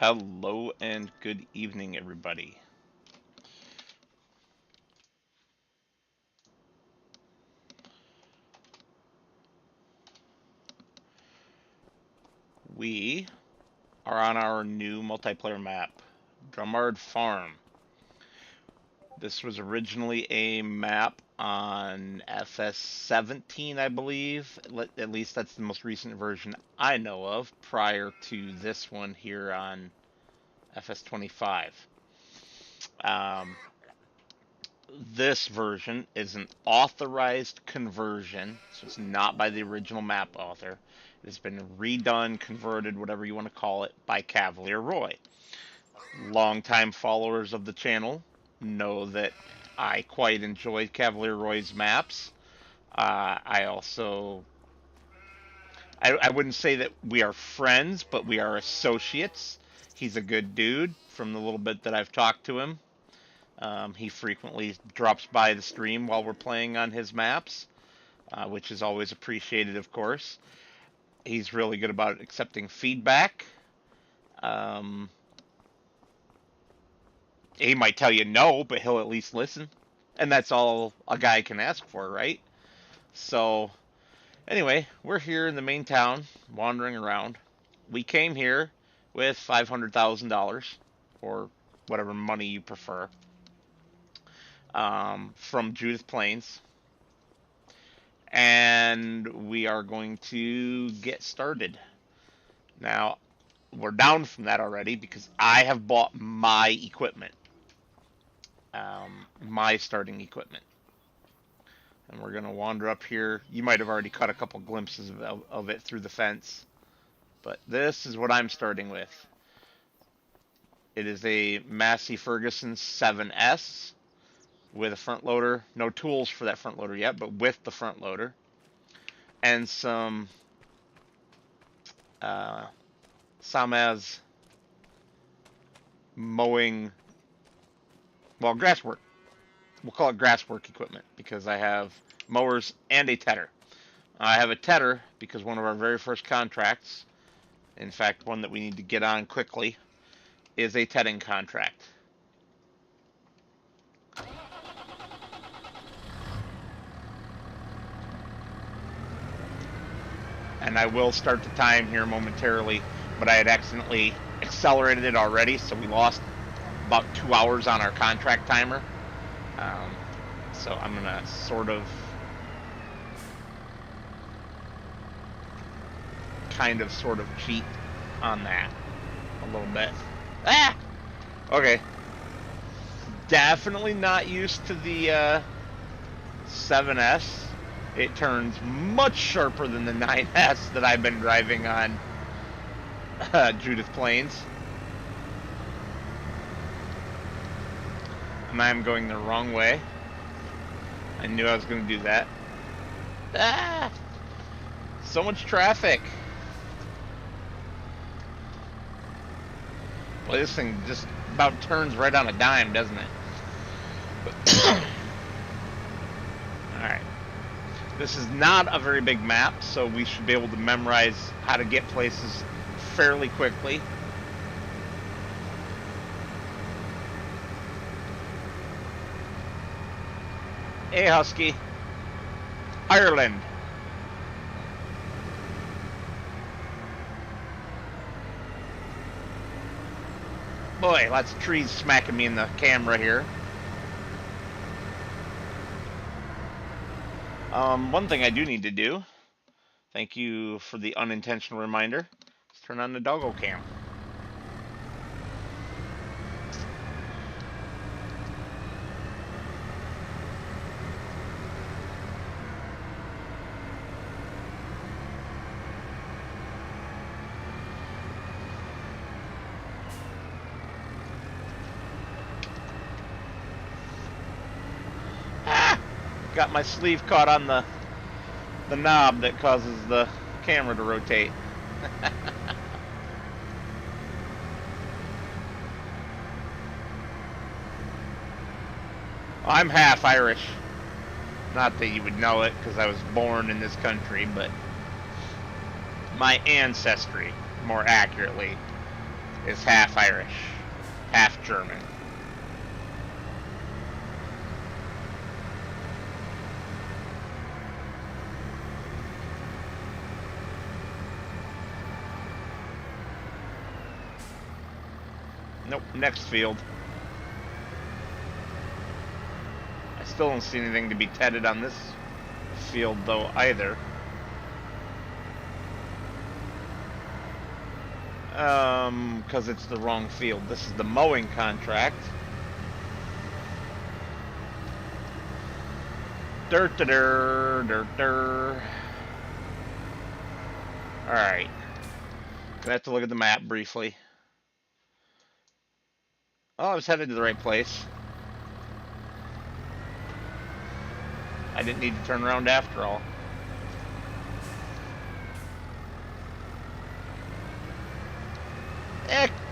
Hello and good evening, everybody. We are on our new multiplayer map, Drumard Farm. This was originally a map on FS17, I believe. At least that's the most recent version I know of, prior to this one here on FS25. Um, this version is an authorized conversion, so it's not by the original map author. It has been redone, converted, whatever you want to call it, by Cavalier Roy. Longtime followers of the channel know that I quite enjoy Cavalier Roy's maps. I also, I wouldn't say that we are friends, but we are associates. He's a good dude from the little bit that I've talked to him. He frequently drops by the stream while we're playing on his maps, which is always appreciated, of course. He's really good about accepting feedback. He might tell you no, but he'll at least listen. And that's all a guy can ask for, right? So, anyway, we're here in the main town, wandering around. We came here with $500,000, or whatever money you prefer, from Judith Plains. And we are going to get started. Now, we're down from that already because I have bought my equipment. My starting equipment. And we're going to wander up here. You might have already caught a couple glimpses of it through the fence. But this is what I'm starting with. It is a Massey Ferguson 7S with a front loader. No tools for that front loader yet, but with the front loader. And some Samaz mowing, well, grass work. We'll call it grass work equipment because I have mowers and a tedder. I have a tedder because one of our very first contracts, in fact, one that we need to get on quickly, is a tedding contract. And I will start the time here momentarily, but I had accidentally accelerated it already, so we lost about 2 hours on our contract timer. So I'm going to sort of cheat on that a little bit. Ah! Okay. Definitely not used to the 7S. It turns much sharper than the 9S that I've been driving on Judith Plains. And I'm going the wrong way. I knew I was going to do that. Ah! So much traffic. Well, this thing just about turns right on a dime, doesn't it? Alright. This is not a very big map, so we should be able to memorize how to get places fairly quickly. Hey, Husky. Ireland. Boy, lots of trees smacking me in the camera here. One thing I do need to do, thank you for the unintentional reminder, is turn on the doggo cam. Got my sleeve caught on the knob that causes the camera to rotate. I'm half Irish. Not that you would know it because I was born in this country, but my ancestry, more accurately, is half Irish, half German. Nope, next field. I still don't see anything to be tedded on this field though either. Because it's the wrong field. This is the mowing contract. Dirt, dirt, dirt, dirt. Alright. Gonna have to look at the map briefly. Oh, I was headed to the right place. I didn't need to turn around after all.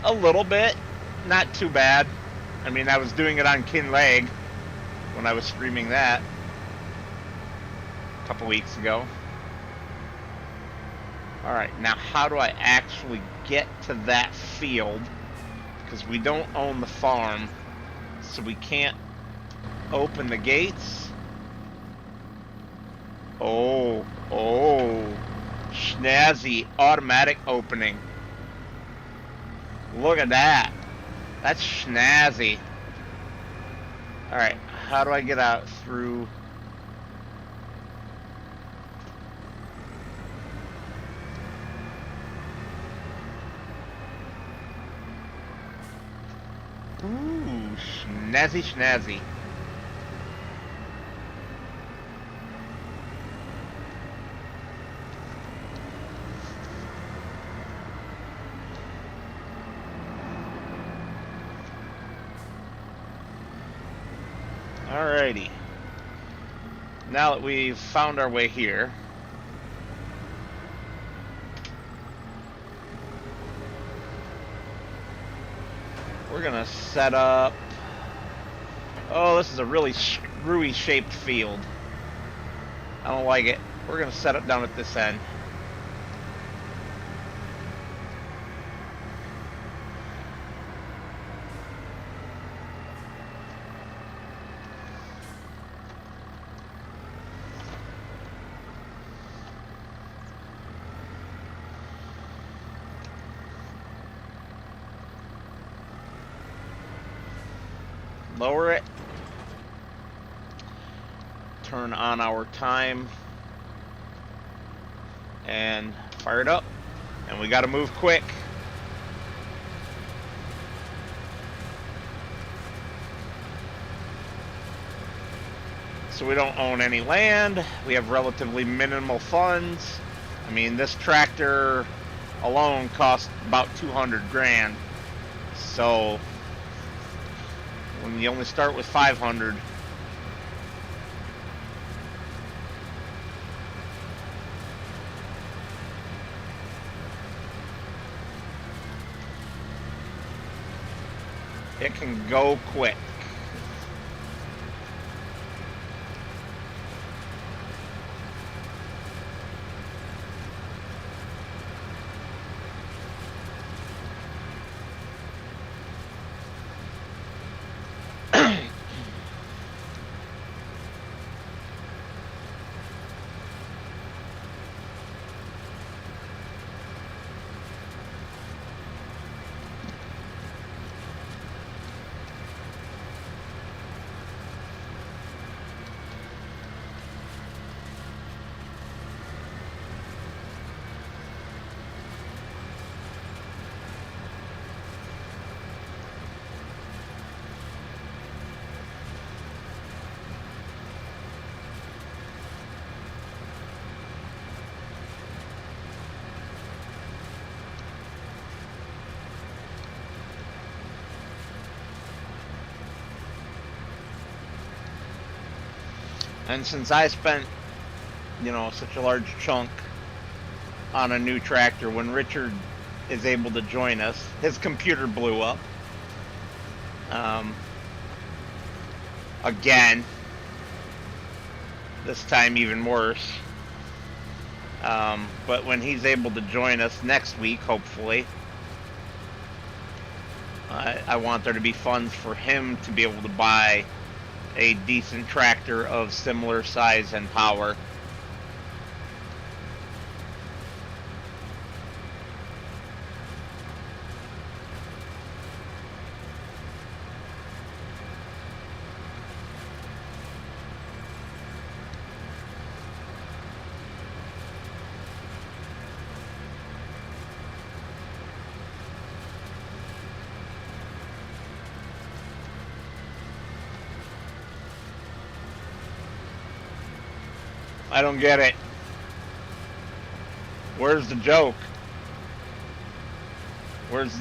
A little bit. Not too bad. I mean, I was doing it on Kinleg when I was streaming that a couple weeks ago. Alright, now how do I actually get to that field? Because we don't own the farm, so we can't open the gates. Oh, snazzy automatic opening. Look at that. That's snazzy. Alright, how do I get out through? Ooh, snazzy, snazzy. Alrighty. Now that we've found our way here, we're gonna set up. Oh, this is a really screwy shaped field. I don't like it. We're gonna set it down at this end. Lower it. Turn on our time. And fire it up. And we gotta move quick. So we don't own any land. We have relatively minimal funds. I mean, this tractor alone cost about 200 grand. So when you only start with 500, it can go quick. And since I spent, you know, such a large chunk on a new tractor, when Richard is able to join us, his computer blew up. Again. This time even worse. But when he's able to join us next week, hopefully, I want there to be funds for him to be able to buy a decent tractor of similar size and power. I don't get it. Where's the joke? Where's...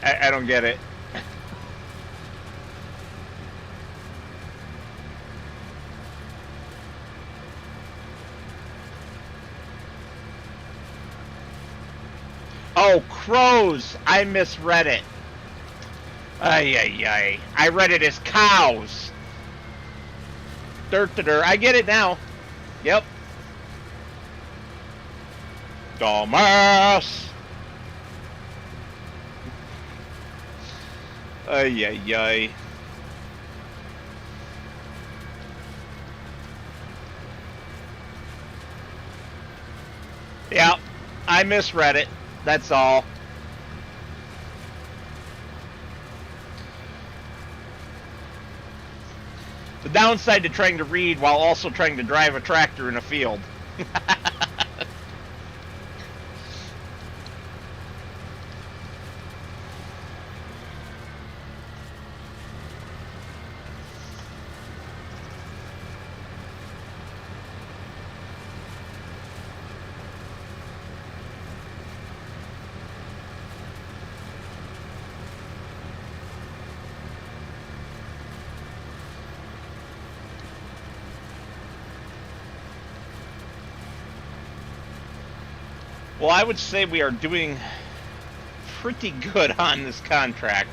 I don't get it. Oh, crows! I misread it. Ay, ay, ay. I read it as cows. I get it now. Yep. Dumbass. Ay, ay, ay. Yeah, I misread it. That's all. The downside to trying to read while also trying to drive a tractor in a field. Well, I would say we are doing pretty good on this contract.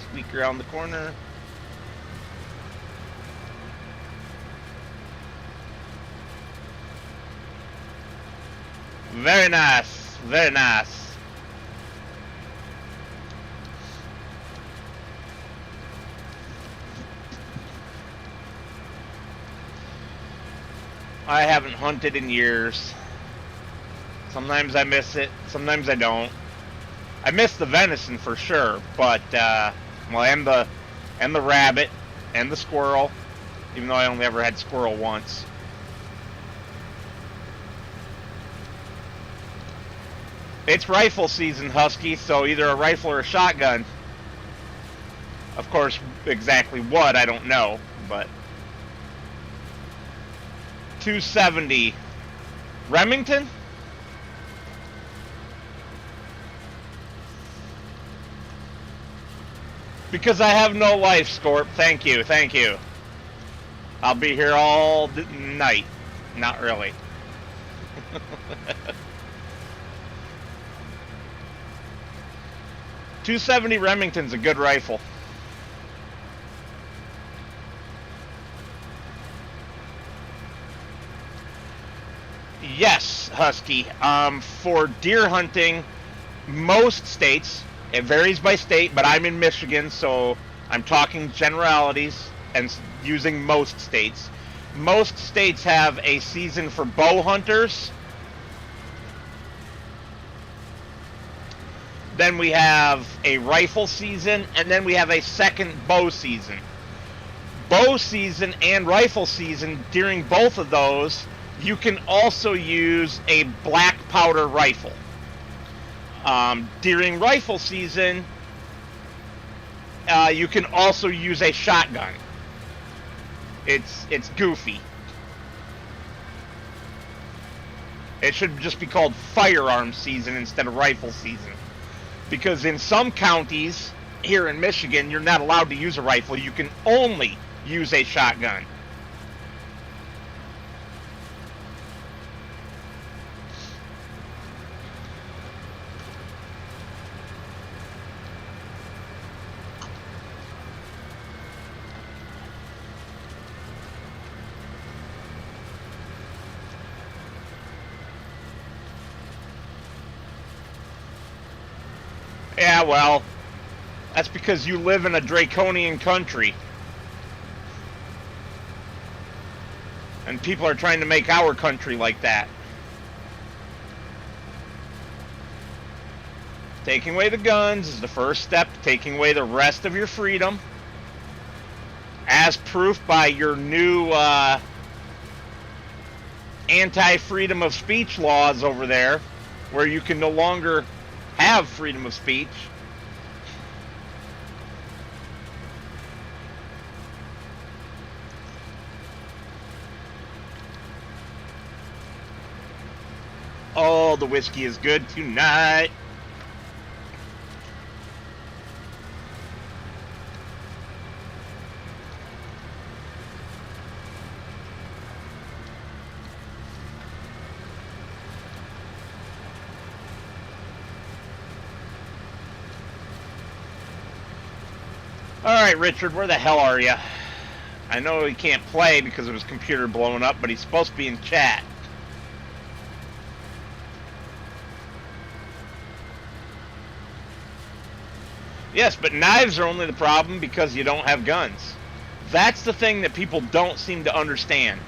Squeak around the corner. Very nice, very nice. I haven't hunted in years. Sometimes I miss it, sometimes I don't. I miss the venison for sure, but well, and the rabbit and the squirrel, even though I only ever had squirrel once. It's rifle season, Husky, so either a rifle or a shotgun. Of course, exactly what, I don't know, but 270. Remington? Because I have no life, Scorp. Thank you, thank you. I'll be here all night. Not really. .270 Remington's a good rifle. Yes, Husky. For deer hunting, most states, it varies by state, but I'm in Michigan, so I'm talking generalities and using most states. Most states have a season for bow hunters. Then we have a rifle season, and then we have a second bow season. Bow season and rifle season, during both of those, you can also use a black powder rifle. During rifle season, you can also use a shotgun. It's goofy. It should just be called firearm season instead of rifle season. Because in some counties here in Michigan, you're not allowed to use a rifle. You can only use a shotgun. Yeah, well, that's because you live in a draconian country. And people are trying to make our country like that. Taking away the guns is the first step to taking away the rest of your freedom. As proof by your new anti-freedom of speech laws over there, where you can no longer have freedom of speech. Oh, the whiskey is good tonight. Alright, Richard, where the hell are you? I know he can't play because of his computer blowing up, but he's supposed to be in chat. Yes, but knives are only the problem because you don't have guns. That's the thing that people don't seem to understand.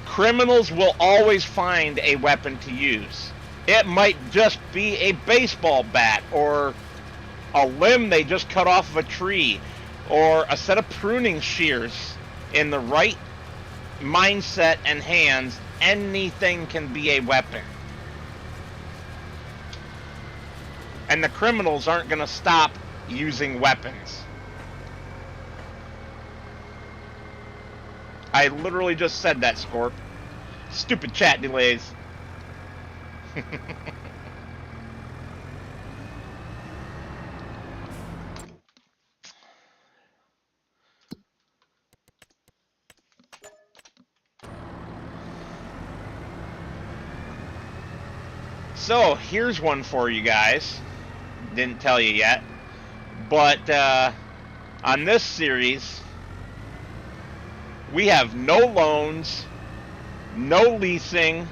Criminals will always find a weapon to use. It might just be a baseball bat, or a limb they just cut off of a tree, or a set of pruning shears. In the right mindset and hands, anything can be a weapon. And the criminals aren't going to stop using weapons. I literally just said that, Scorp. Stupid chat delays. So, here's one for you guys. Didn't tell you yet. But, on this series, we have no loans, no leasing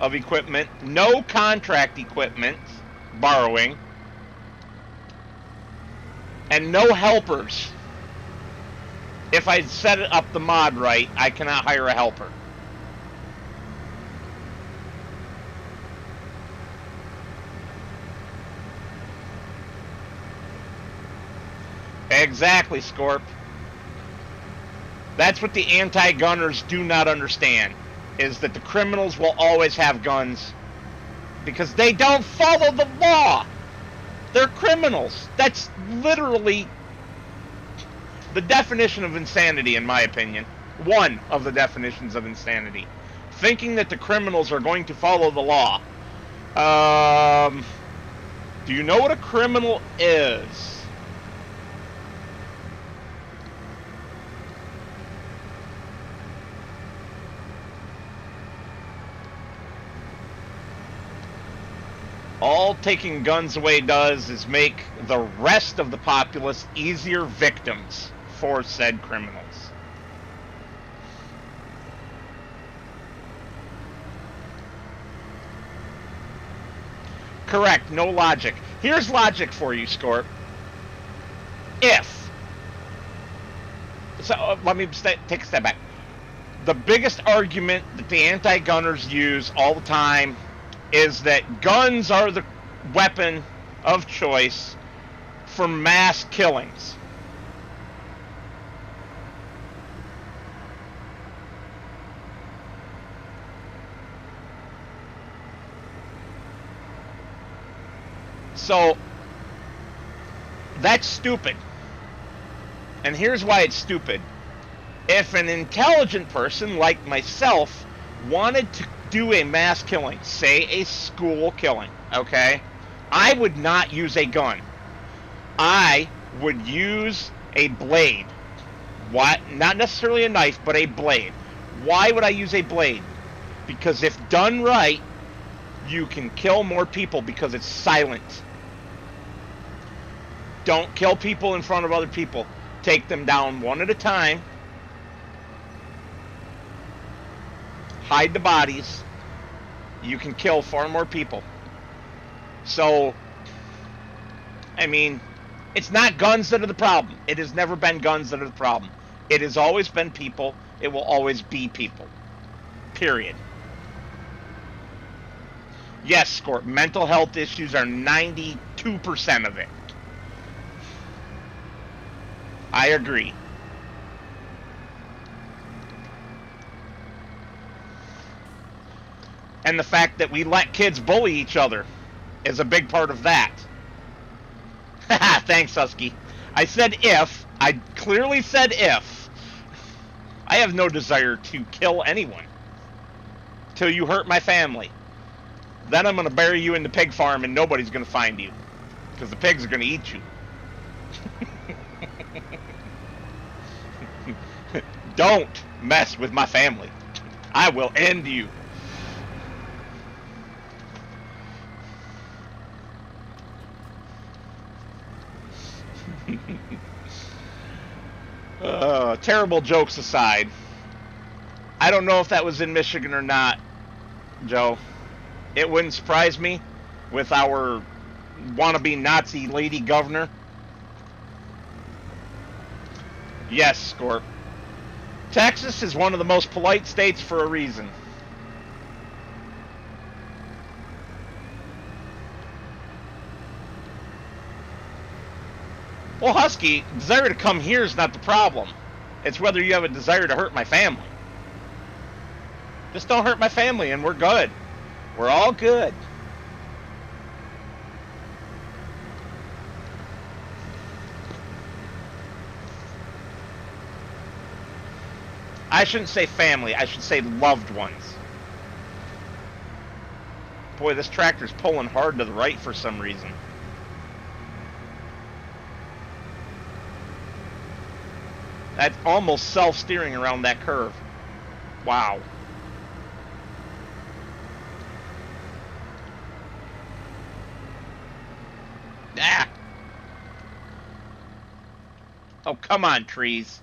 of equipment, no contract equipment, borrowing, and no helpers. If I set it up the mod right, I cannot hire a helper. Exactly, Scorp. That's what the anti-gunners do not understand, is that the criminals will always have guns because they don't follow the law. They're criminals. That's literally the definition of insanity, in my opinion. One of the definitions of insanity. Thinking that the criminals are going to follow the law. Do you know what a criminal is? All taking guns away does is make the rest of the populace easier victims for said criminals. Correct, no logic. Here's logic for you, Scorp. If. So, let me take a step back. The biggest argument that the anti-gunners use all the time is that guns are the weapon of choice for mass killings. So, that's stupid. And here's why it's stupid. If an intelligent person like myself wanted to do a mass killing, say a school killing, okay, I would not use a gun. I would use a blade. What? Not necessarily a knife, but a blade. Why would I use a blade? Because if done right, you can kill more people because it's silent. Don't kill people in front of other people. Take them down one at a time. Hide the bodies. You can kill far more people. So, I mean, it's not guns that are the problem. It has never been guns that are the problem. It has always been people. It will always be people. Period. Yes, Scorp, mental health issues are 92% of it. I agree. And the fact that we let kids bully each other is a big part of that. Thanks, Husky. I said if. I clearly said if. I have no desire to kill anyone till you hurt my family. Then I'm going to bury you in the pig farm and nobody's going to find you because the pigs are going to eat you. Don't mess with my family. I will end you. Terrible jokes aside, I don't know if that was in Michigan or not, Joe. It wouldn't surprise me with our wannabe Nazi lady governor. Yes, Scorp. Texas is one of the most polite states for a reason. Well, Husky, desire to come here is not the problem. It's whether you have a desire to hurt my family. Just don't hurt my family and we're good. We're all good. I shouldn't say family. I should say loved ones. Boy, this tractor's pulling hard to the right for some reason. That's almost self-steering around that curve. Wow. Ah! Oh, come on, trees.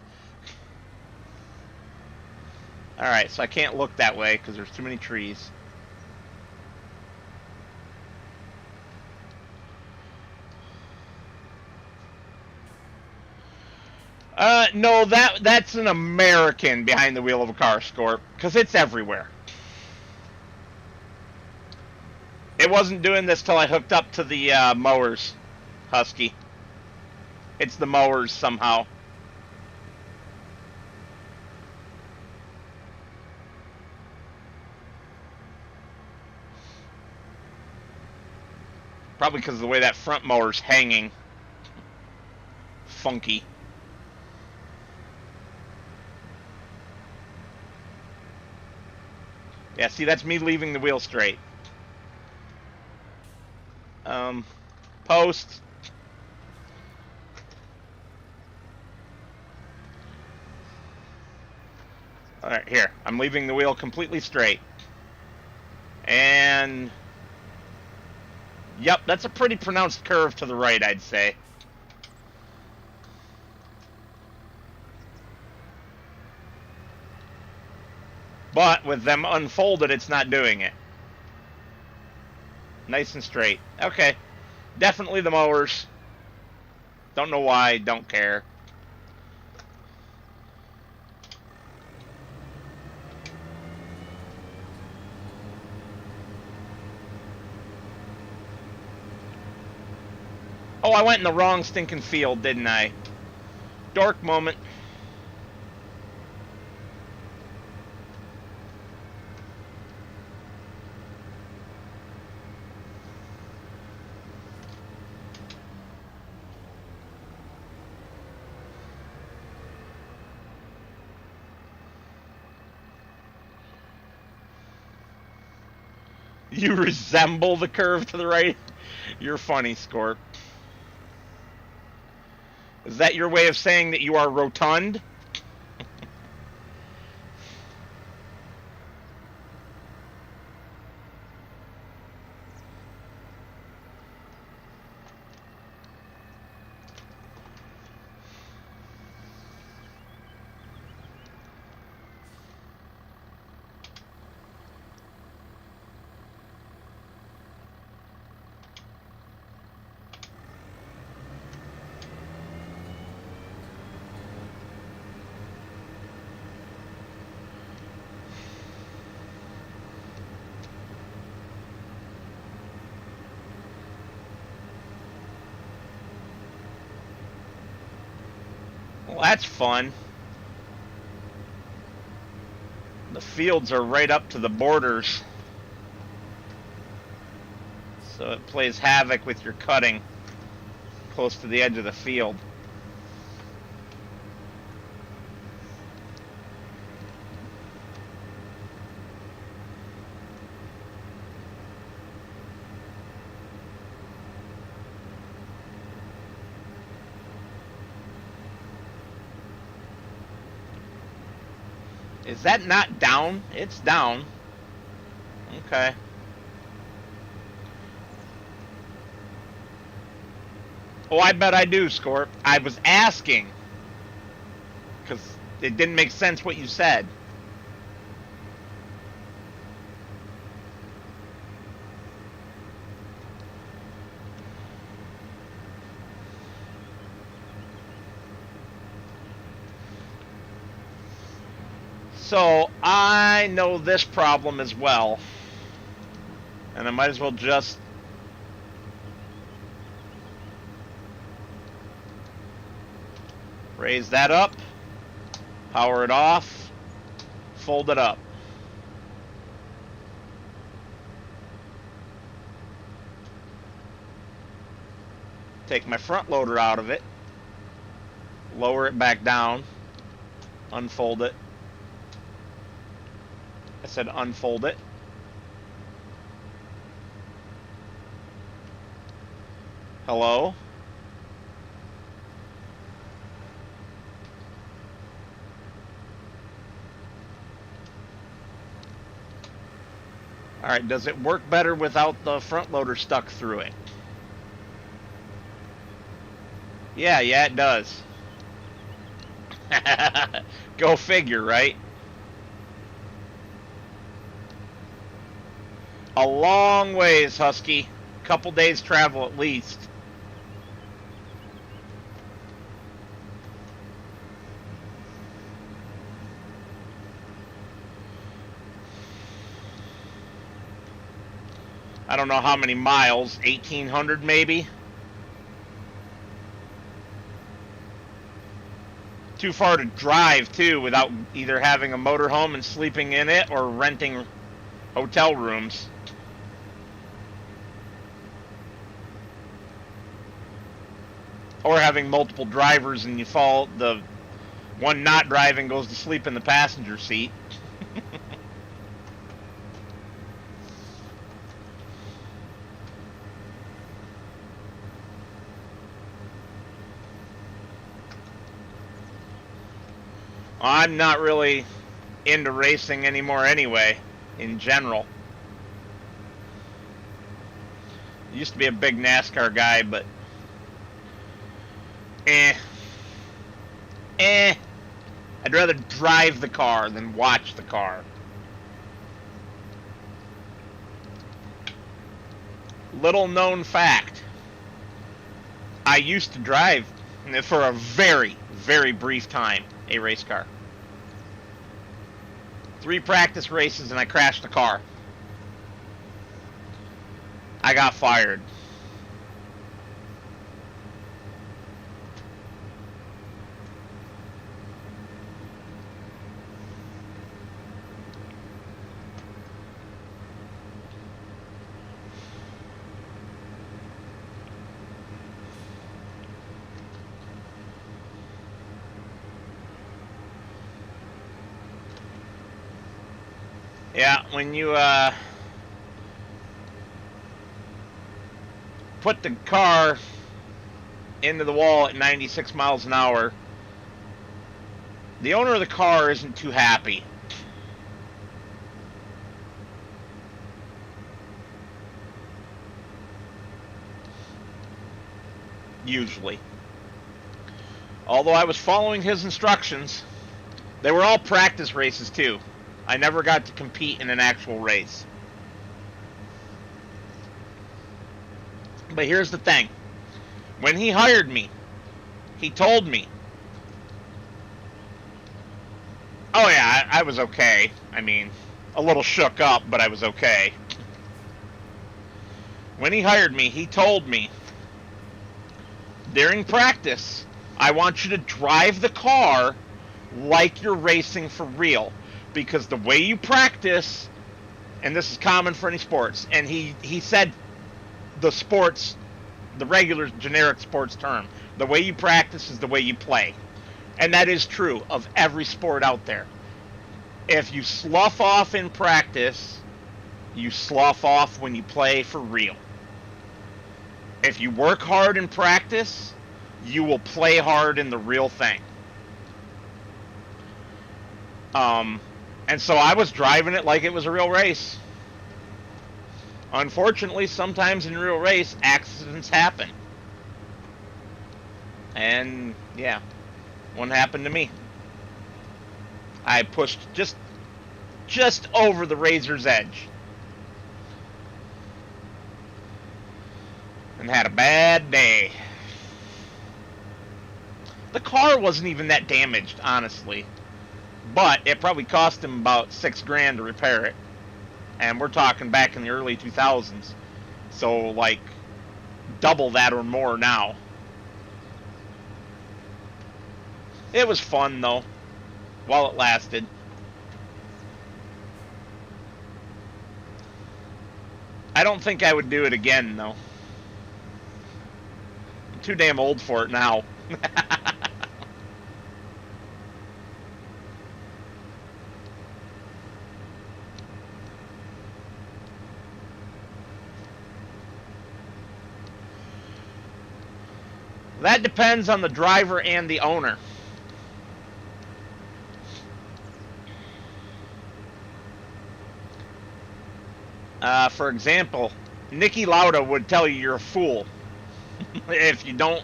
Alright, so I can't look that way because there's too many trees. No, that's an American behind the wheel of a car, Scorp, because it's everywhere. It wasn't doing this till I hooked up to the mowers, Husky. It's the mowers somehow. Probably because of the way that front mower's hanging. Funky. Yeah, see, that's me leaving the wheel straight. Post. Alright, here. I'm leaving the wheel completely straight. And... Yep, that's a pretty pronounced curve to the right, I'd say. But with them unfolded, it's not doing it. Nice and straight. Okay. Definitely the mowers. Don't know why, don't care. Oh, I went in the wrong stinking field, didn't I? Dork moment. You resemble the curve to the right? You're funny, Scorp. Is that your way of saying that you are rotund? Well, that's fun. The fields are right up to the borders, so it plays havoc with your cutting close to the edge of the field. Is that not down? It's down. Okay. Oh, I bet I do, Scorp. I was asking, because it didn't make sense what you said. So, I know this problem as well. And I might as well just raise that up, power it off, fold it up. Take my front loader out of it, lower it back down, unfold it. I said unfold it. Hello? Alright, does it work better without the front loader stuck through it? Yeah, it does. Go figure, right? A long ways, Husky. Couple days travel at least. I don't know how many miles, 1,800 maybe? Too far to drive, too, without either having a motorhome and sleeping in it or renting hotel rooms. Or having multiple drivers and you fall, the one not driving goes to sleep in the passenger seat. I'm not really into racing anymore anyway, in general. Used to be a big NASCAR guy, but I'd rather drive the car than watch the car. Little known fact, I used to drive for a very, very brief time a race car. 3 practice races and I crashed the car. I got fired. Yeah, when you put the car into the wall at 96 miles an hour, the owner of the car isn't too happy. Usually. Although I was following his instructions, they were all practice races too. I never got to compete in an actual race. But here's the thing. When he hired me, he told me, oh yeah, I was okay. I mean, a little shook up, but I was okay. When he hired me, he told me, during practice, I want you to drive the car like you're racing for real. Because the way you practice, and this is common for any sports, and he said the sports, the regular generic sports term, the way you practice is the way you play. And that is true of every sport out there. If you slough off in practice, you slough off when you play for real. If you work hard in practice, you will play hard in the real thing. And so I was driving it like it was a real race. Unfortunately, sometimes in a real race, accidents happen. And, yeah, one happened to me. I pushed just over the razor's edge. And had a bad day. The car wasn't even that damaged, honestly. But it probably cost him about $6,000 to repair it. And we're talking back in the early 2000s. So, like, double that or more now. It was fun, though, while it lasted. I don't think I would do it again, though. I'm too damn old for it now. That depends on the driver and the owner. For example, Niki Lauda would tell you you're a fool if you don't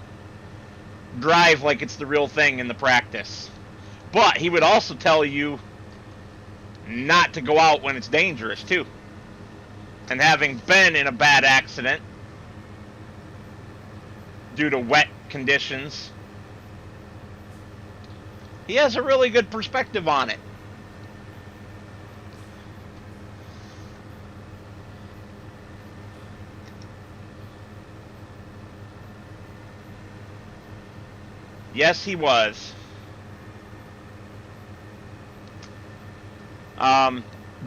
drive like it's the real thing in the practice. But he would also tell you not to go out when it's dangerous, too. And having been in a bad accident due to wet conditions, he has a really good perspective on it. Yes, he was.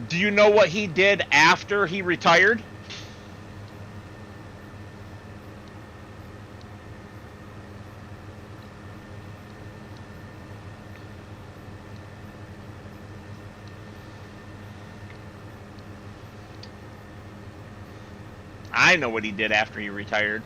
Do you know what he did after he retired? I know what he did after he retired.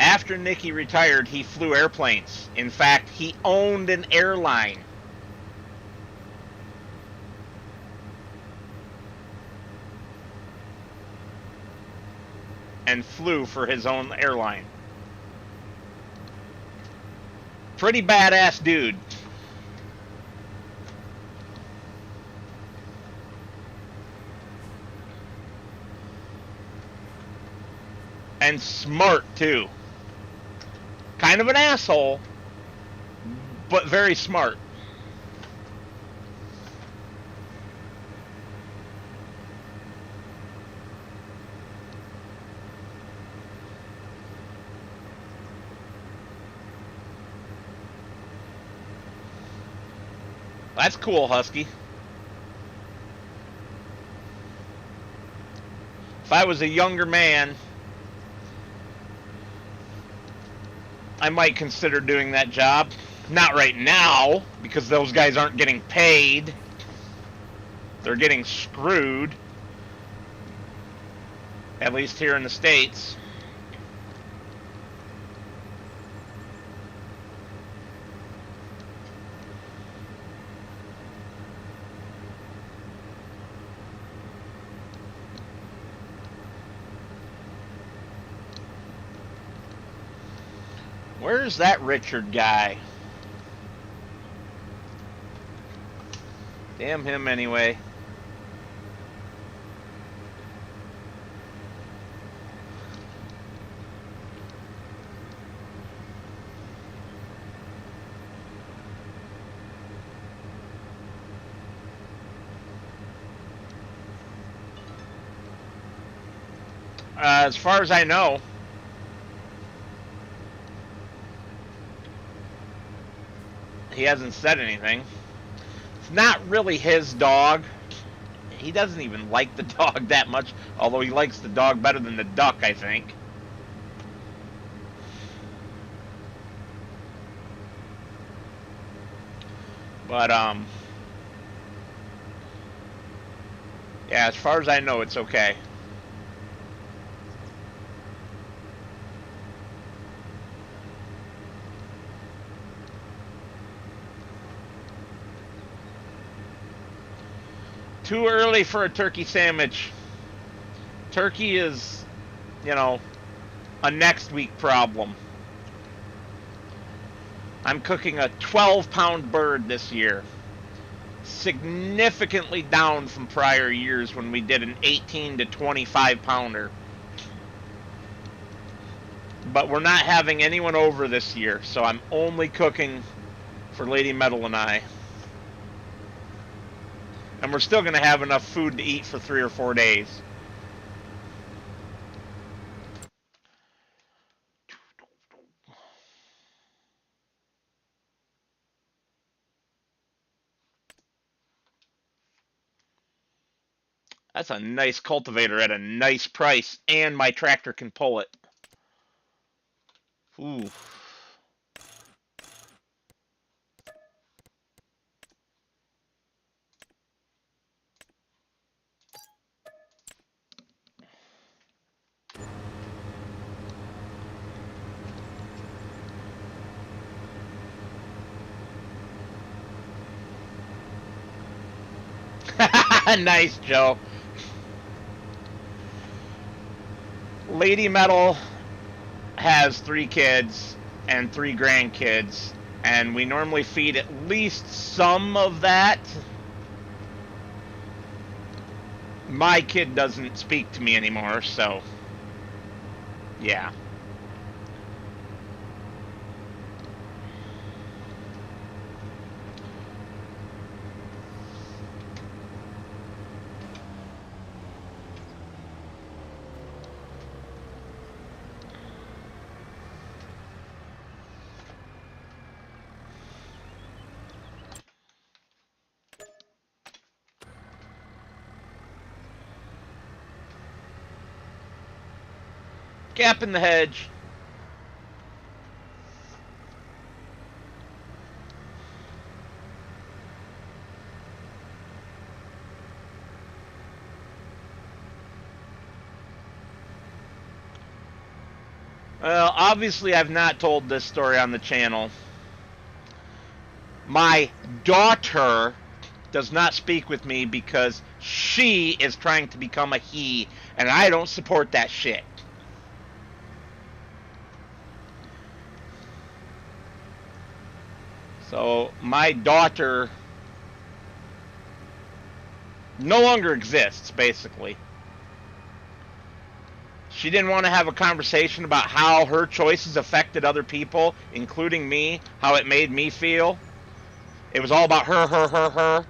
After Niki retired, he flew airplanes. In fact, he owned an airline. And flew for his own airline. Pretty badass dude. And smart, too. Kind of an asshole, but very smart. That's cool, Husky. If I was a younger man, I might consider doing that job. Not right now, because those guys aren't getting paid. They're getting screwed. At least here in the States. Where's that Richard guy? Damn him anyway. As far as I know, he hasn't said anything. It's not really his dog. He doesn't even like the dog that much, although he likes the dog better than the duck, I think. But, yeah, as far as I know, it's okay. Too early for a turkey sandwich. Turkey is, you know, a next week problem. I'm cooking a 12-pound bird this year. Significantly down from prior years when we did an 18 to 25 pounder. But we're not having anyone over this year, so I'm only cooking for Lady Metal and I. And we're still going to have enough food to eat for 3 or 4 days. That's a nice cultivator at a nice price, and my tractor can pull it. Ooh. Nice, Joe. Lady Metal has 3 kids and 3 grandkids, and we normally feed at least some of that. My kid doesn't speak to me anymore, so yeah. Gap in the hedge. Well, obviously I've not told this story on the channel. My daughter does not speak with me because she is trying to become a he, and I don't support that shit. So my daughter no longer exists, basically. She didn't want to have a conversation about how her choices affected other people, including me, how it made me feel. It was all about her.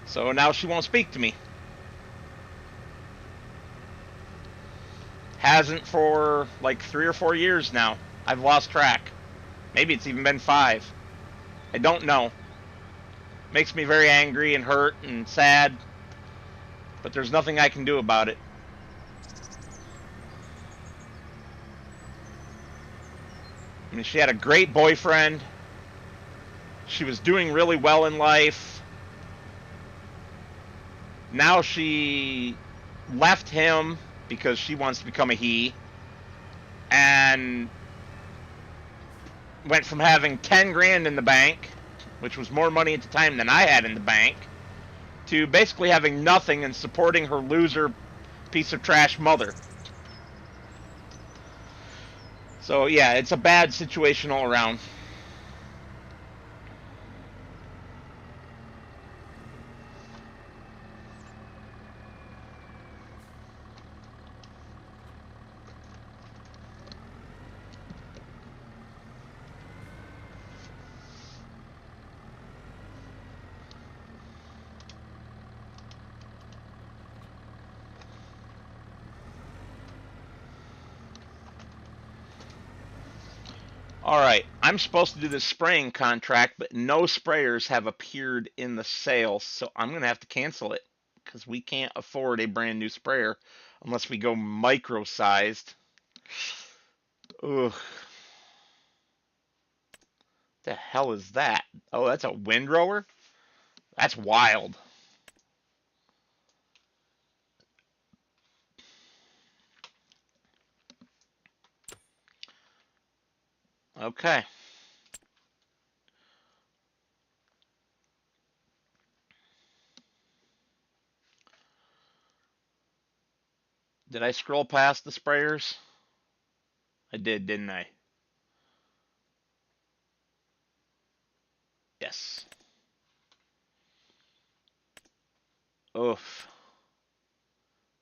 So now she won't speak to me. Hasn't for like 3 or 4 years now. I've lost track. Maybe it's even been 5. I don't know. Makes me very angry and hurt and sad. But there's nothing I can do about it. I mean, she had a great boyfriend. She was doing really well in life. Now she left him because she wants to become a he, and went from having 10 grand in the bank, which was more money at the time than I had in the bank, to basically having nothing and supporting her loser piece of trash mother. So yeah, it's a bad situation all around. Alright, I'm supposed to do this spraying contract, but no sprayers have appeared in the sale, so I'm going to have to cancel it, because we can't afford a brand new sprayer unless we go micro-sized. Ugh. The hell is that? Oh, that's a windrower? That's wild. Okay. Did I scroll past the sprayers? I did, didn't I? Yes. Oof.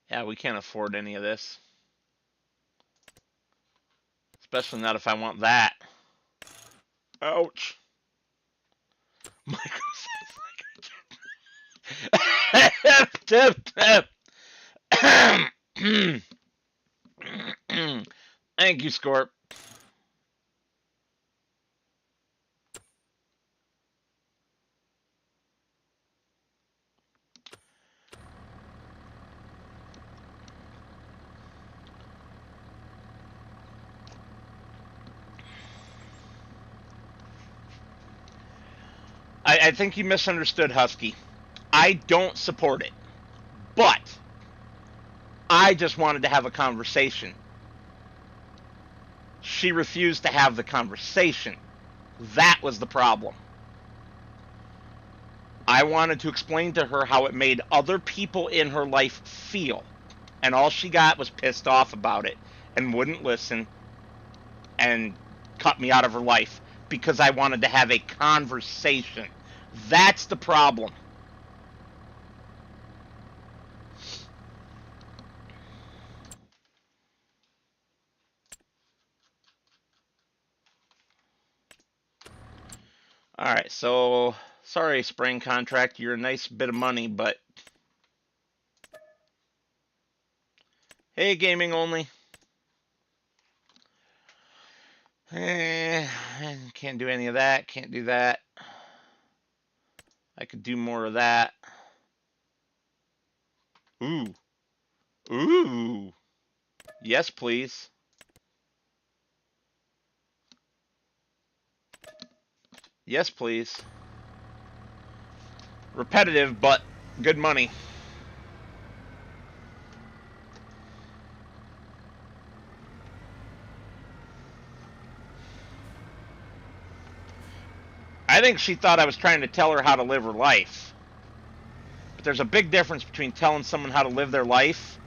Yeah, we can't afford any of this. Especially not if I want that. Ouch. Thank you, Scorp. I think you misunderstood, Husky. I don't support it. But I just wanted to have a conversation. She refused to have the conversation. That was the problem. I wanted to explain to her how it made other people in her life feel. And all she got was pissed off about it and wouldn't listen and cut me out of her life because I wanted to have a conversation. That's the problem. Alright, so sorry, spraying contract, you're a nice bit of money, but hey, gaming only. Can't do any of that, can't do that. I could do more of that. Ooh. Ooh. Yes, please. Yes, please. Repetitive, but good money. I think she thought I was trying to tell her how to live her life. But there's a big difference between telling someone how to live their life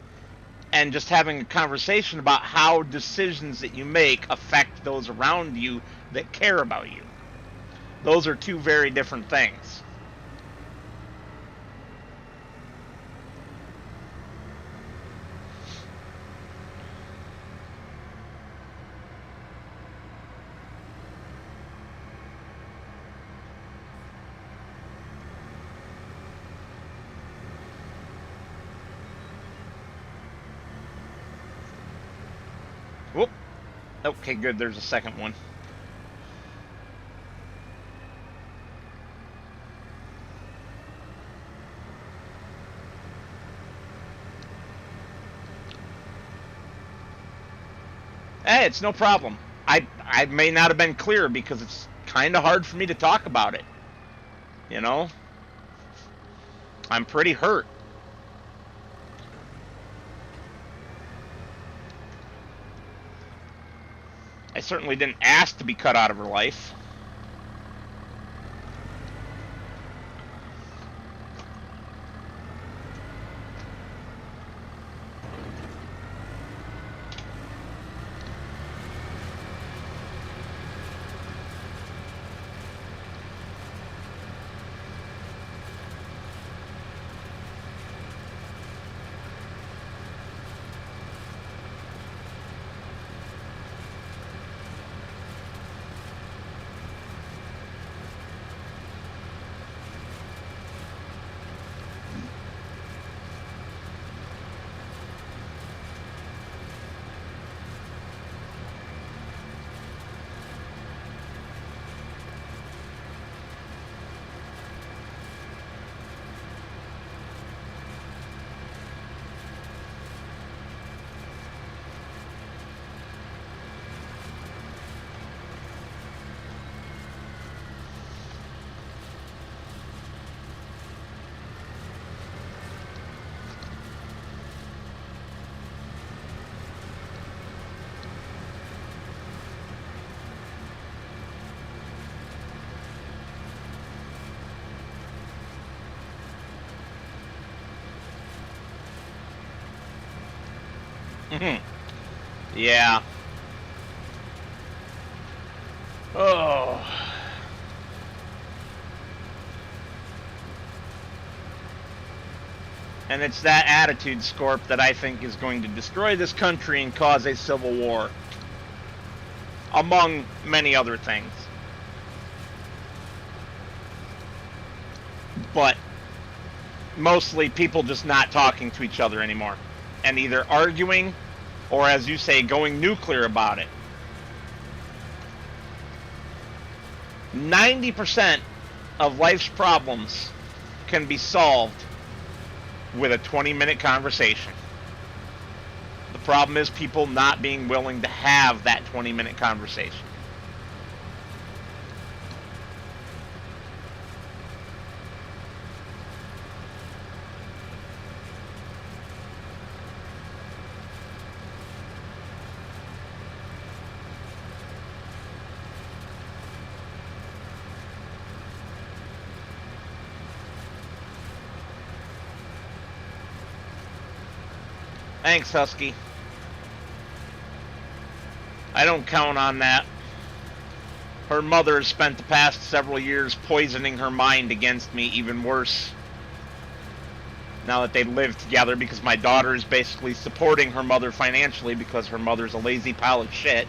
and just having a conversation about how decisions that you make affect those around you that care about you. Those are two very different things. Whoop. Okay, good. There's a second one. Hey, it's no problem. I may not have been clear because it's kind of hard for me to talk about it. You know? I'm pretty hurt. I certainly didn't ask to be cut out of her life. Yeah. Oh. And it's that attitude, Scorp, that I think is going to destroy this country and cause a civil war. Among many other things. But mostly people just not talking to each other anymore. And either arguing or, as you say, going nuclear about it. 90% of life's problems can be solved with a 20-minute conversation. The problem is people not being willing to have that 20-minute conversation. Thanks, Husky. I don't count on that. Her mother has spent the past several years poisoning her mind against me even worse. Now that they live together, because my daughter is basically supporting her mother financially because her mother's a lazy pile of shit.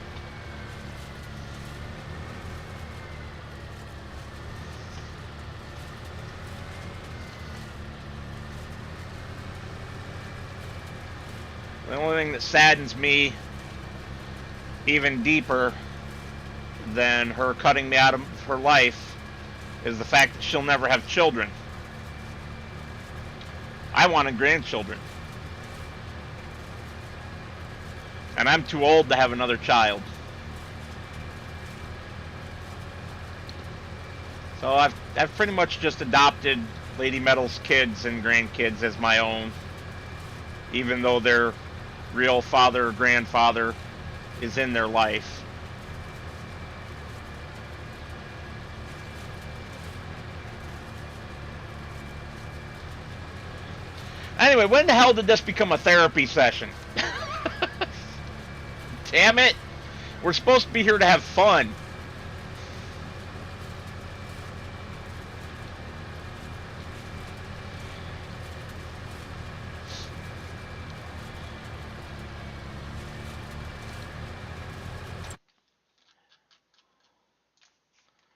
The only thing that saddens me even deeper than her cutting me out of her life is the fact that she'll never have children. I wanted grandchildren. And I'm too old to have another child. So I've pretty much just adopted Lady Metal's kids and grandkids as my own, even though their real father or grandfather is in their life. Anyway, when the hell did this become a therapy session? Damn it! We're supposed to be here to have fun.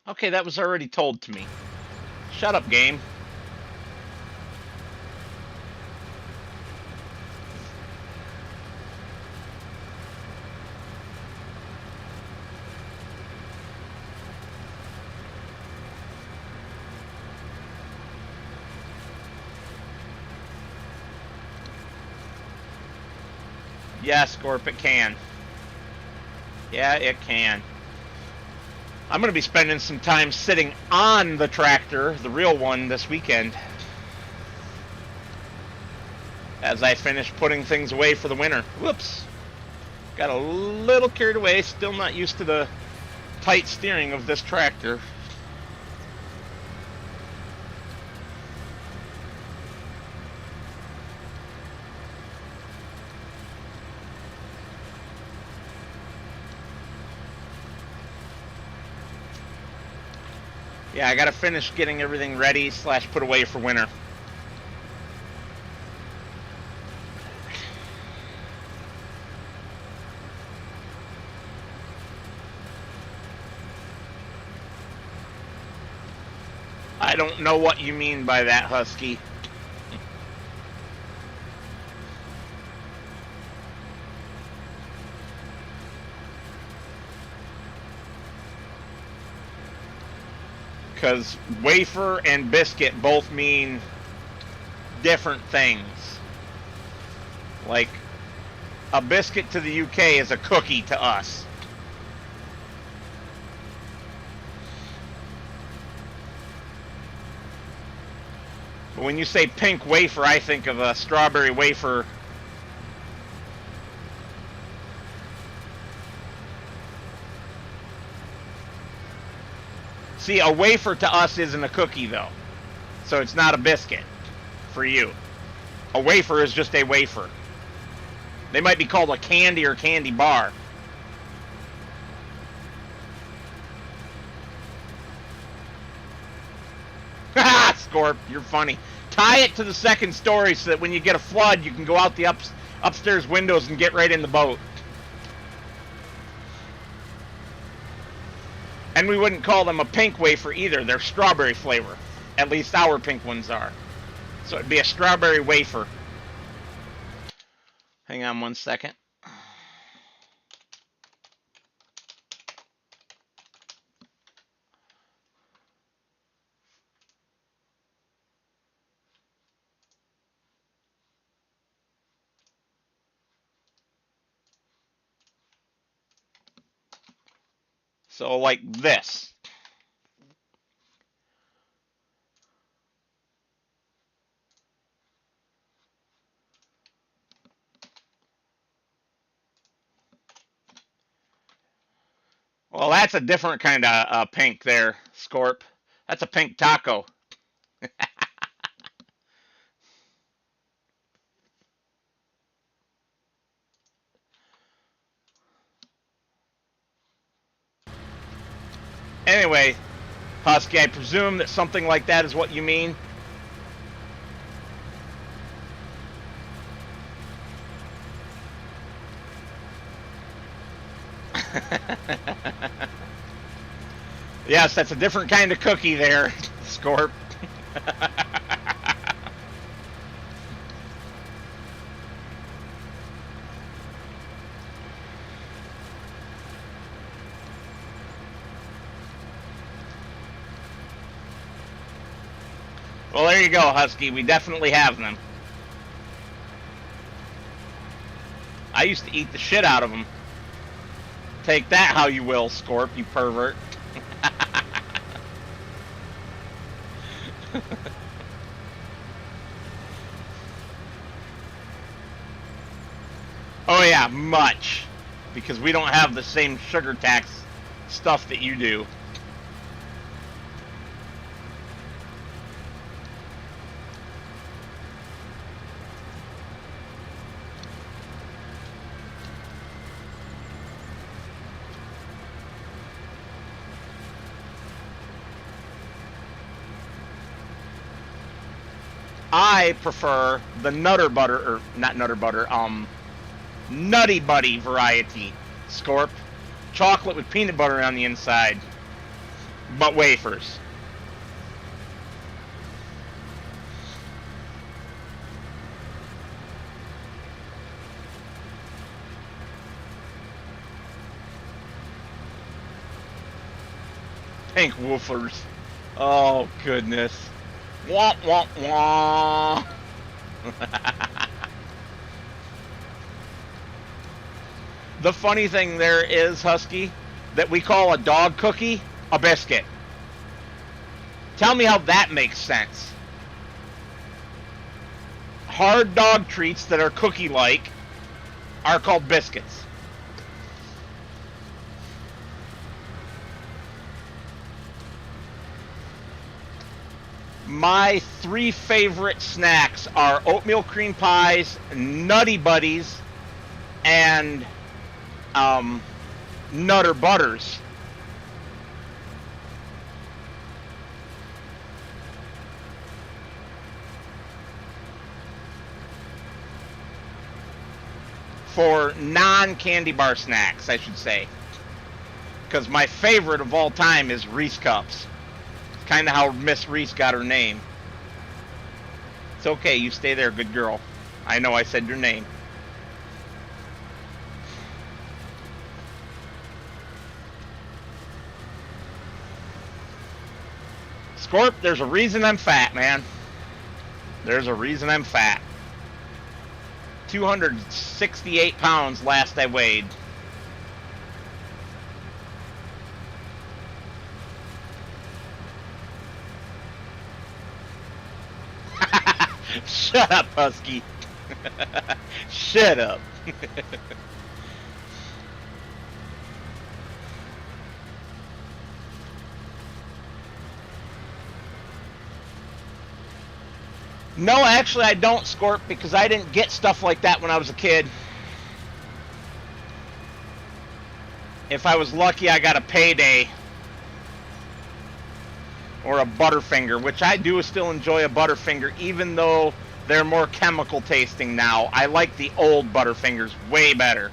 Okay, that was already told to me. Shut up, game. Yes, Scorp, it can. Yeah, it can. I'm going to be spending some time sitting on the tractor, the real one, this weekend, as I finish putting things away for the winter. Whoops. Got a little carried away, still not used to the tight steering of this tractor. Yeah, I gotta finish getting everything ready / put away for winter. I don't know what you mean by that, Husky. Because wafer and biscuit both mean different things. Like, a biscuit to the UK is a cookie to us. But when you say pink wafer, I think of a strawberry wafer. See, a wafer to us isn't a cookie, though. So it's not a biscuit for you. A wafer is just a wafer. They might be called a candy or candy bar. Haha, Scorp, you're funny. Tie it to the second story so that when you get a flood, you can go out the upstairs windows and get right in the boat. And we wouldn't call them a pink wafer either. They're strawberry flavor. At least our pink ones are. So it'd be a strawberry wafer. Hang on one second. So like this. Well, that's a different kind of pink there, Scorp. That's a pink taco. Anyway, Husky, I presume that something like that is what you mean? Yes, that's a different kind of cookie there, Scorp. Well, there you go, Husky. We definitely have them. I used to eat the shit out of them. Take that how you will, Scorp, you pervert. Oh yeah, much. Because we don't have the same sugar tax stuff that you do. I prefer the Nutter Butter, or not Nutter Butter, Nutty Buddy variety, Scorp. Chocolate with peanut butter on the inside, but wafers. Pink woofers. Oh, goodness. Womp, womp, womp. The funny thing there is, Husky, that we call a dog cookie a biscuit. Tell me how that makes sense. Hard dog treats that are cookie-like are called biscuits. My three favorite snacks are oatmeal cream pies, Nutty Buddies, and Nutter Butters. For non-candy bar snacks, I should say. Because my favorite of all time is Reese Cups. It's kind of how Miss Reese got her name. It's okay, you stay there, good girl. I know I said your name. Scorp, there's a reason I'm fat, man. There's a reason I'm fat. 268 pounds last I weighed. Shut up, Husky. Shut up. No, actually I don't, Scorp, because I didn't get stuff like that when I was a kid. If I was lucky, I got a Payday or a Butterfinger, which I do still enjoy a Butterfinger, even though they're more chemical tasting now. I like the old Butterfingers way better.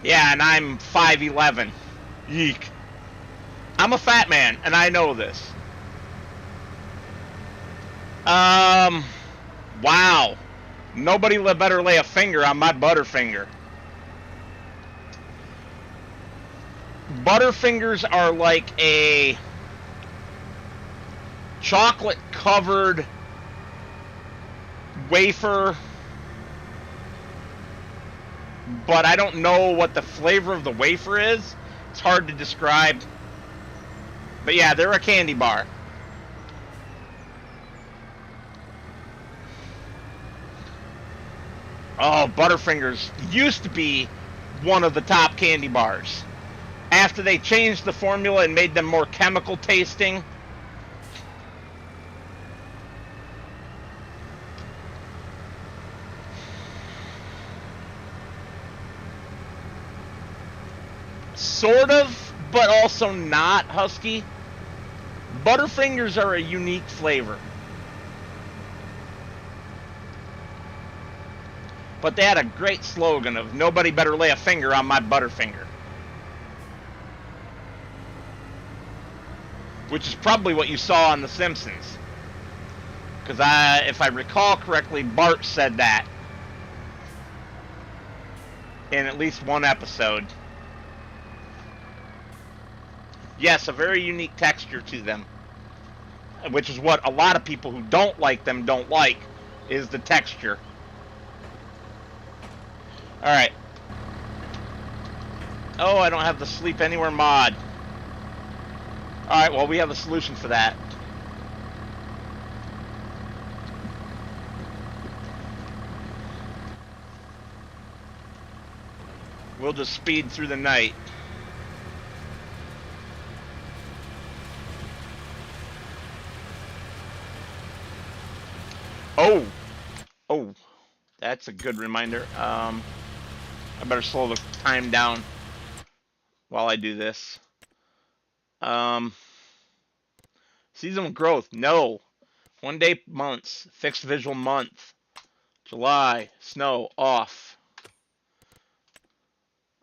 Yeah, and I'm 5'11". Yeek. I'm a fat man, and I know this. Wow. Nobody better lay a finger on my Butterfinger. Butterfingers are like a chocolate-covered wafer, but I don't know what the flavor of the wafer is. It's hard to describe. But yeah, they're a candy bar. Oh, Butterfingers used to be one of the top candy bars. After they changed the formula and made them more chemical tasting, sort of, but also not, Husky. Butterfingers are a unique flavor. But they had a great slogan of nobody better lay a finger on my Butterfinger. Which is probably what you saw on The Simpsons. Because if I recall correctly, Bart said that in at least one episode. Yes, a very unique texture to them. Which is what a lot of people who don't like them don't like, is the texture. Alright. Oh, I don't have the Sleep Anywhere mod. Alright, well, we have a solution for that. We'll just speed through the night. Oh, that's a good reminder. I better slow the time down while I do this. Seasonal growth, no. 1 day months, fixed visual month. July, snow, off.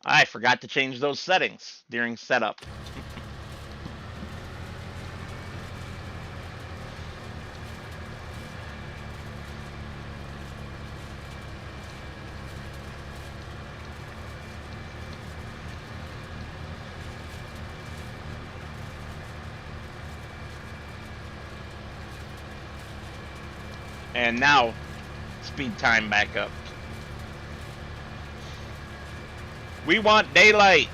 I forgot to change those settings during setup. And now, speed time back up. We want daylight.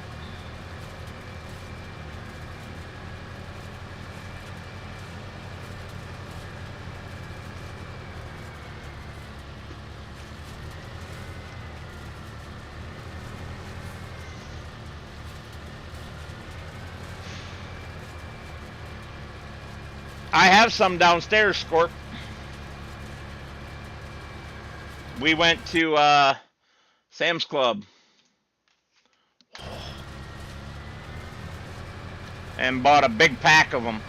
I have some downstairs, Scorp. We went to Sam's Club and bought a big pack of them.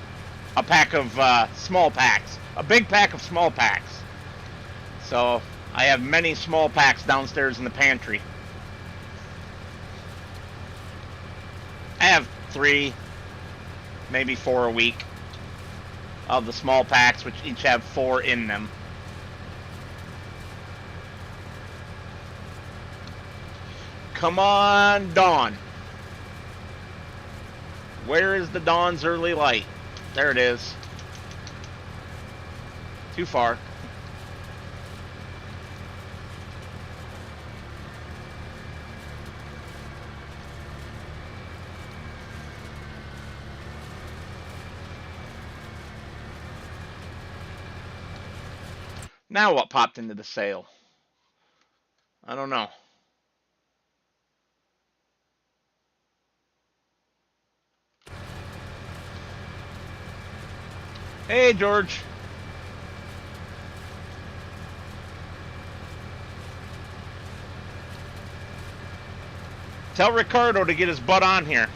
A pack of small packs. A big pack of small packs. So I have many small packs downstairs in the pantry. I have 3, maybe 4 a week of the small packs, which each have 4 in them. Come on, dawn. Where is the dawn's early light? There it is. Too far. Now what popped into the sale? I don't know. Hey, George. Tell Ricardo to get his butt on here.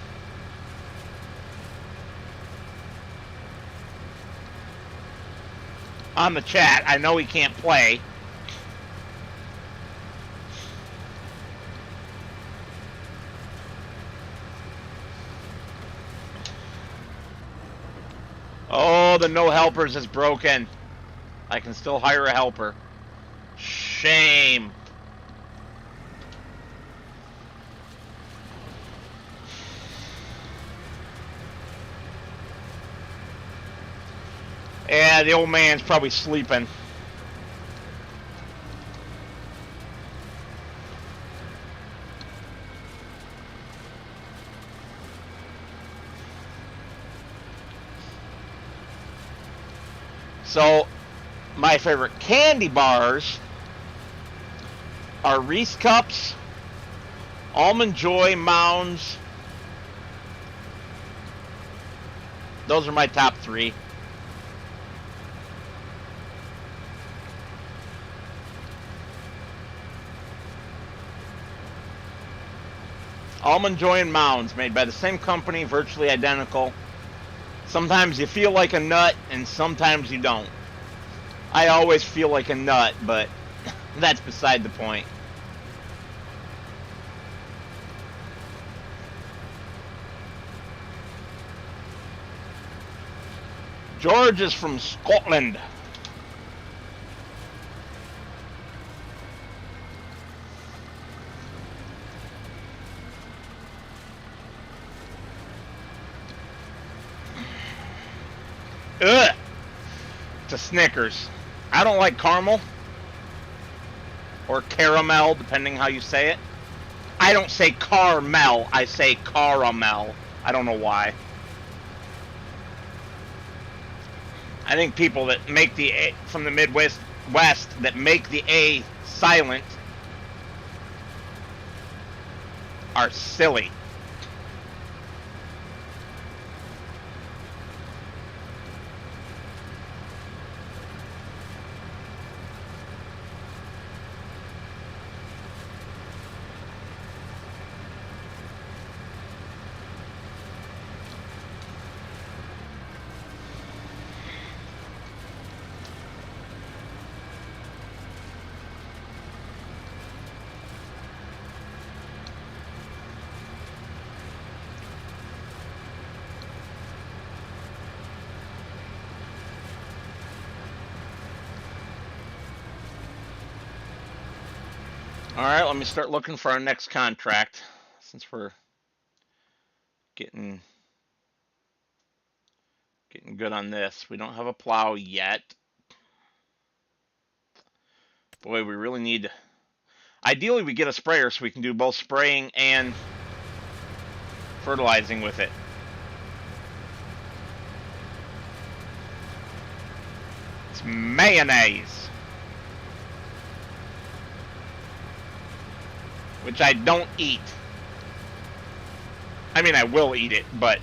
On the chat. I know he can't play. Oh, the no helpers is broken. I can still hire a helper. Shame. Yeah, the old man's probably sleeping. So, my favorite candy bars are Reese Cups, Almond Joy, Mounds. Those are my top three. Almond Joy and Mounds, made by the same company, virtually identical. Sometimes you feel like a nut, and sometimes you don't. I always feel like a nut, but that's beside the point. George is from Scotland. Ugh! It's a Snickers. I don't like caramel. Or caramel, depending how you say it. I don't say caramel, I say caramel. I don't know why. I think people that make the A, from the Midwest that make the A silent are silly. Alright, let me start looking for our next contract, since we're getting good on this. We don't have a plow yet. Boy, we really need... Ideally, we get a sprayer so we can do both spraying and fertilizing with it. It's mayonnaise. Which I don't eat. I mean, I will eat it, but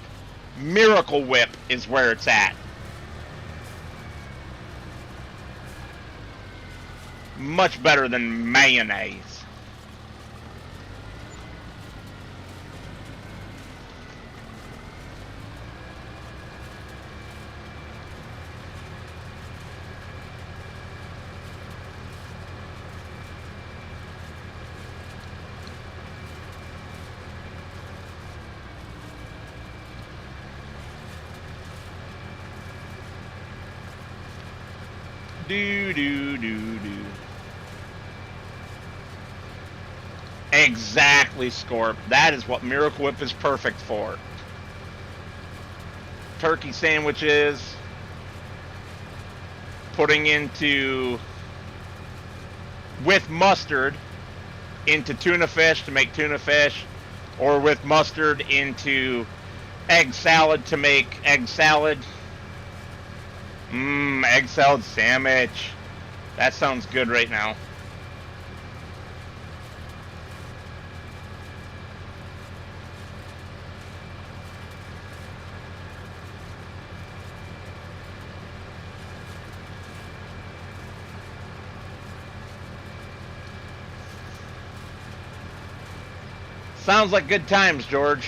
Miracle Whip is where it's at. Much better than mayonnaise. Do. Exactly, Scorp. That is what Miracle Whip is perfect for. Turkey sandwiches, putting into, with mustard, into tuna fish to make tuna fish, or with mustard into egg salad to make egg salad. Egg salad sandwich. That sounds good right now. Sounds like good times, George.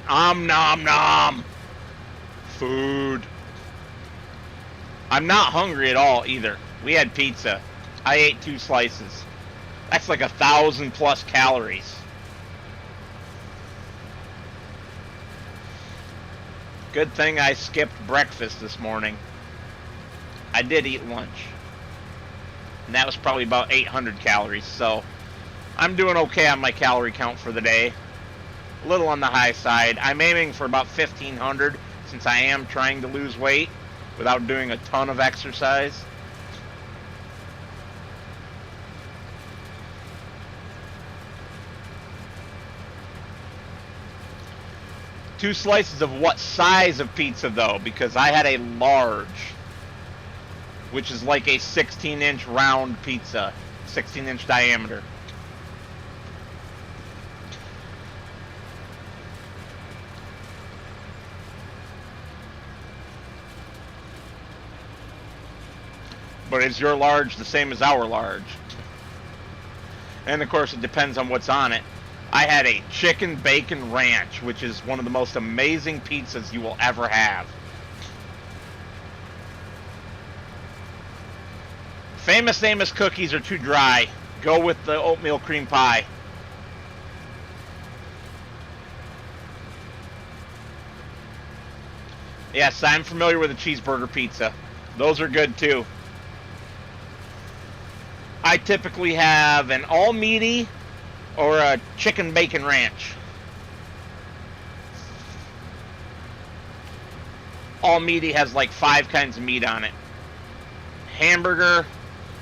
Nom nom. Food. I'm not hungry at all either. We had pizza. I ate 2 slices. That's like 1,000+ calories. Good thing I skipped breakfast this morning. I did eat lunch. And that was probably about 800 calories, so I'm doing okay on my calorie count for the day. A little on the high side. I'm aiming for about 1,500 since I am trying to lose weight without doing a ton of exercise. Two slices of what size of pizza, though? Because I had a large, which is like a 16-inch round pizza, 16-inch diameter. But is your large the same as our large? And of course, it depends on what's on it. I had a chicken bacon ranch, which is one of the most amazing pizzas you will ever have. Famous Amos cookies are too dry. Go with the oatmeal cream pie. Yes, I'm familiar with a cheeseburger pizza. Those are good too. I typically have an all meaty or a chicken bacon ranch. All meaty has like 5 kinds of meat on it. Hamburger,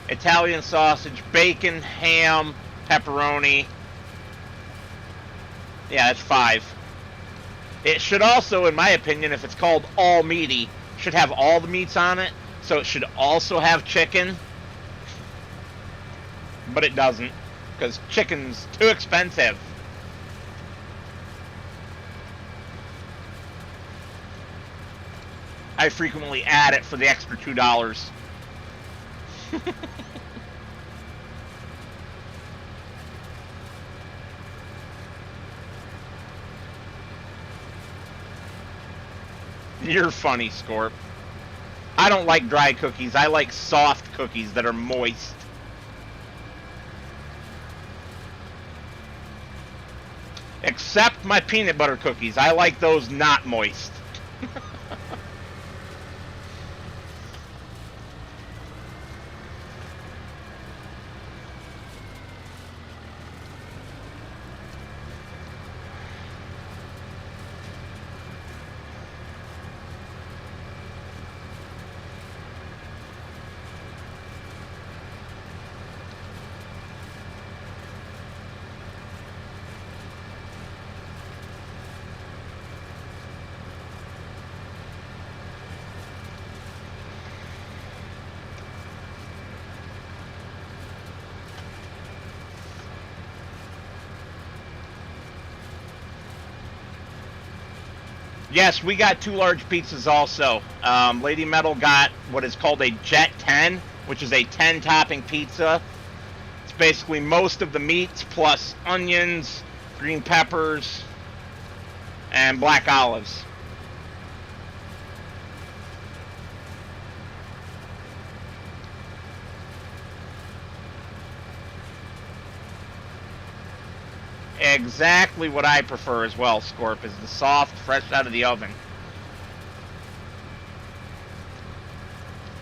Italian sausage, bacon, ham, pepperoni. Yeah, that's 5. It should also, in my opinion, if it's called all meaty, should have all the meats on it. So it should also have chicken. But it doesn't, because chicken's too expensive. I frequently add it for the extra $2. You're funny, Scorp. I don't like dry cookies. I like soft cookies that are moist. Except my peanut butter cookies. I like those not moist. Yes, we got 2 large pizzas also. Lady Metal got what is called a Jet 10, which is a 10-topping pizza. It's basically most of the meats plus onions, green peppers, and black olives. Exactly what I prefer as well, Scorp, is the soft, fresh out of the oven.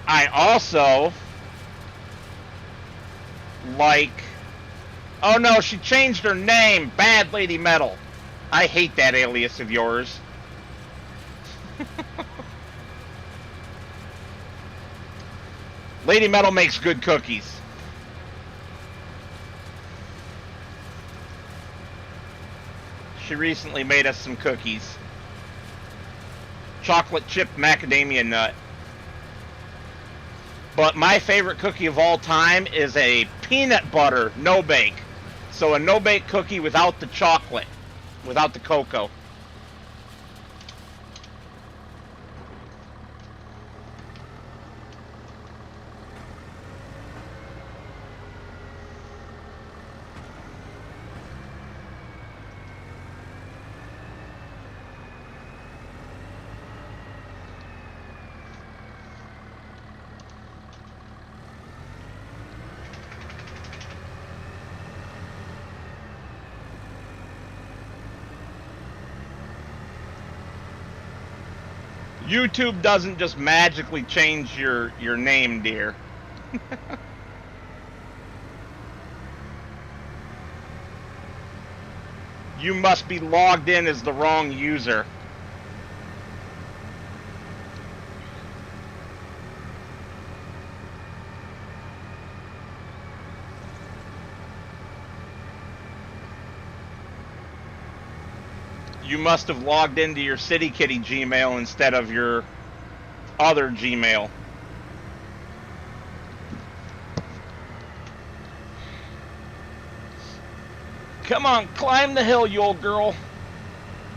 I also like... Oh no, she changed her name! Bad Lady Metal. I hate that alias of yours. Lady Metal makes good cookies. She recently made us some cookies. Chocolate chip macadamia nut. But my favorite cookie of all time is a peanut butter no-bake. So a no-bake cookie without the chocolate, without the cocoa. YouTube doesn't just magically change your name, dear. You must be logged in as the wrong user. You must have logged into your CityKitty Gmail instead of your other Gmail. Come on, climb the hill, you old girl.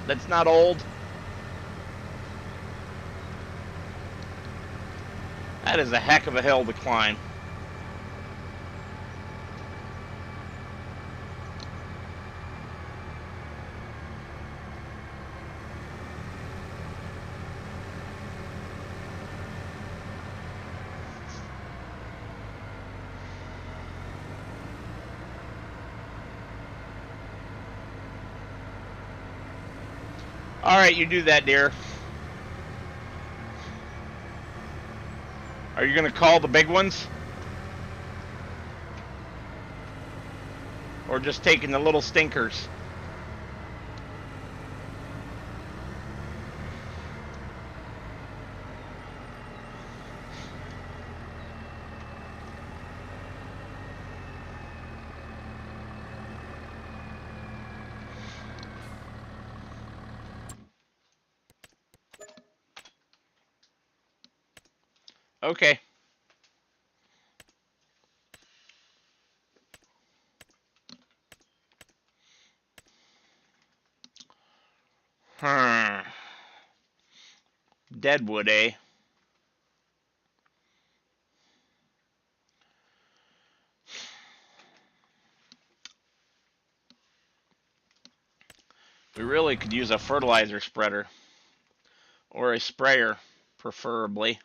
That's not old. That is a heck of a hill to climb. Alright, you do that, dear. Are you going to call the big ones? Or just taking the little stinkers? Okay. Deadwood, eh? We really could use a fertilizer spreader. Or a sprayer, preferably.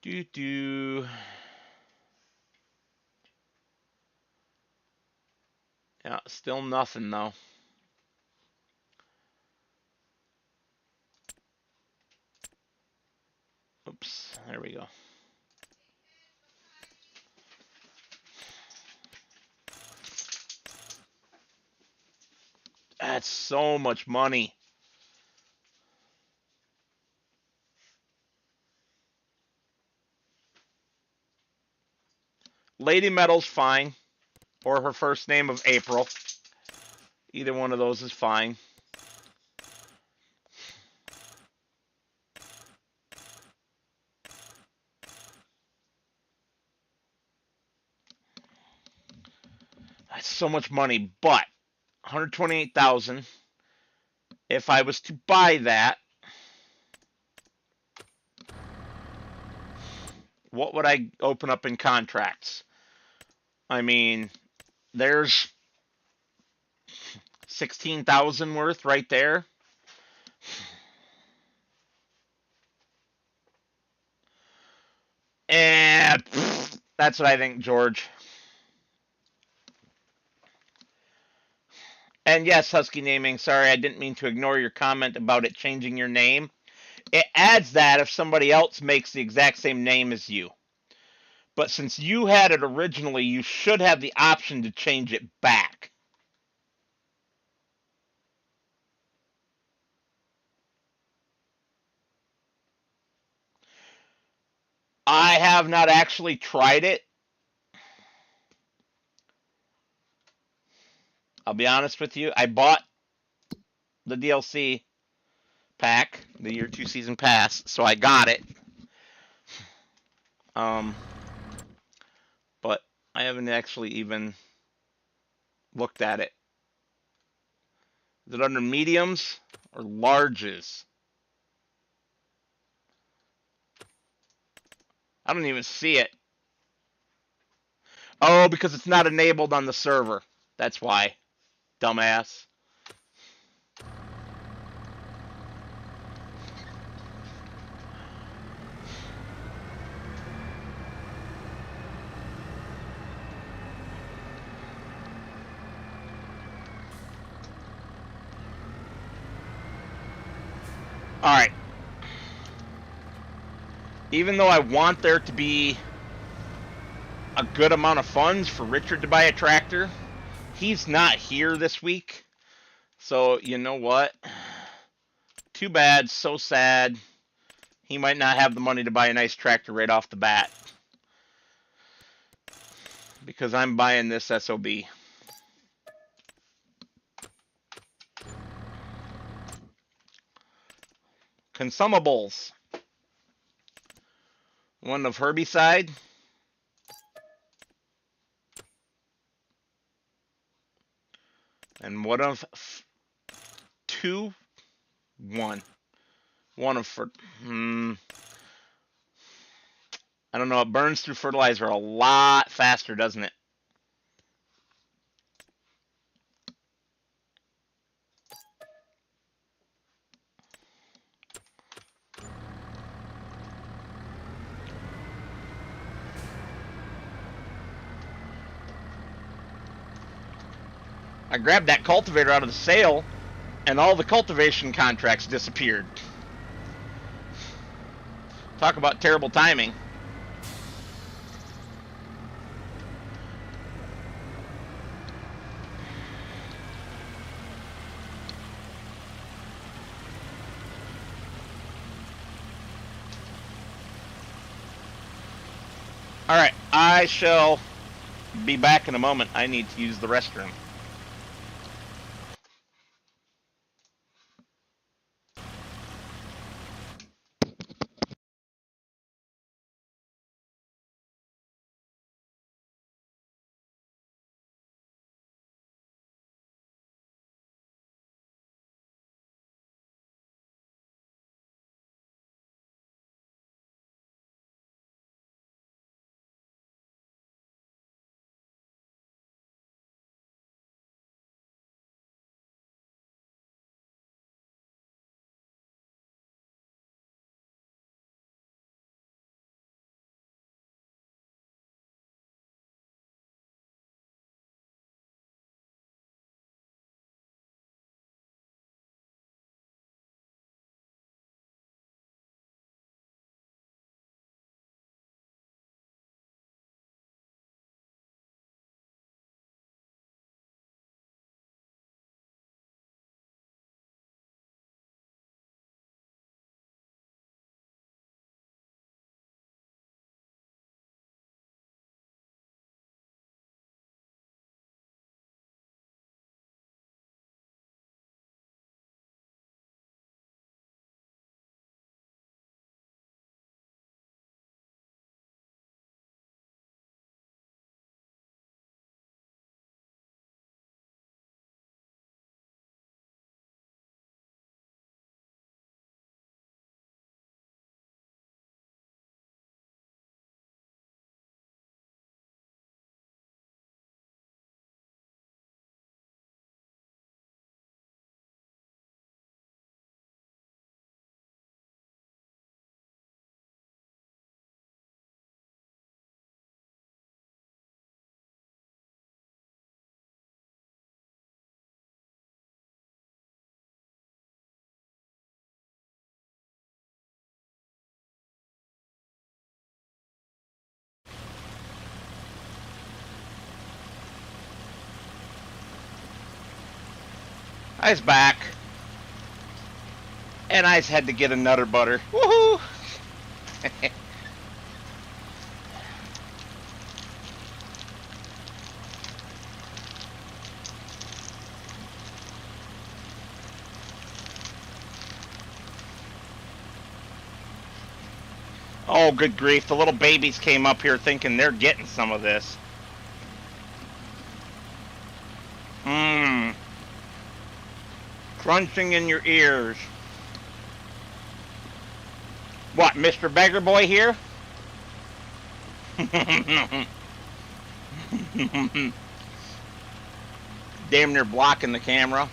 Doo-doo. Yeah, still nothing, though. Oops, there we go. That's so much money. Lady Metal's fine. Or her first name of April. Either one of those is fine. That's so much money, but 128,000. If I was to buy that, what would I open up in contracts? I mean, there's 16,000 worth right there. And that's what I think, George. And yes, Husky Naming, sorry, I didn't mean to ignore your comment about it changing your name. It adds that if somebody else makes the exact same name as you. But since you had it originally, you should have the option to change it back. I have not actually tried it. I'll be honest with you. I bought the DLC pack, the year 2 season pass, so I got it. But I haven't actually even looked at it. Is it under mediums or larges? I don't even see it. Oh, because it's not enabled on the server. That's why. Dumbass. Alright. Even though I want there to be a good amount of funds for Richard to buy a tractor, he's not here this week. So, you know what? Too bad, so sad. He might not have the money to buy a nice tractor right off the bat. Because I'm buying this SOB. Consumables. One of herbicide. And one of one of I don't know, it burns through fertilizer a lot faster, doesn't it? I grabbed that cultivator out of the sale, and all the cultivation contracts disappeared. Talk about terrible timing. Alright, I shall be back in a moment. I need to use the restroom. I was back. And I had to get another butter. Woohoo! Oh, good grief. The little babies came up here thinking they're getting some of this. Mmm. Crunching in your ears. What, Mr. Beggar Boy here? Damn near blocking the camera.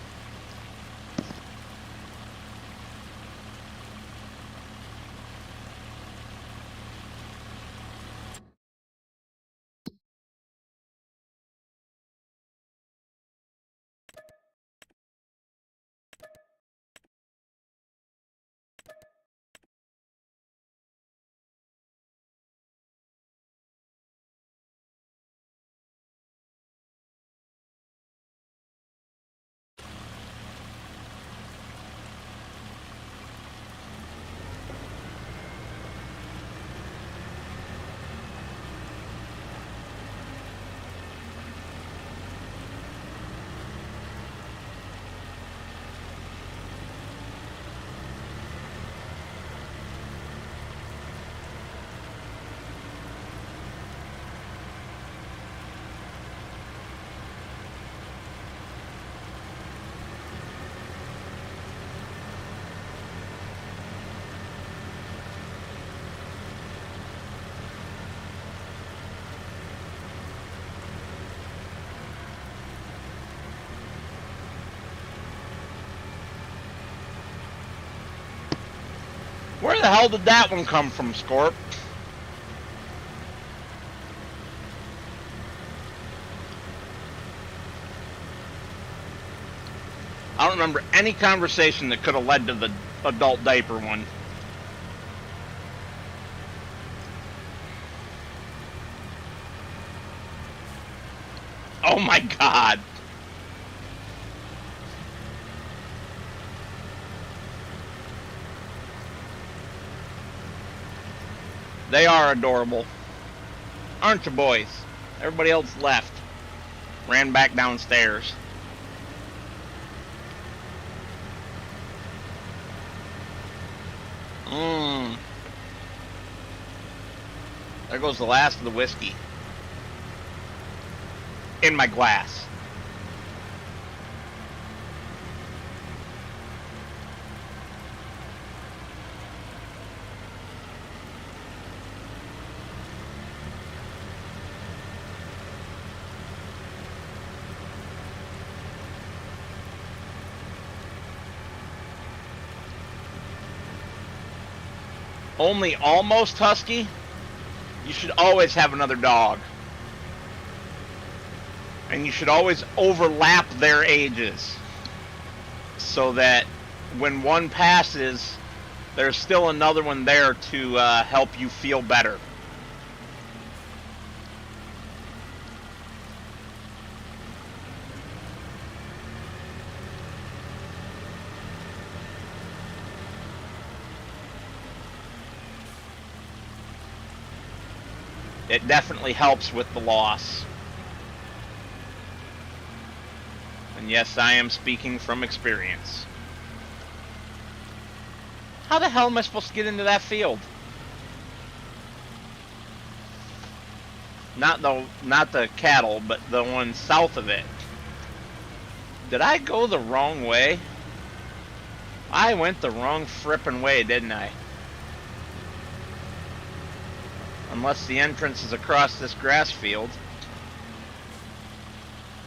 Where the hell did that one come from, Scorp? I don't remember any conversation that could have led to the adult diaper one. Oh my God. They are adorable. Aren't you, boys? Everybody else left. Ran back downstairs. There goes the last of the whiskey. In my glass. Only almost husky? You should always have another dog. And you should always overlap their ages. So that when one passes, there's still another one there to help you feel better. It definitely helps with the loss. And yes, I am speaking from experience. How the hell am I supposed to get into that field? Not the cattle, but the one south of it. Did I go the wrong way? I went the wrong frippin' way, didn't I? Unless the entrance is across this grass field.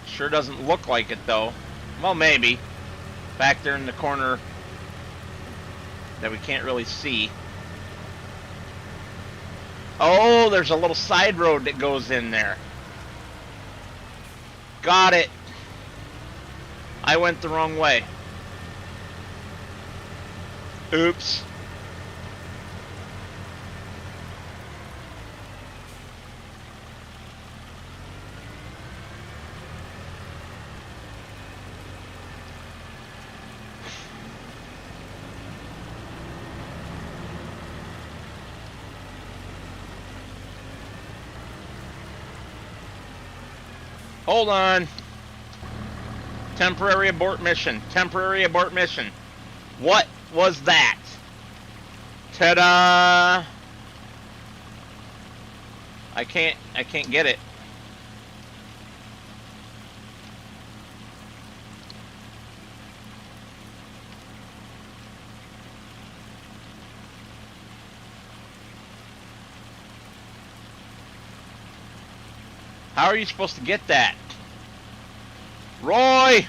Sure doesn't look like it though. Well, maybe. Back there in the corner that we can't really see. Oh, there's a little side road that goes in there. Got it. I went the wrong way. Oops. Hold on. Temporary abort mission. Temporary abort mission. What was that? Ta-da! I can't get it. How are you supposed to get that? Roy!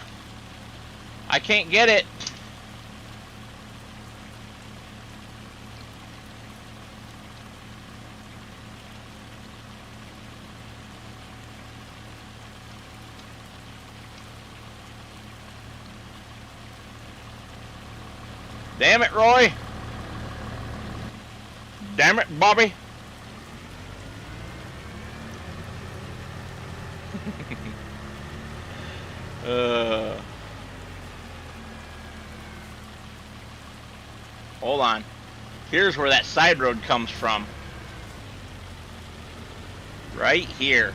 I can't get it. Damn it, Roy. Damn it, Bobby. Hold on. Here's where that side road comes from. Right here.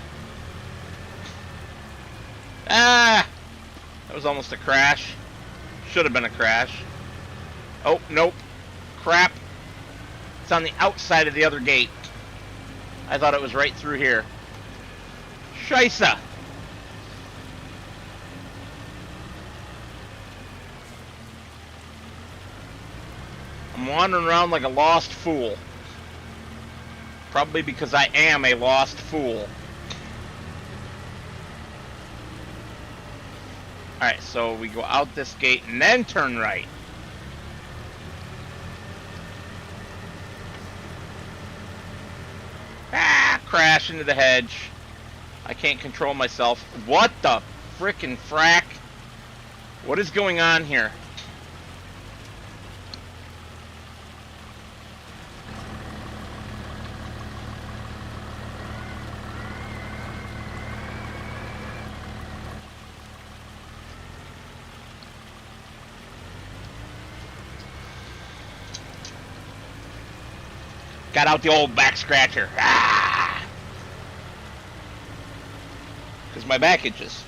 Ah! That was almost a crash. Should have been a crash. Oh, nope. Crap. It's on the outside of the other gate. I thought it was right through here. Scheisse! I'm wandering around like a lost fool. Probably because I am a lost fool. Alright, so we go out this gate and then turn right. Ah! Crash into the hedge. I can't control myself. What the frickin' frack? What is going on here? Got out the old back scratcher. Ah! Because my back itches.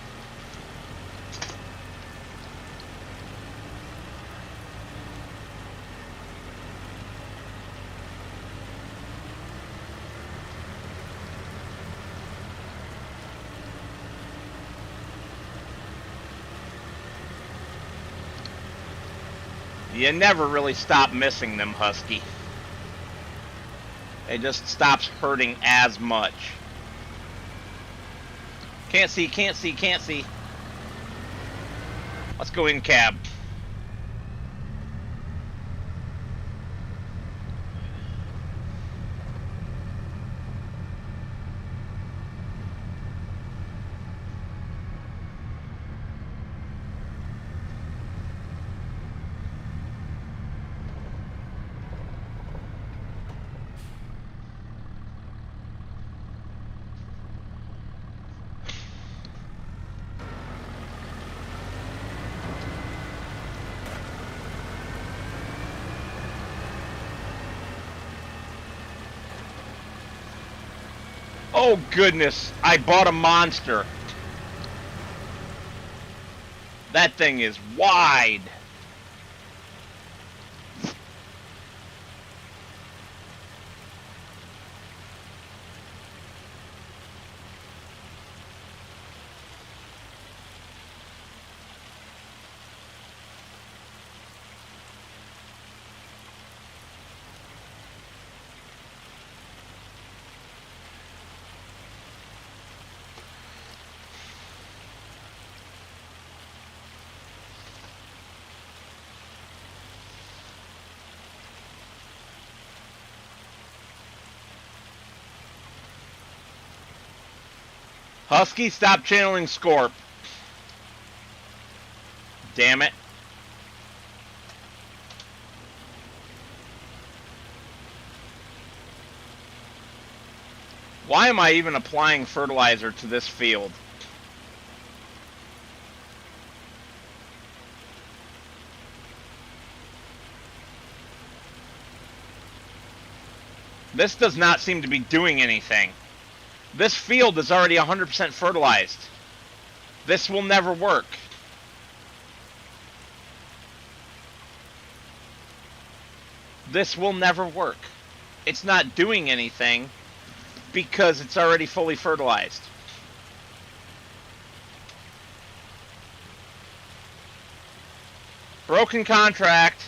You never really stop missing them, Husky. It just stops hurting as much. Can't see, can't see, can't see. Let's go in cab. Oh goodness, I bought a monster. That thing is wide. Husky, stop channeling Scorp. Damn it. Why am I even applying fertilizer to this field? This does not seem to be doing anything. This field is already 100% fertilized. This will never work. This will never work. It's not doing anything. because it's already fully fertilized. Broken contract.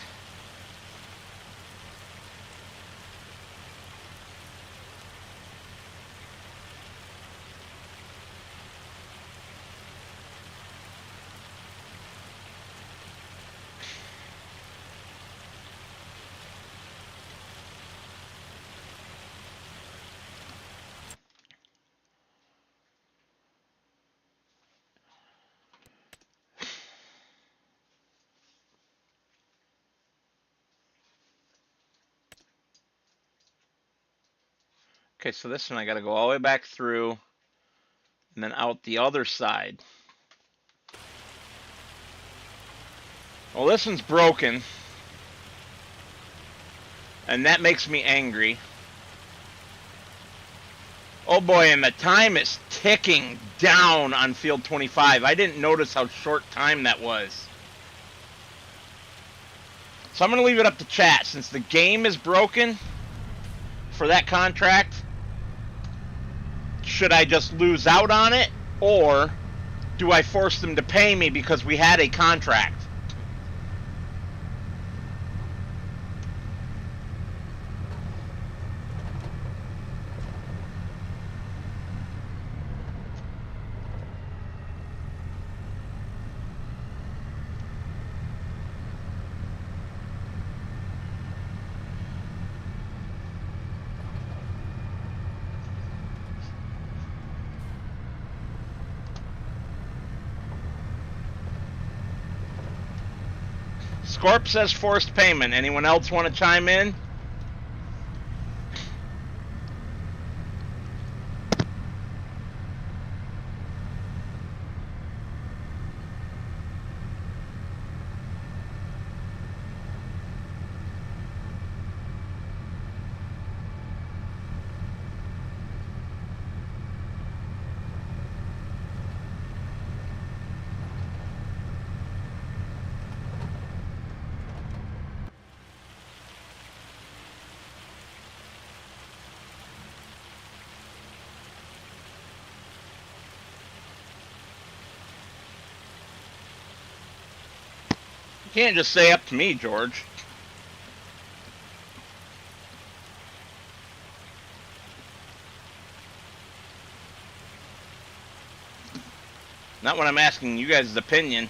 Okay, so this one I got to go all the way back through and then out the other side. Well, this one's broken, and that makes me angry. Oh boy, and the time is ticking down on field 25. I didn't notice how short time that was. So I'm going to leave it up to chat. Since the game is broken for that contract, should I just lose out on it, or do I force them to pay me because we had a contract? Scorp says forced payment. Anyone else want to chime in? You can't just say up to me, George. Not when I'm asking you guys' opinion.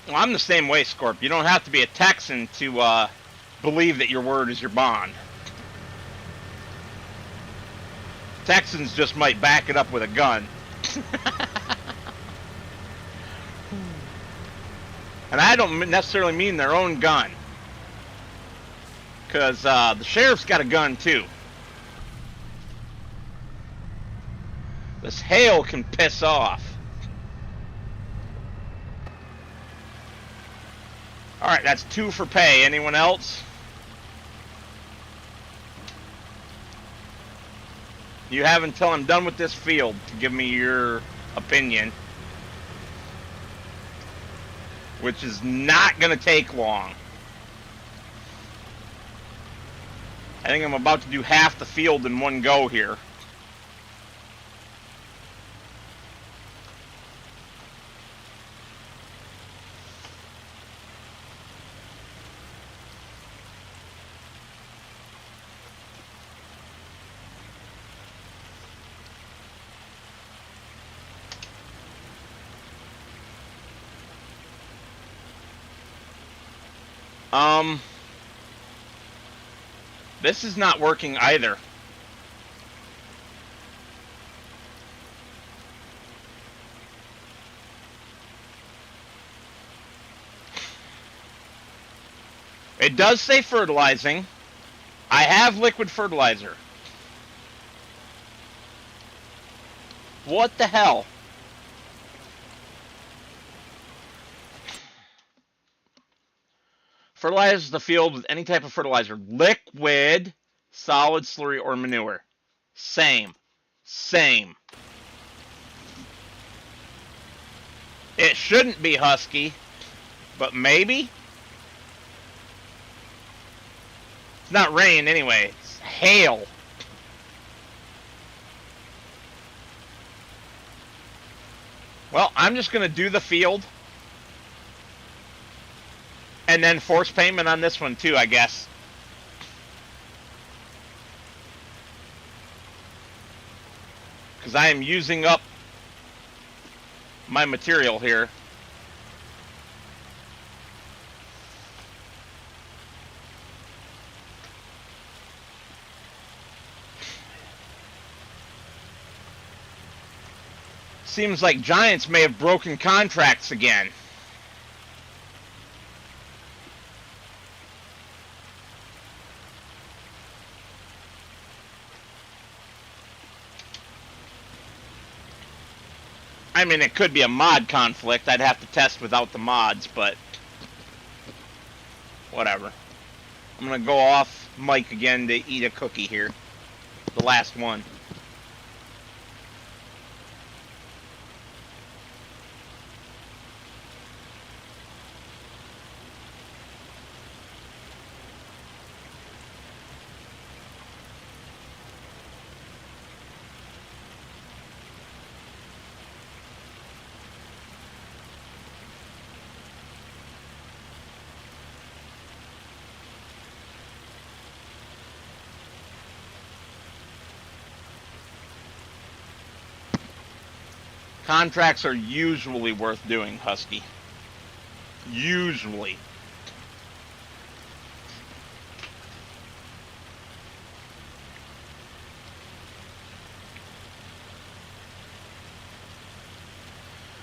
Well, I'm the same way, Scorp. You don't have to be a Texan to believe that your word is your bond. Texans just might back it up with a gun. And I don't necessarily mean their own gun. Because the sheriff's got a gun, too. This hail can piss off. Alright, that's 2 for pay. Anyone else? You have until I'm done with this field to give me your opinion. Which is not going to take long. I think I'm about to do half the field in one go here. This is not working either. It does say fertilizing. I have liquid fertilizer. What the hell? Fertilize the field with any type of fertilizer. Liquid, solid, slurry, or manure. Same. Same. It shouldn't be husky, but maybe? It's not rain anyway. It's hail. Well, I'm just going to do the field. And then force payment on this one too, I guess. Because I am using up my material here. Seems like Giants may have broken contracts again. I mean, it could be a mod conflict. I'd have to test without the mods, but whatever. I'm going to go off mic again to eat a cookie here. The last one. Contracts are usually worth doing, Husky. Usually.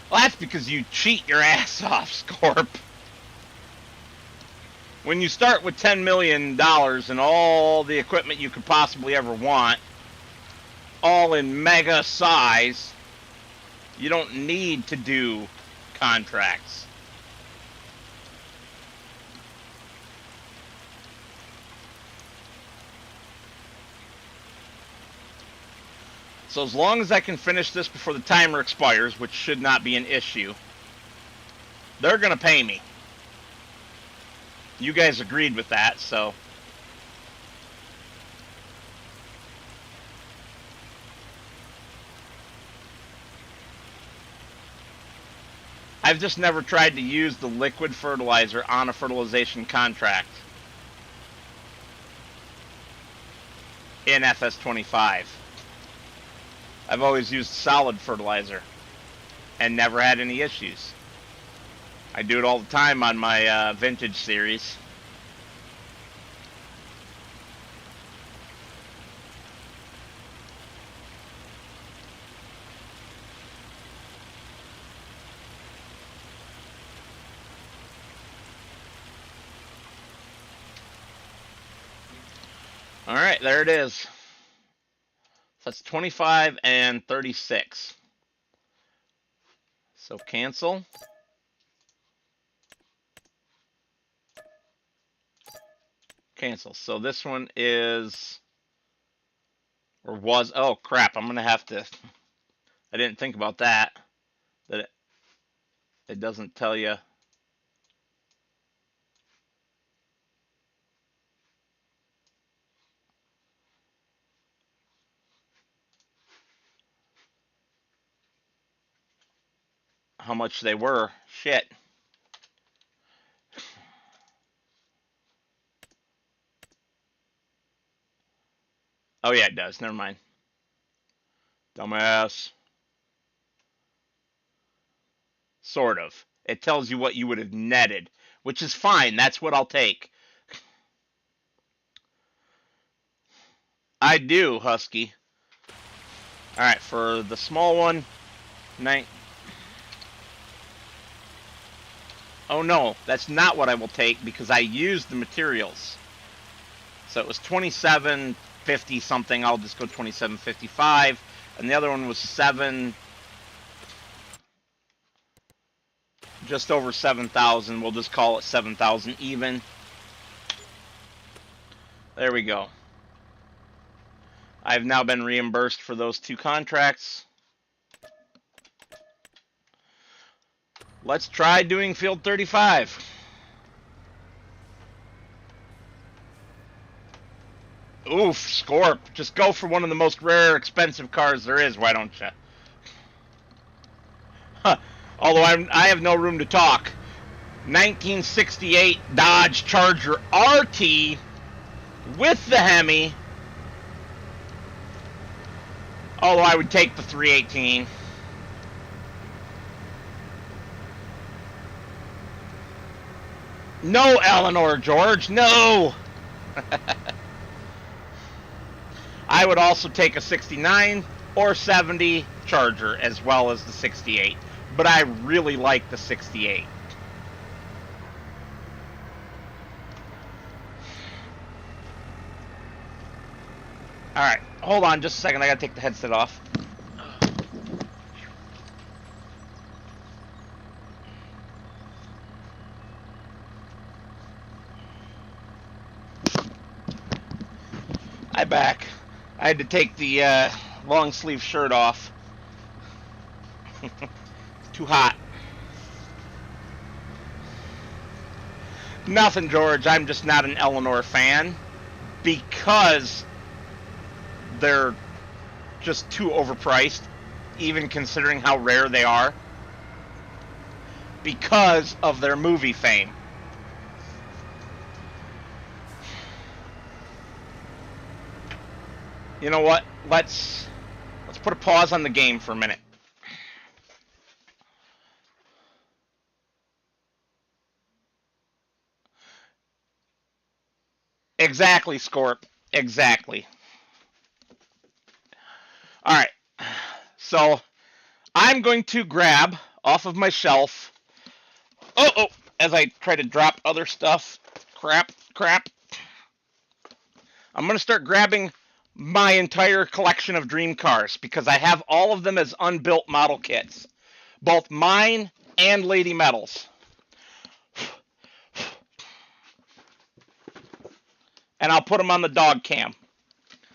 Well, that's because you cheat your ass off, Scorp. When you start with $10 million and all the equipment you could possibly ever want, all in mega size, you don't need to do contracts. So as long as I can finish this before the timer expires, which should not be an issue, they're going to pay me. You guys agreed with that, so... I've just never tried to use the liquid fertilizer on a fertilization contract in FS25. I've always used solid fertilizer and never had any issues. I do it all the time on my vintage series. Alright, there it is. That's 25 and 36. So cancel. Cancel. So this one is, or was, oh crap, I'm going to have to, I didn't think about that. That it doesn't tell you. How much they were. Shit. Oh yeah, it does. Never mind. Dumbass. Sort of. It tells you what you would have netted, which is fine. That's what I'll take. I do, Husky. Alright, for the small one, 9. Oh no, that's not what I will take because I used the materials. So it was 27.50 something. I'll just go 27.55, and the other one was 7, just over 7,000. We'll just call it 7,000 even. There we go. I've now been reimbursed for those 2 contracts. Let's try doing field 35. Oof, Scorp. Just go for one of the most rare, expensive cars there is, why don't you? Huh. Although I have no room to talk. 1968 Dodge Charger RT with the Hemi. Although I would take the 318. No, Eleanor George, no! I would also take a 69 or 70 Charger as well as the 68. But I really like the 68. Alright, hold on just a second. I gotta take the headset off. I'm back. I had to take the long sleeve shirt off. It's too hot. Nothing, George. I'm just not an Eleanor fan because they're just too overpriced, even considering how rare they are, because of their movie fame. You know what? Let's put a pause on the game for a minute. Exactly, Scorp. Exactly. All right. So I'm going to grab off of my shelf. Oh, as I try to drop other stuff. Crap. I'm going to start grabbing my entire collection of dream cars because I have all of them as unbuilt model kits. Both mine and Lady Metal's. And I'll put them on the dog cam.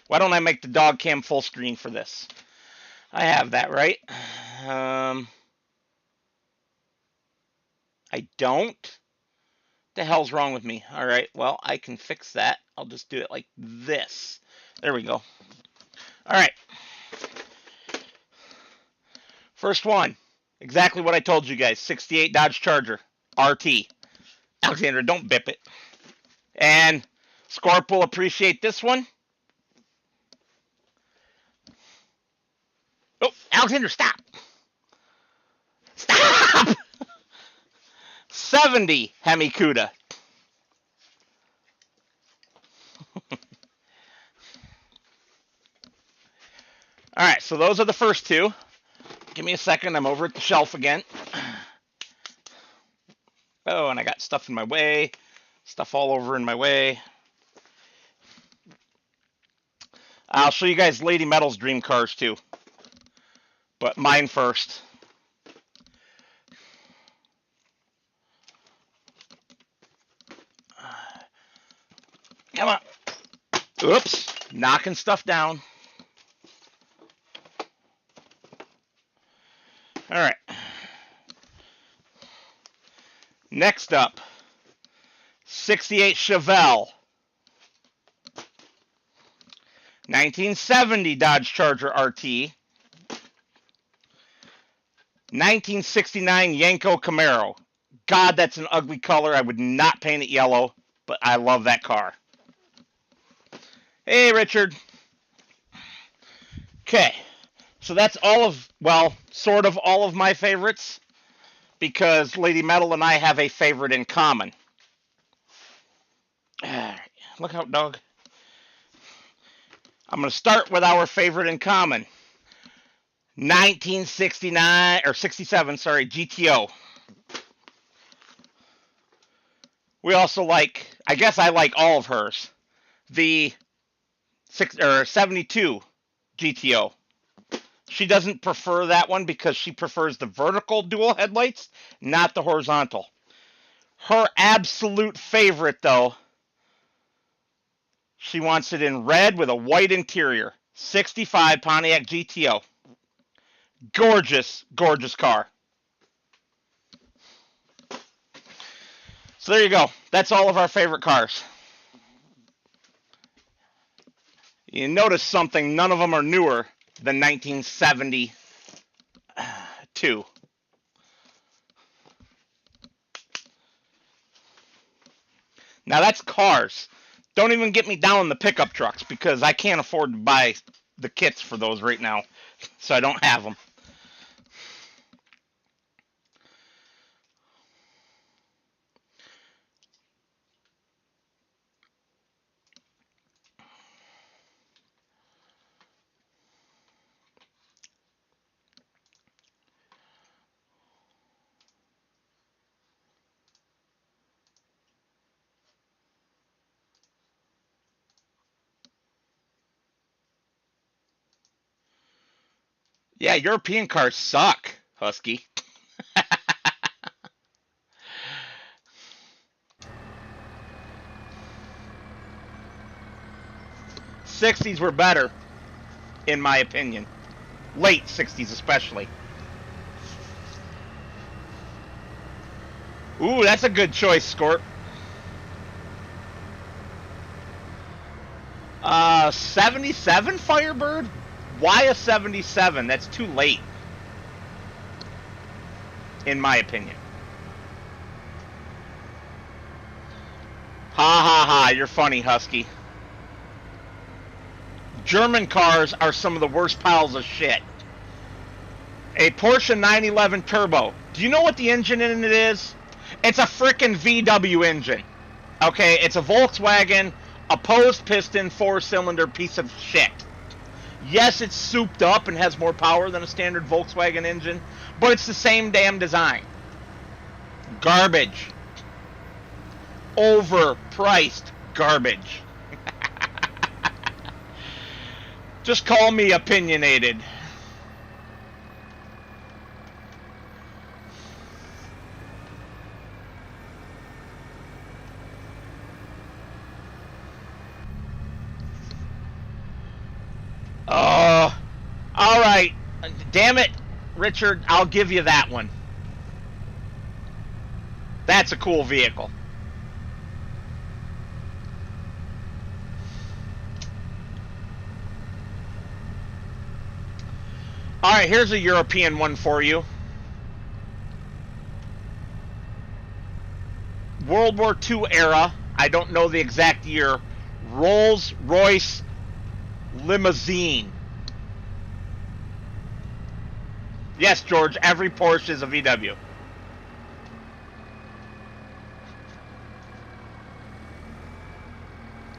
Why don't I make the dog cam full screen for this? I have that, right? I don't? The hell's wrong with me? All right, well, I can fix that. I'll just do it like this. There we go. All right. First one. Exactly what I told you guys. 68 Dodge Charger. RT. Alexander, don't bip it. And Scorp will appreciate this one. Oh, Alexander, stop. Stop! 70 Hemi Cuda. All right, so those are the first two. Give me a second. I'm over at the shelf again. Oh, and I got stuff in my way. Stuff all over in my way. I'll show you guys Lady Metal's dream cars too. But mine first. Come on. Oops. Knocking stuff down. All right. Next up, 68 Chevelle. 1970 Dodge Charger RT. 1969 Yenko Camaro. God, that's an ugly color. I would not paint it yellow, but I love that car. Hey, Richard. Okay, so that's all of, well, sort of all of my favorites, because Lady Metal and I have a favorite in common. Look out, dog. I'm going to start with our favorite in common. 1969, or 67, sorry, GTO. We also like, I guess I like all of hers. The 72 GTO. She doesn't prefer that one because she prefers the vertical dual headlights, not the horizontal. Her absolute favorite, though, she wants it in red with a white interior. 65 Pontiac GTO. Gorgeous, gorgeous car. So there you go. That's all of our favorite cars. You notice something, none of them are newer than 1972. Now that's cars. Don't even get me down the pickup trucks because I can't afford to buy the kits for those right now. So I don't have them. Yeah, European cars suck, Husky. 60s were better, in my opinion. Late 60s especially. Ooh, that's a good choice, Scorp. 77 Firebird? Why a 77? That's too late, in my opinion. Ha ha ha, you're funny, Husky. German cars are some of the worst piles of shit. A Porsche 911 Turbo. Do you know what the engine in it is? It's a frickin' VW engine. Okay, it's a Volkswagen opposed piston 4-cylinder piece of shit. Yes, it's souped up and has more power than a standard Volkswagen engine, but it's the same damn design. Garbage. Overpriced garbage. Just call me opinionated. Oh, all right. Damn it, Richard, I'll give you that one. That's a cool vehicle. All right, here's a European one for you. World War II era, I don't know the exact year, Rolls-Royce limousine. Yes, George, every Porsche is a VW.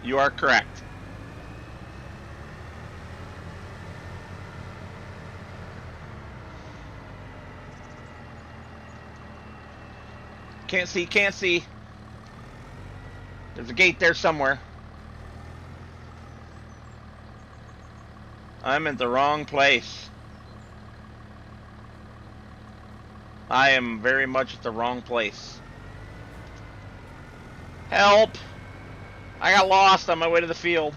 You are correct. Can't see, can't see. There's a gate there somewhere. I'm in the wrong place. I am very much at the wrong place. Help! I got lost on my way to the field.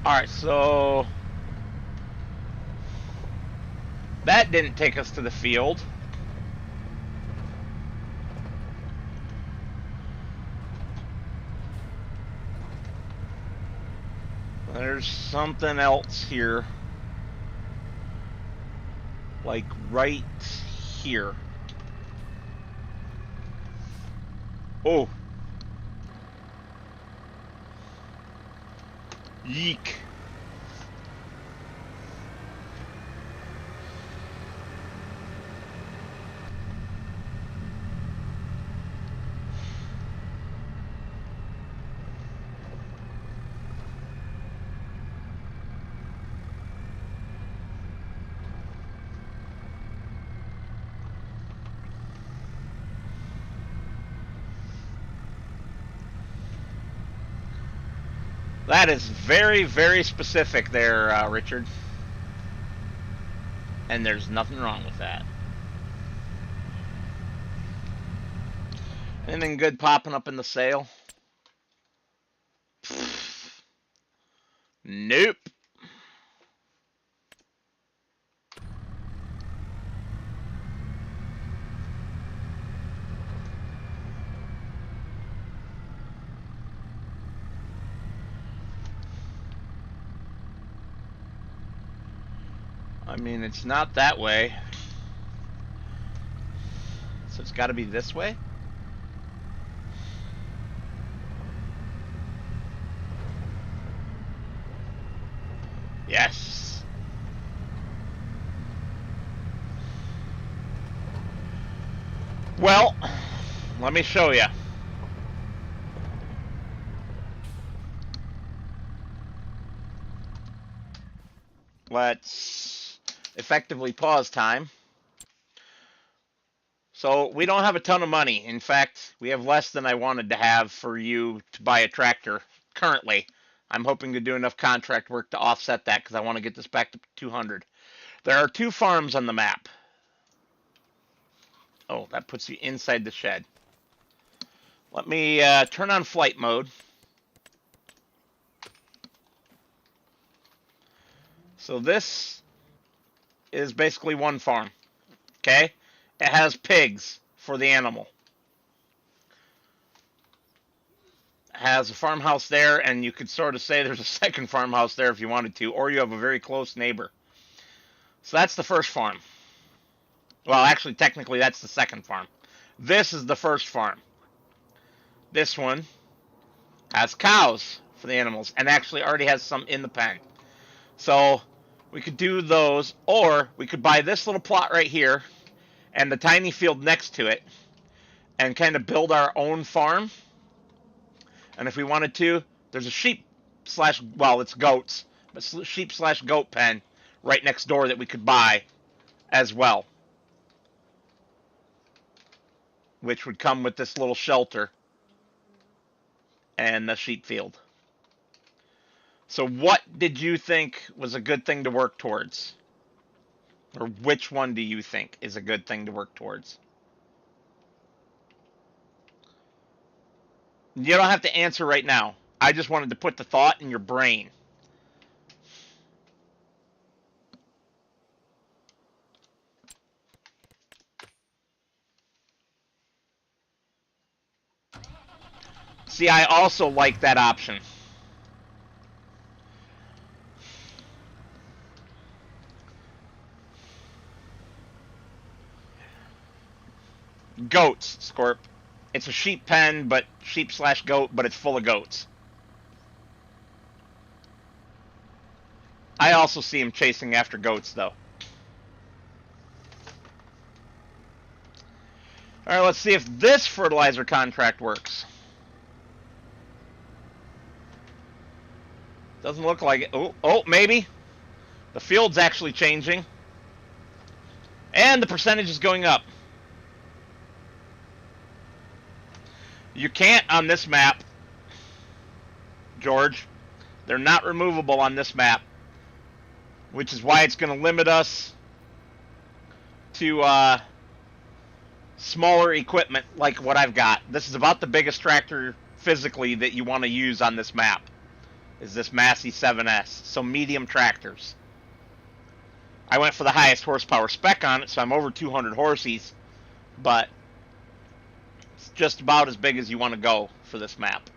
Alright, so that didn't take us to the field. There's something else here. Like right here. Oh. Yeek. That is very, very specific there, Richard. And there's nothing wrong with that. Anything good popping up in the sale? Nope. I mean, it's not that way. So it's got to be this way? Yes. Well, let me show you. Let's effectively pause time. So we don't have a ton of money. In fact, we have less than I wanted to have for you to buy a tractor currently. I'm hoping to do enough contract work to offset that because I want to get this back to 200. There are 2 farms on the map. Oh, that puts you inside the shed. Let me turn on flight mode. So this is basically 1 farm. Okay? It has pigs for the animal. It has a farmhouse there, and you could sort of say there's a second farmhouse there if you wanted to, or you have a very close neighbor. So that's the first farm. Well, actually, technically, that's the second farm. This is the first farm. This one has cows for the animals, and actually already has some in the pen. So we could do those, or we could buy this little plot right here and the tiny field next to it and kind of build our own farm. And if we wanted to, there's a sheep slash, well, it's goats, but sheep slash goat pen right next door that we could buy as well, which would come with this little shelter and the sheep field. So what did you think was a good thing to work towards? Or which one do you think is a good thing to work towards? You don't have to answer right now. I just wanted to put the thought in your brain. See, I also like that option. Goats, Scorp. It's a sheep pen, but sheep slash goat, but it's full of goats. I also see him chasing after goats, though. Alright, let's see if this fertilizer contract works. Doesn't look like it. Oh, maybe. The field's actually changing. And the percentage is going up. You can't on this map, George. They're not removable on this map, which is why it's going to limit us to smaller equipment like what I've got. This is about the biggest tractor physically that you want to use on this map, is this Massey 7S. So medium tractors. I went for the highest horsepower spec on it, so I'm over 200 horses, but it's just about as big as you want to go for this map.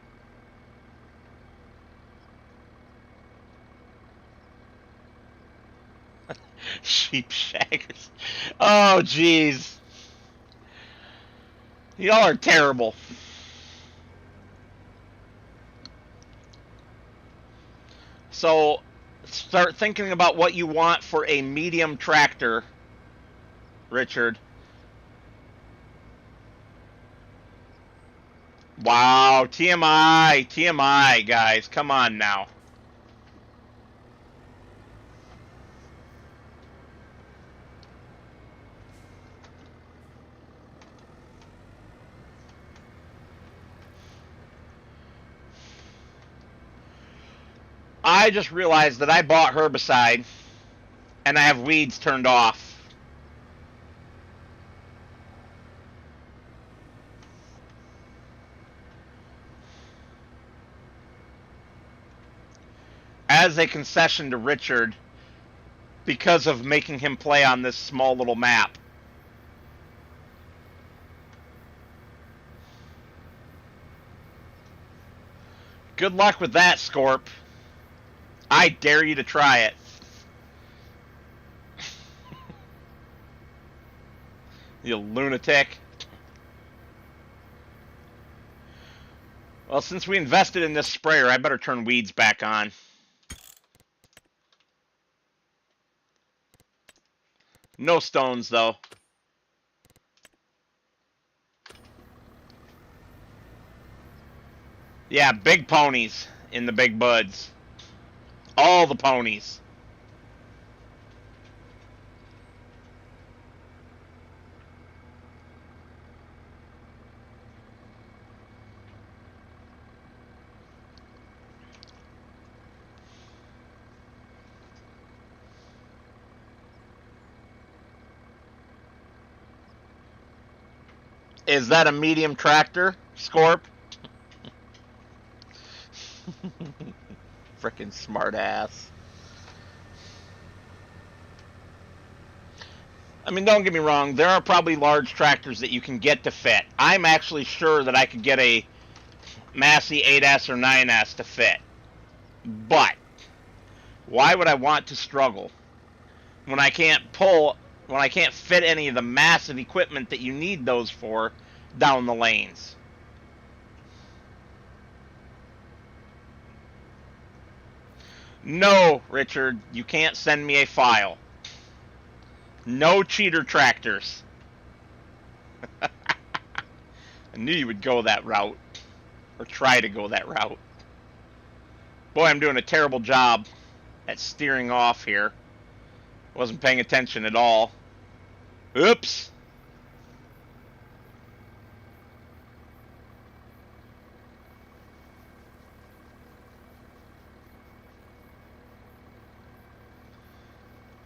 Sheep shaggers. Oh, jeez. Y'all are terrible. So start thinking about what you want for a medium tractor, Richard. Wow, TMI, TMI, guys. Come on now. I just realized that I bought herbicide and I have weeds turned off. As a concession to Richard because of making him play on this small little map. Good luck with that, Scorp. I dare you to try it. You lunatic. Well, since we invested in this sprayer, I better turn weeds back on. No stones, though. Yeah, big ponies in the big buds. All the ponies. Is that a medium tractor, Scorp? Frickin' smart ass. I mean, don't get me wrong, there are probably large tractors that you can get to fit. I'm actually sure that I could get a Massey 8S or 9S to fit. But why would I want to struggle when I can't fit any of the massive equipment that you need those for down the lanes? No, Richard, you can't send me a file. No cheater tractors. I knew you would go that route. Or try to go that route. Boy, I'm doing a terrible job at steering off here. Wasn't paying attention at all. Oops.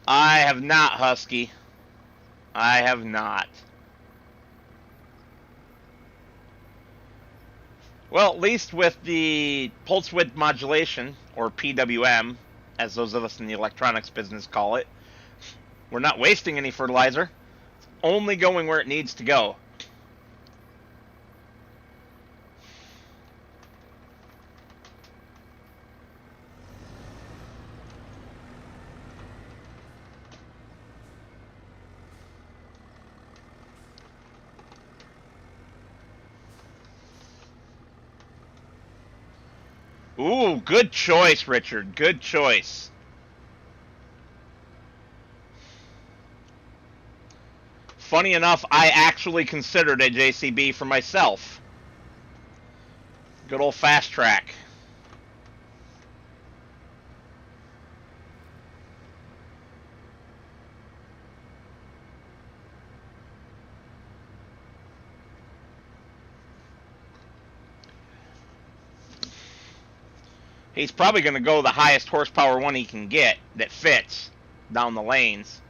I have not, Husky. I have not. Well, at least with the pulse width modulation, or PWM, as those of us in the electronics business call it, we're not wasting any fertilizer. It's only going where it needs to go. Ooh, good choice, Richard. Good choice. Funny enough, I actually considered a JCB for myself. Good old fast track. He's probably going to go the highest horsepower one he can get that fits down the lanes.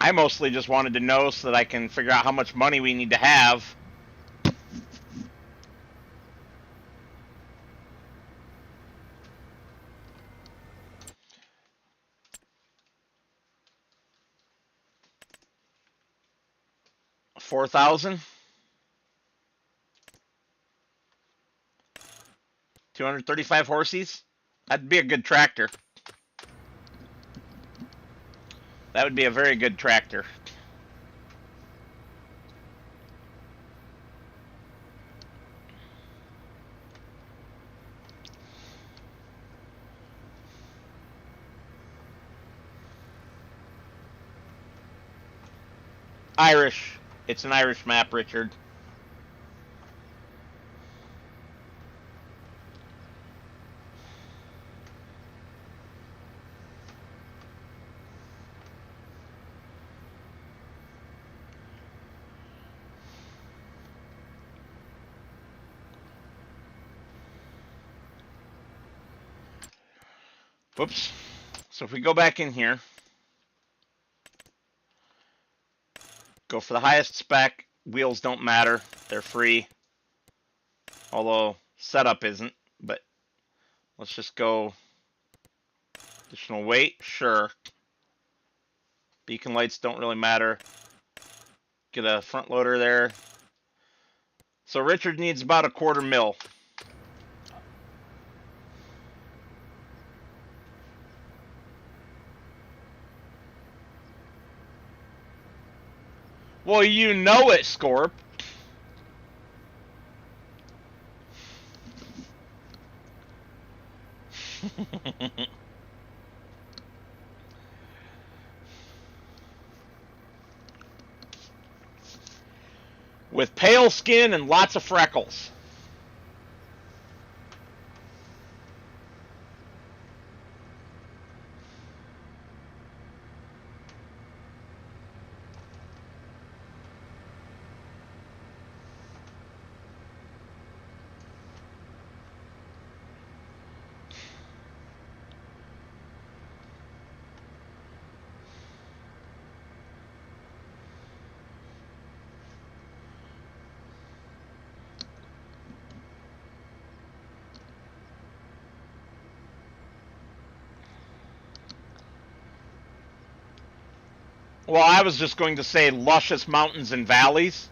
I mostly just wanted to know so that I can figure out how much money we need to have. $4,000? 235 horses? That'd be a good tractor. That would be a very good tractor. Irish. It's an Irish map, Richard. Whoops. So if we go back in here, go for the highest spec. Wheels don't matter. They're free. Although setup isn't. But let's just go additional weight. Sure. Beacon lights don't really matter. Get a front loader there. So Richard needs about a $250,000. Well, you know it, Scorp. With pale skin and lots of freckles. Well, I was just going to say luscious mountains and valleys.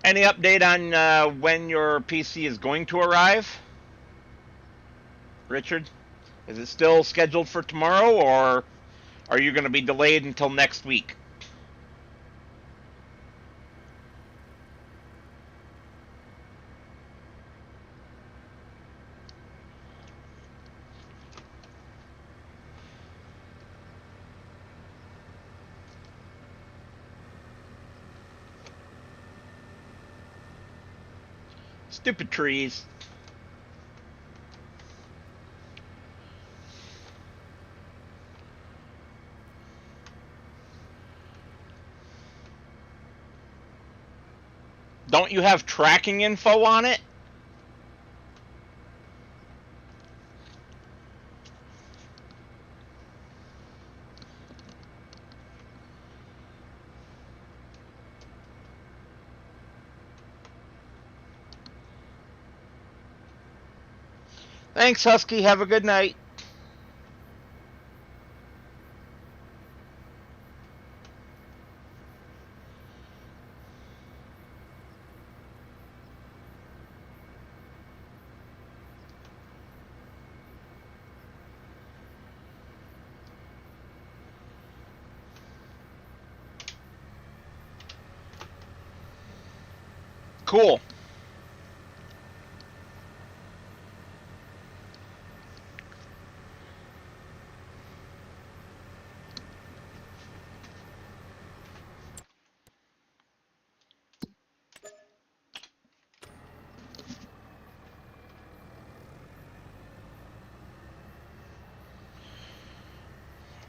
Any update on when your PC is going to arrive, Richard? Is it still scheduled for tomorrow, or are you going to be delayed until next week? Stupid trees. Don't you have tracking info on it? Thanks, Husky. Have a good night. Cool.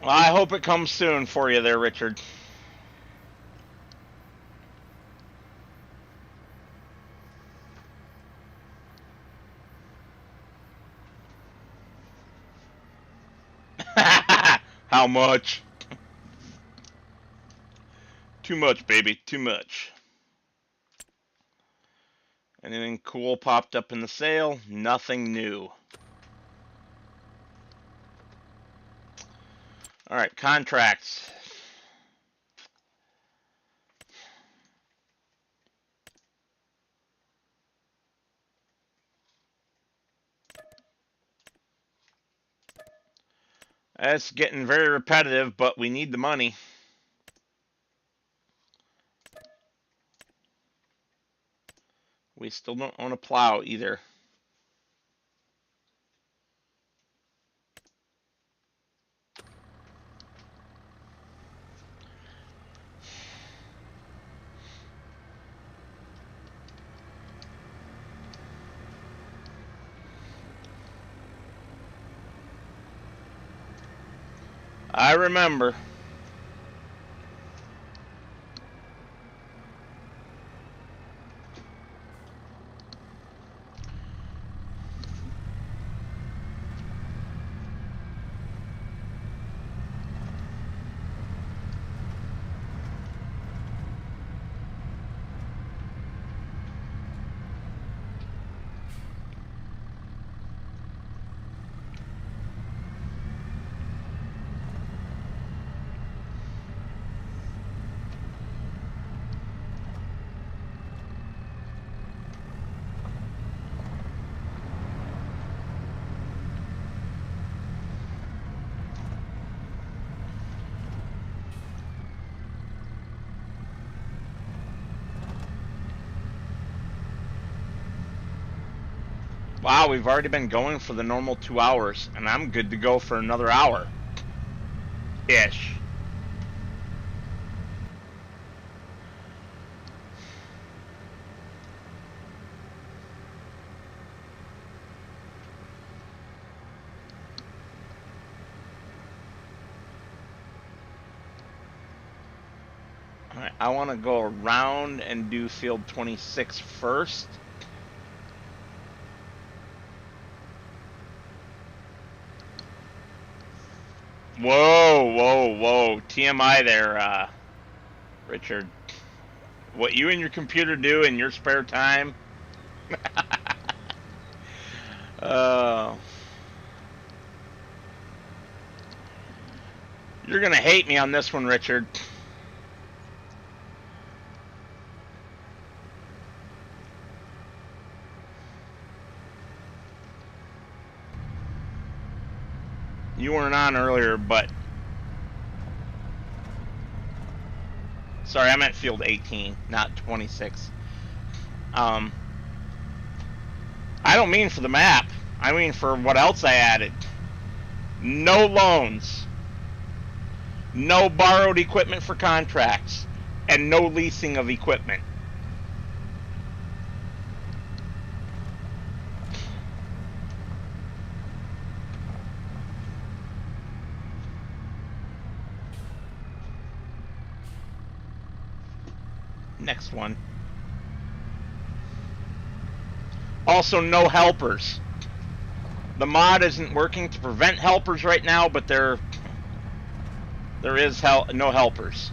Well, I hope it comes soon for you there, Richard. How much? Too much, baby. Too much. Anything cool popped up in the sale? Nothing new. All right, contracts. It's getting very repetitive, but we need the money. We still don't own a plow either. I remember. Wow, we've already been going for the normal 2 hours, and I'm good to go for another hour. Ish. Alright, I want to go around and do field 26 first. Whoa, whoa, whoa. TMI there, Richard. What you and your computer do in your spare time? You're gonna hate me on this one, Richard. You weren't on earlier, but... Sorry, I meant field 18, not 26. I don't mean for the map. I mean for what else I added. No loans. No borrowed equipment for contracts. And no leasing of equipment. Next one. Also, no helpers. The mod isn't working to prevent helpers right now, but there is no helpers.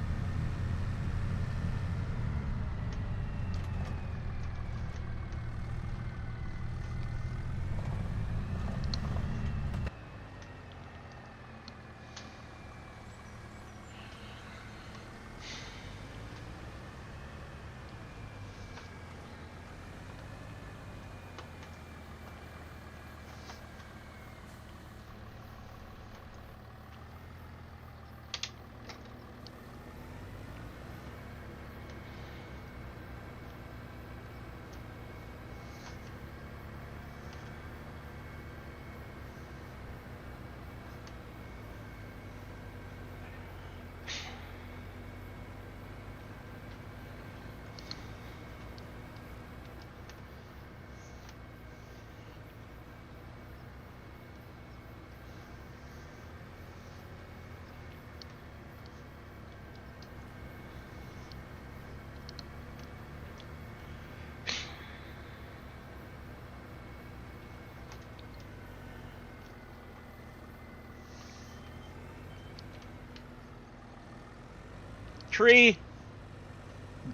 Tree.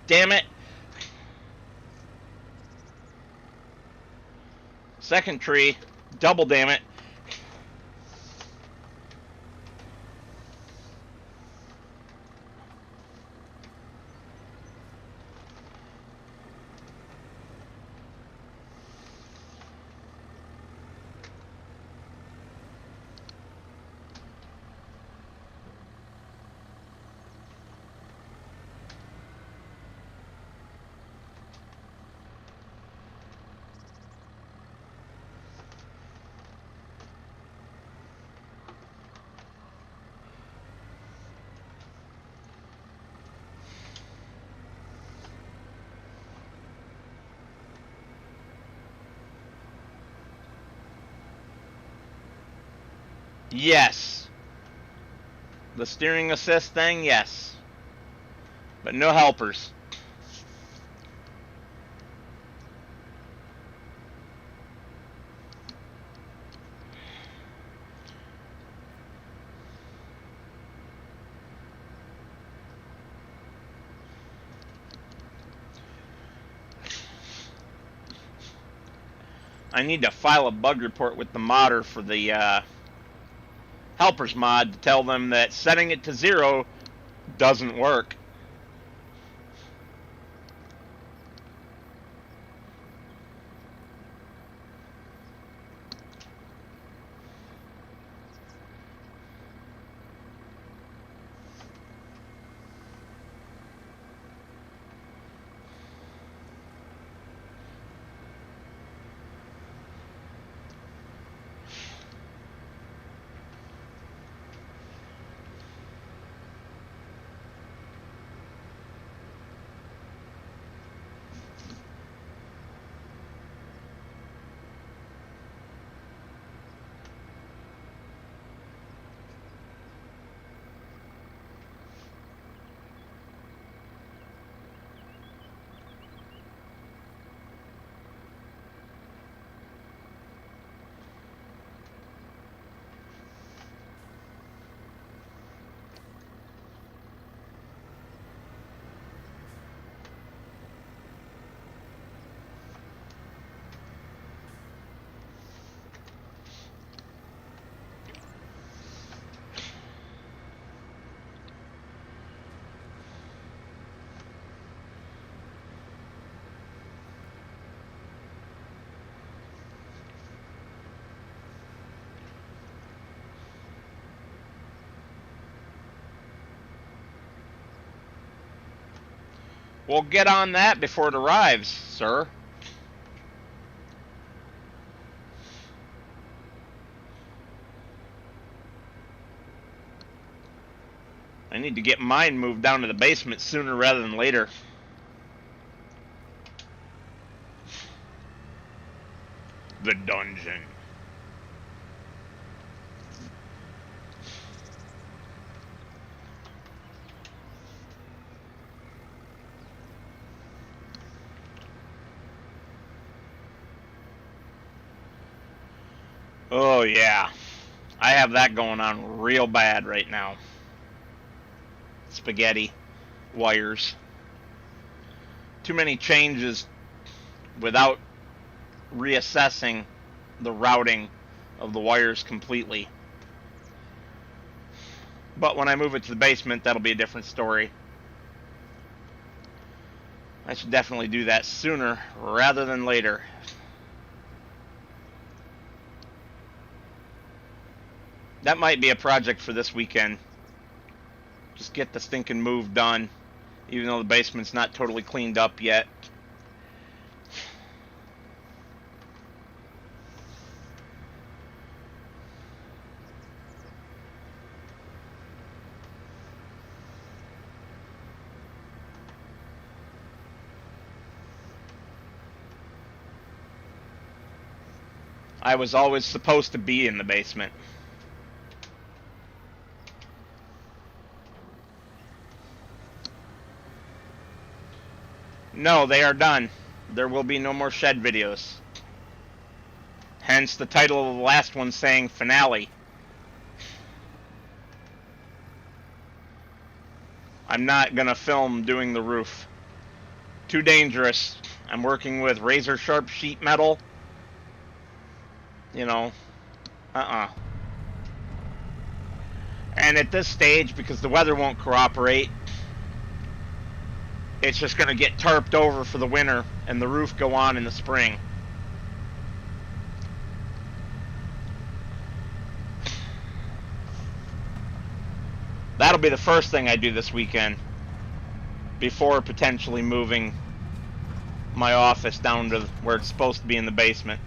Damn it. Second tree. Double damn it. Yes. The steering assist thing, yes. But no helpers. I need to file a bug report with the modder for the helpers mod to tell them that setting it to 0 doesn't work. Well, get on that before it arrives, sir. I need to get mine moved down to the basement sooner rather than later. The dungeon. Oh yeah, I have that going on real bad right now. Spaghetti wires. Too many changes without reassessing the routing of the wires completely. But when I move it to the basement, that'll be a different story. I should definitely do that sooner rather than later. That might be a project for this weekend. Just get the stinking move done, even though the basement's not totally cleaned up yet. I was always supposed to be in the basement. No, they are done. There will be no more shed videos. Hence the title of the last one saying finale. I'm not gonna film doing the roof. Too dangerous. I'm working with razor sharp sheet metal. You know, And at this stage, because the weather won't cooperate, it's just going to get tarped over for the winter and the roof go on in the spring. That'll be the first thing I do this weekend before potentially moving my office down to where it's supposed to be in the basement.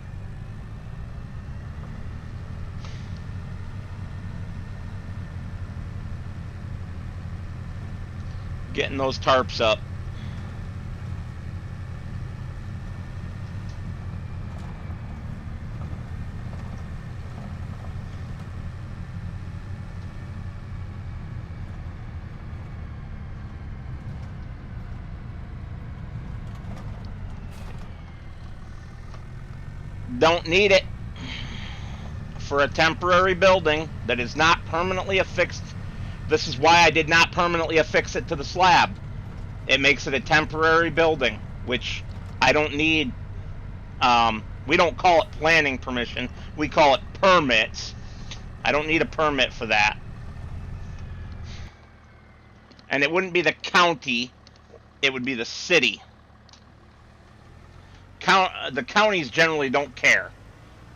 Getting those tarps up. Don't need it for a temporary building that is not permanently affixed. This is why I did not permanently affix it to the slab. It makes it a temporary building, which I don't need. We don't call it planning permission. We call it permits. I don't need a permit for that. And it wouldn't be the county. It would be the city. The counties generally don't care.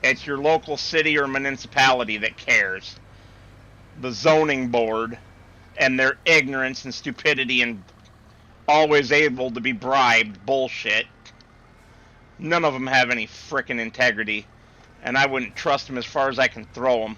It's your local city or municipality that cares. The zoning board and their ignorance and stupidity and always able to be bribed bullshit. None of them have any frickin' integrity, and I wouldn't trust them as far as I can throw them.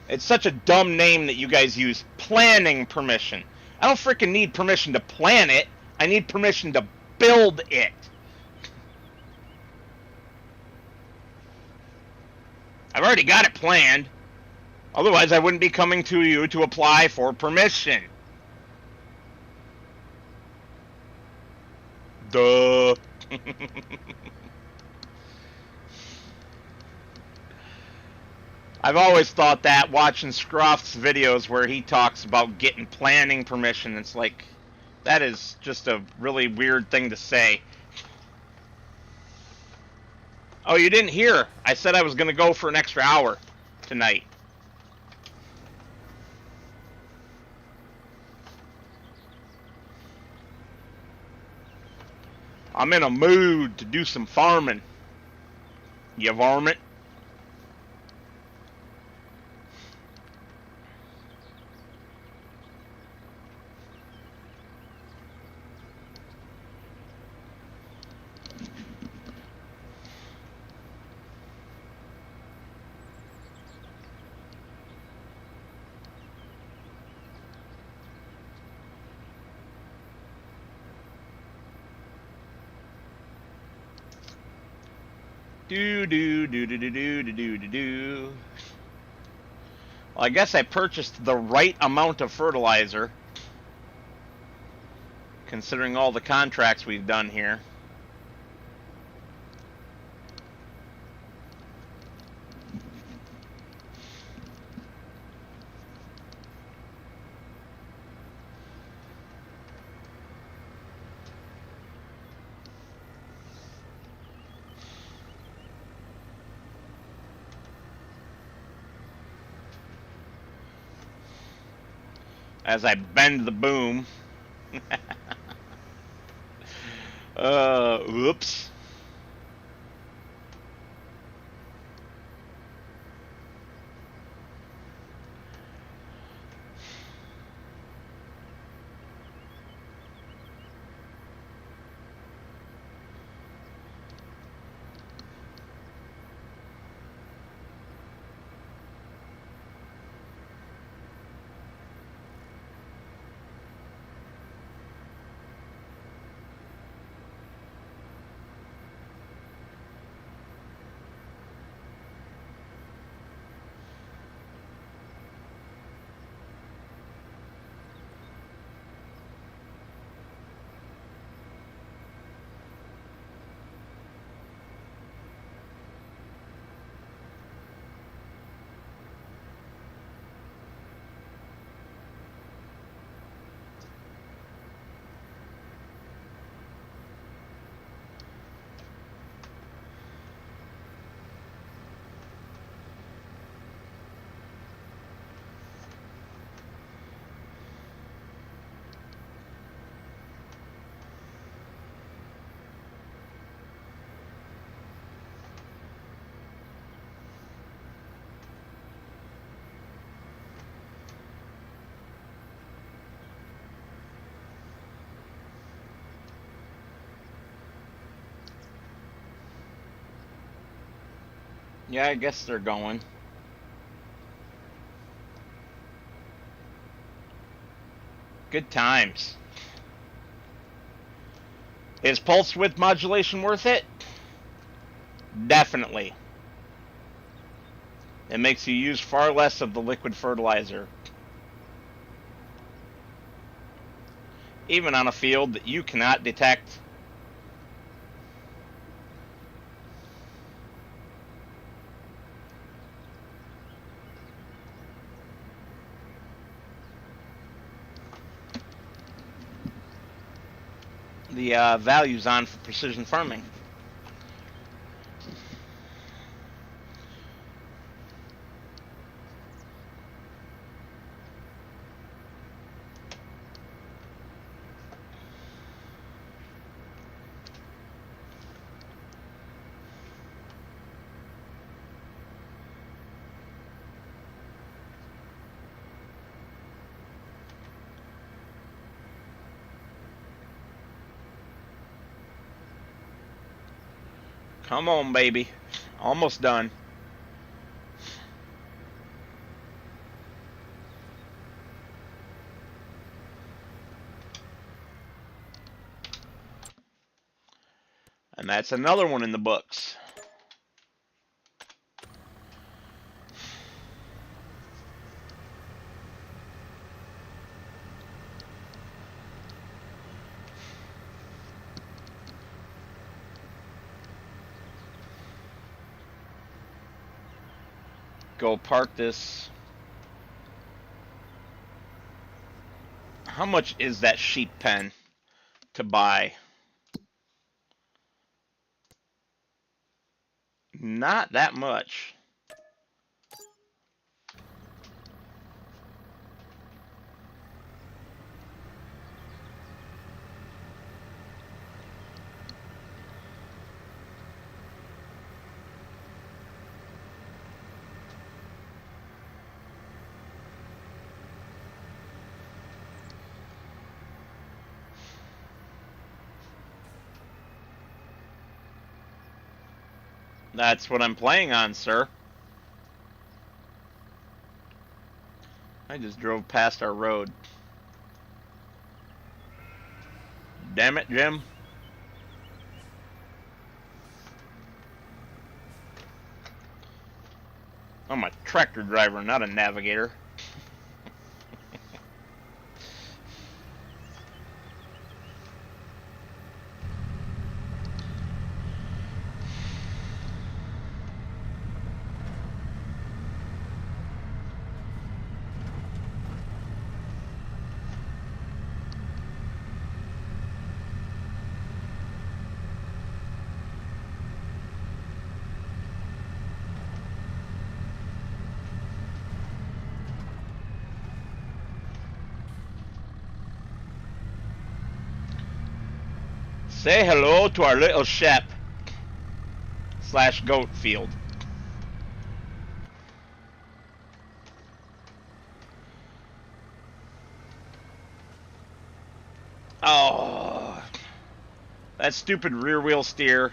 It's such a dumb name that you guys use. Planning permission. I don't freaking need permission to plan it. I need permission to build it. I've already got it planned. Otherwise, I wouldn't be coming to you to apply for permission. Duh. I've always thought that watching Scruff's videos where he talks about getting planning permission. It's like, that is just a really weird thing to say. Oh, you didn't hear. I said I was going to go for an extra hour tonight. I'm in a mood to do some farming. You varmint. Do. Well, I guess I purchased the right amount of fertilizer, considering all the contracts we've done here. As I bend the boom. Oops. Yeah, I guess they're going. Good times. Is pulse width modulation worth it? Definitely. It makes you use far less of the liquid fertilizer. Even on a field that you cannot detect. The values on for precision farming. Come on, baby. Almost done. And that's another one in the books. Go park this. How much is that sheep pen to buy? Not that much. That's what I'm playing on, sir. I just drove past our road. Damn it, Jim. I'm a tractor driver, not a navigator. Say hello to our little sheep / goat field. Oh, that stupid rear wheel steer.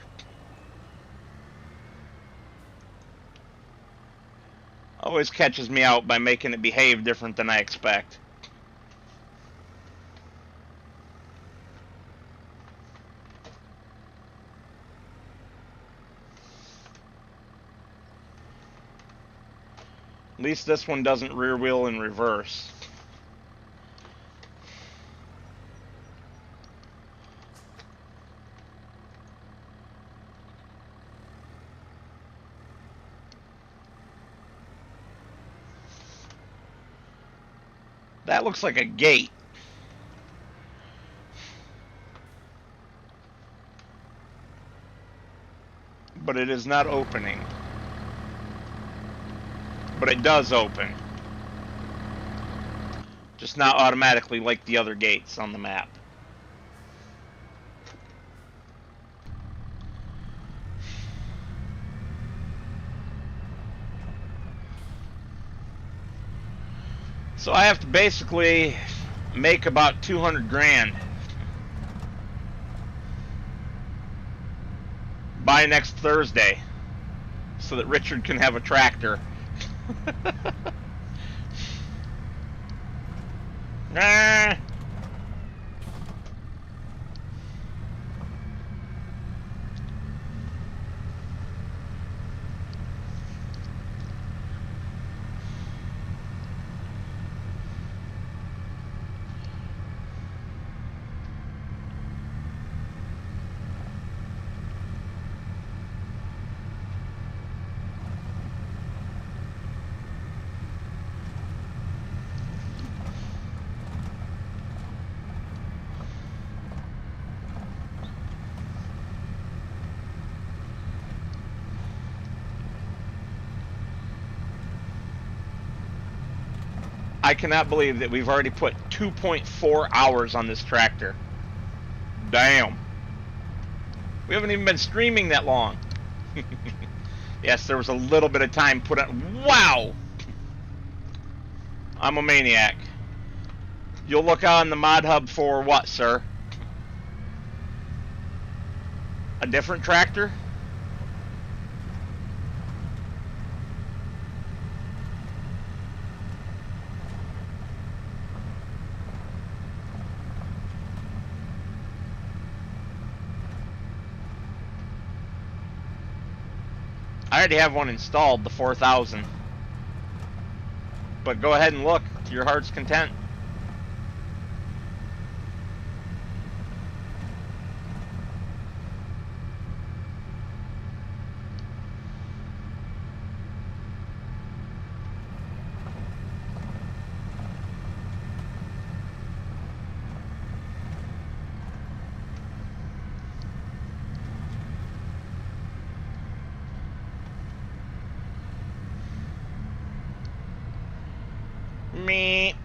Always catches me out by making it behave different than I expect. At least this one doesn't rear wheel in reverse. That looks like a gate. But it is not opening. But it does open. Just not automatically like the other gates on the map. So I have to basically make about 200 grand by next Thursday so that Richard can have a tractor. I cannot believe that we've already put 2.4 hours on this tractor. Damn. We haven't even been streaming that long. Yes, there was a little bit of time put on. Wow! I'm a maniac. You'll look on the mod hub for what, sir? A different tractor? I already have one installed, the 4000. But go ahead and look to your heart's content. Me.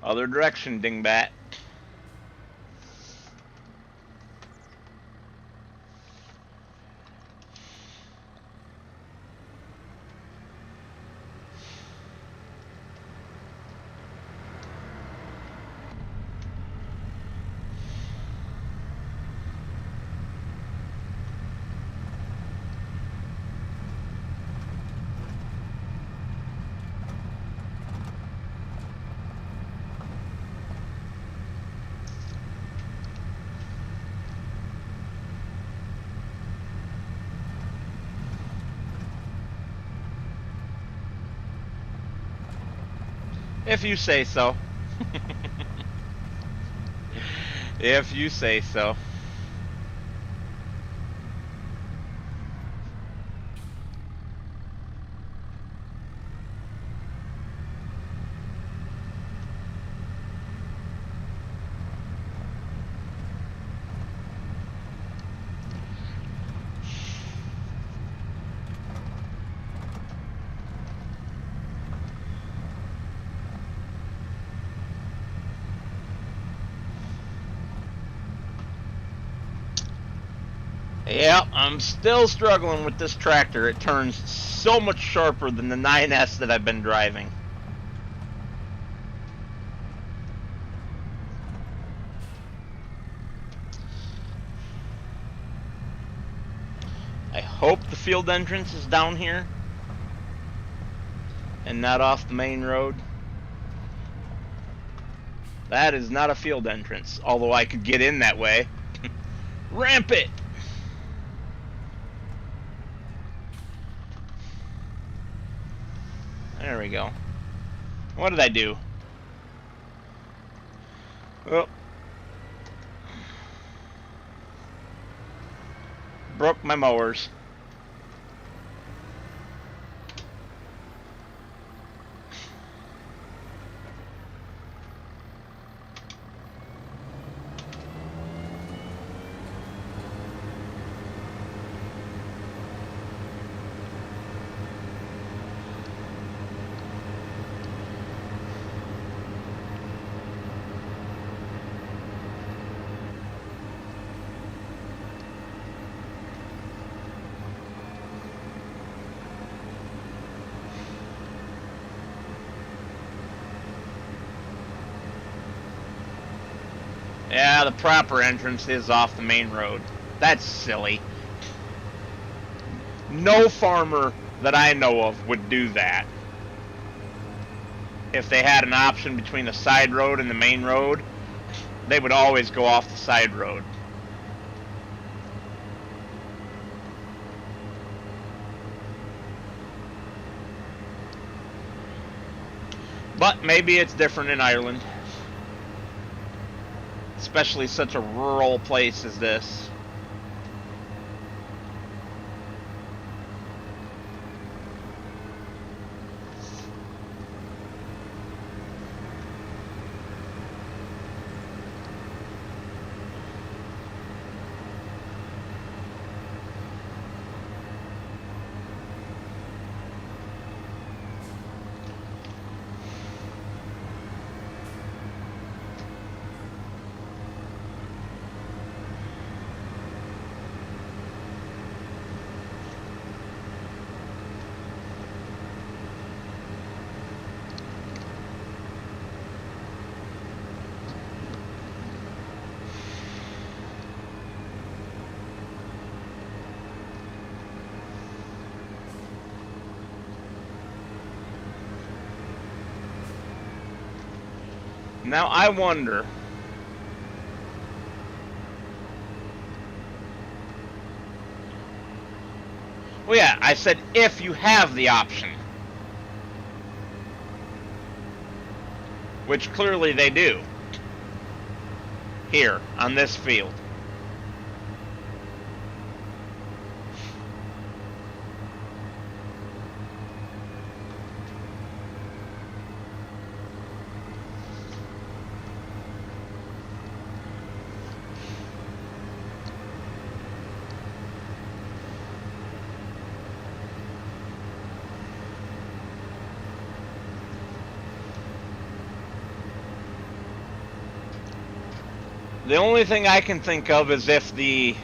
Other direction, dingbat. If you say so. If you say so. Yep, I'm still struggling with this tractor. It turns so much sharper than the 9S that I've been driving. I hope the field entrance is down here and not off the main road. That is not a field entrance, although I could get in that way. Ramp it! There we go. What did I do? Oh. Broke my mowers. Yeah, the proper entrance is off the main road. That's silly. No farmer that I know of would do that. If they had an option between the side road and the main road, they would always go off the side road. But maybe it's different in Ireland. Especially such a rural place as this. Now I wonder. Well, yeah, I said if you have the option. Which clearly they do. Here, on this field. The only thing I can think of is if the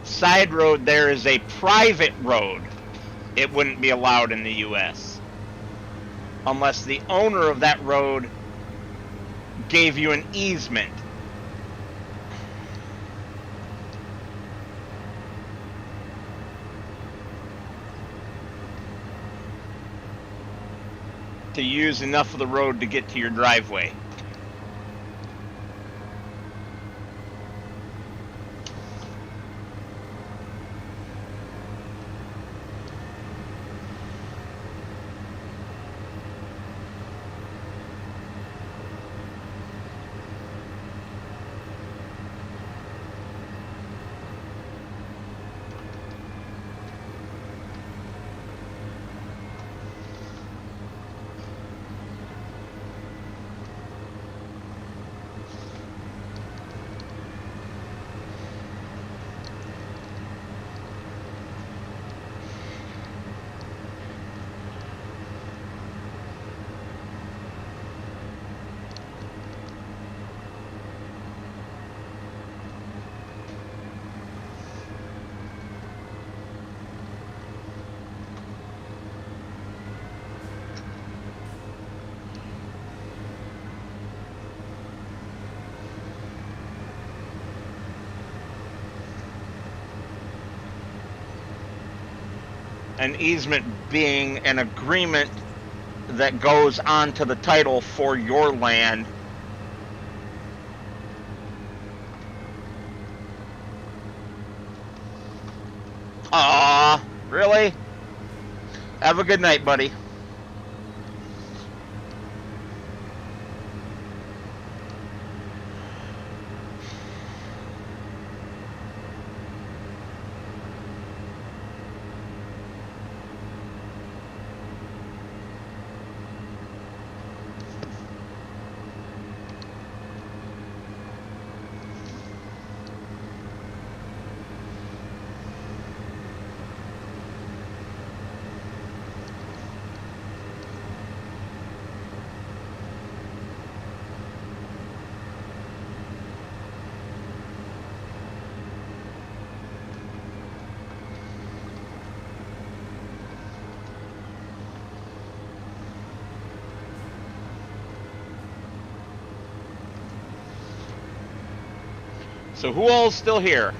side road there is a private road, it wouldn't be allowed in the US. Unless the owner of that road gave you an easement. To use enough of the road to get to your driveway. An easement being an agreement that goes onto the title for your land. Aw, really? Have a good night, buddy. So who all's still here?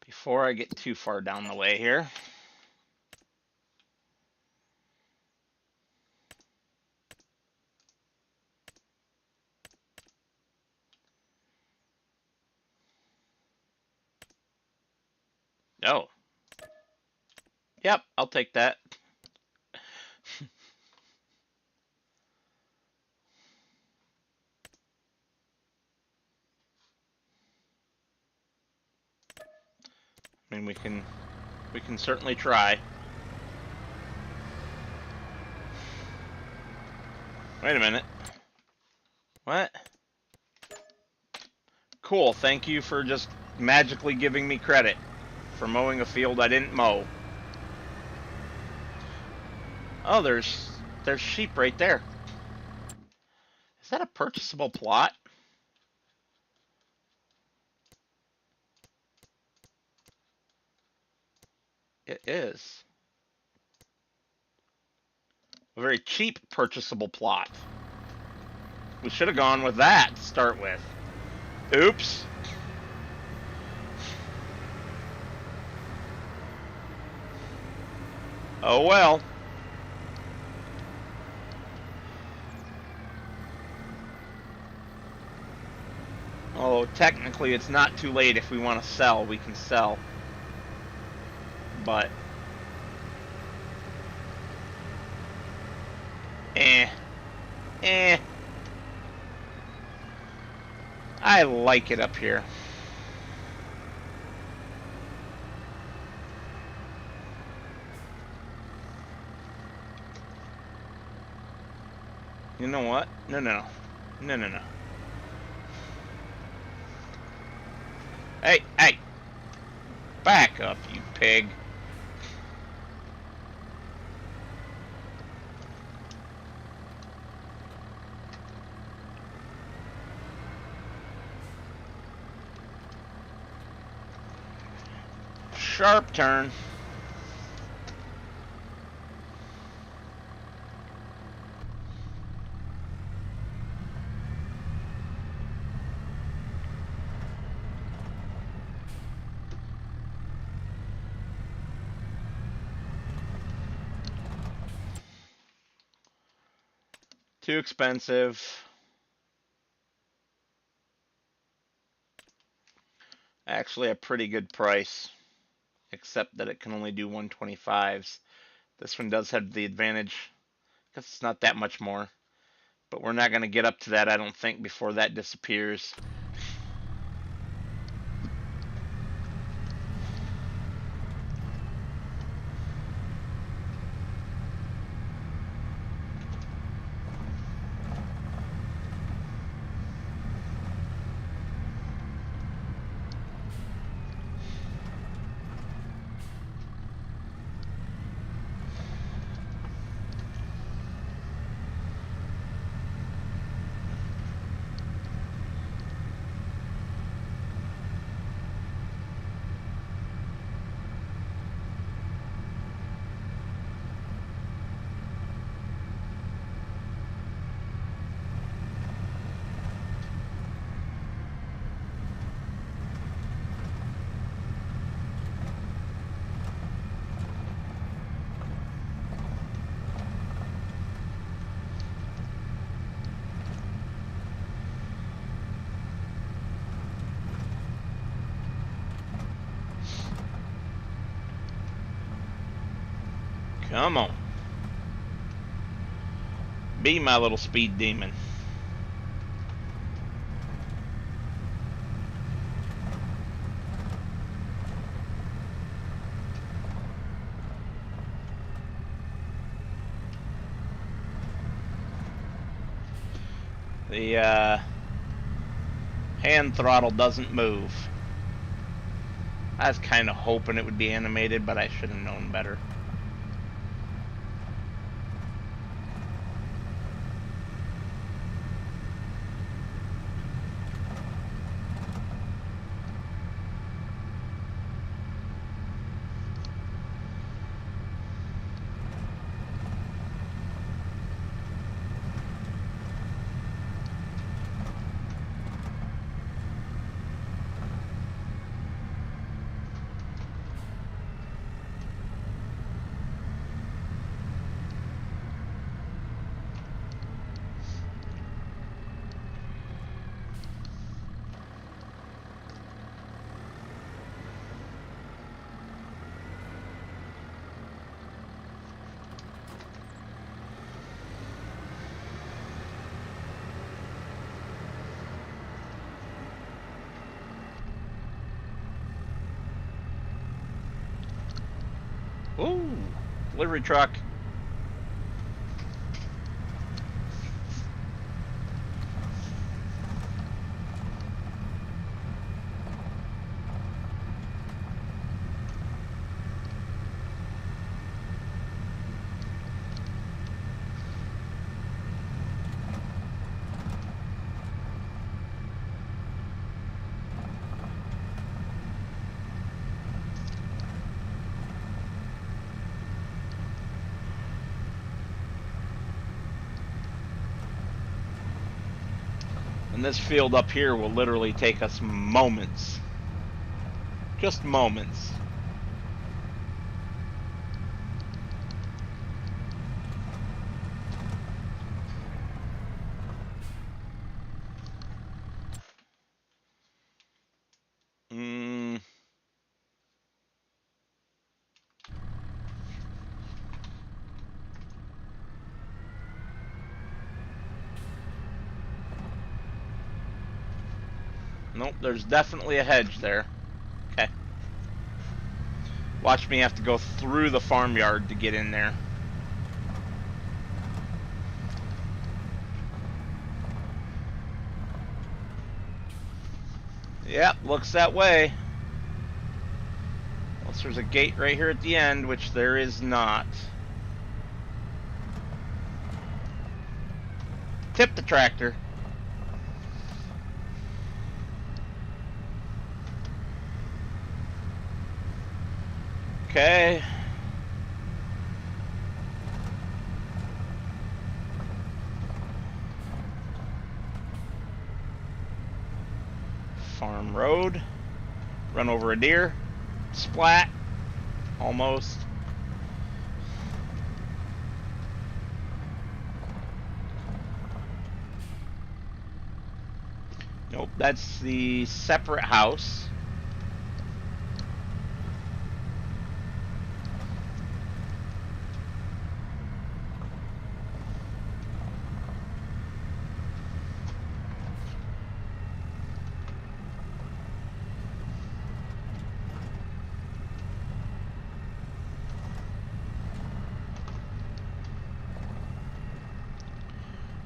Before I get too far down the way here. Oh. Yep, I'll take that. I mean, we can certainly try. Wait a minute. What? Cool, thank you for just magically giving me credit for mowing a field I didn't mow. Oh, there's sheep right there. Is that a purchasable plot? It is. A very cheap purchasable plot. We should have gone with that to start with. Oops. Oh well. Although technically it's not too late if we want to sell, we can sell. But I like it up here. You know what? No. Hey! Back up, you pig. Sharp turn. Too expensive. Actually a pretty good price, except that it can only do 125s. This one does have the advantage because it's not that much more, but we're not going to get up to that, I don't think, before that disappears. Come on. Be my little speed demon. The hand throttle doesn't move. I was kind of hoping it would be animated, but I should have known better. Ooh, delivery truck. And this field up here will literally take us moments. Just moments. Nope, there's definitely a hedge there. Okay. Watch me have to go through the farmyard to get in there. Yep, looks that way. Unless there's a gate right here at the end, which there is not. Tip the tractor. Okay. Farm road. Run over a deer. Splat. Almost. Nope, that's the separate house.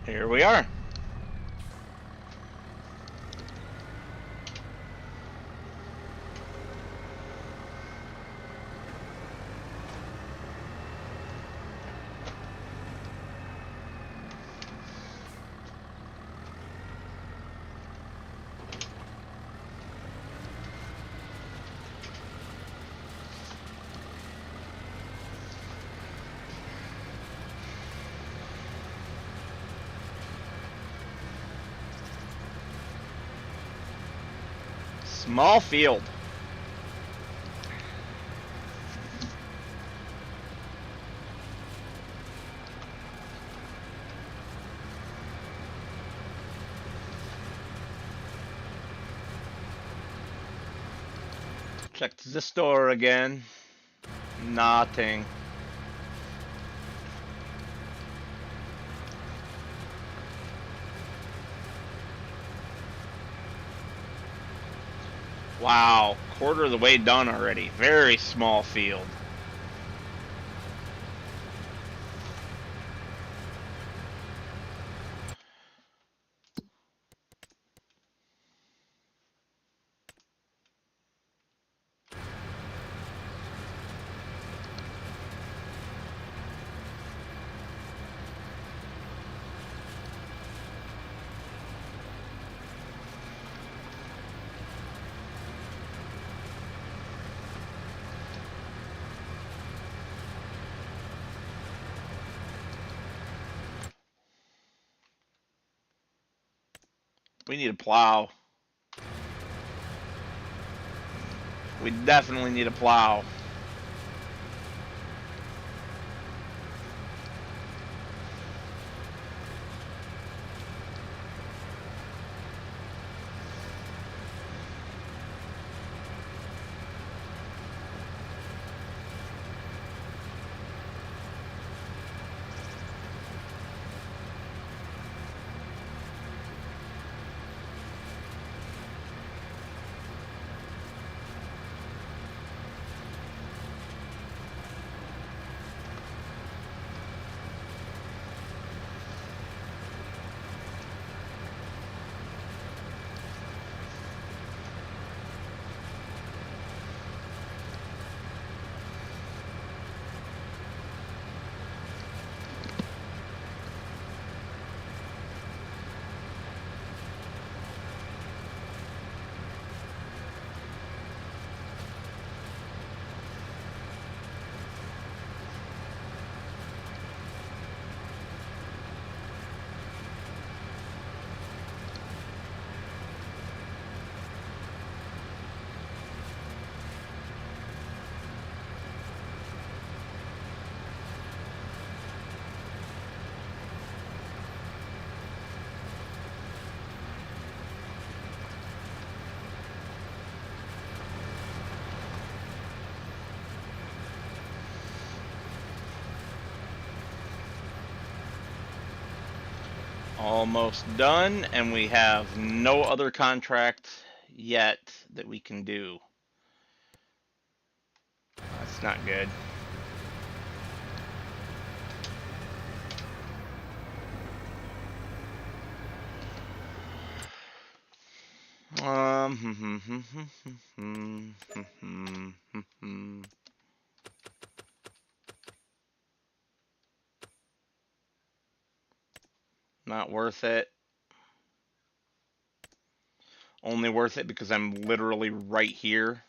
Here we are. Small field. Check the store again. Nothing. Wow, quarter of the way done already. Very small field. We need a plow. We definitely need a plow. Almost done, and we have no other contract yet that we can do. That's not good. Not worth it. Only worth it because I'm literally right here.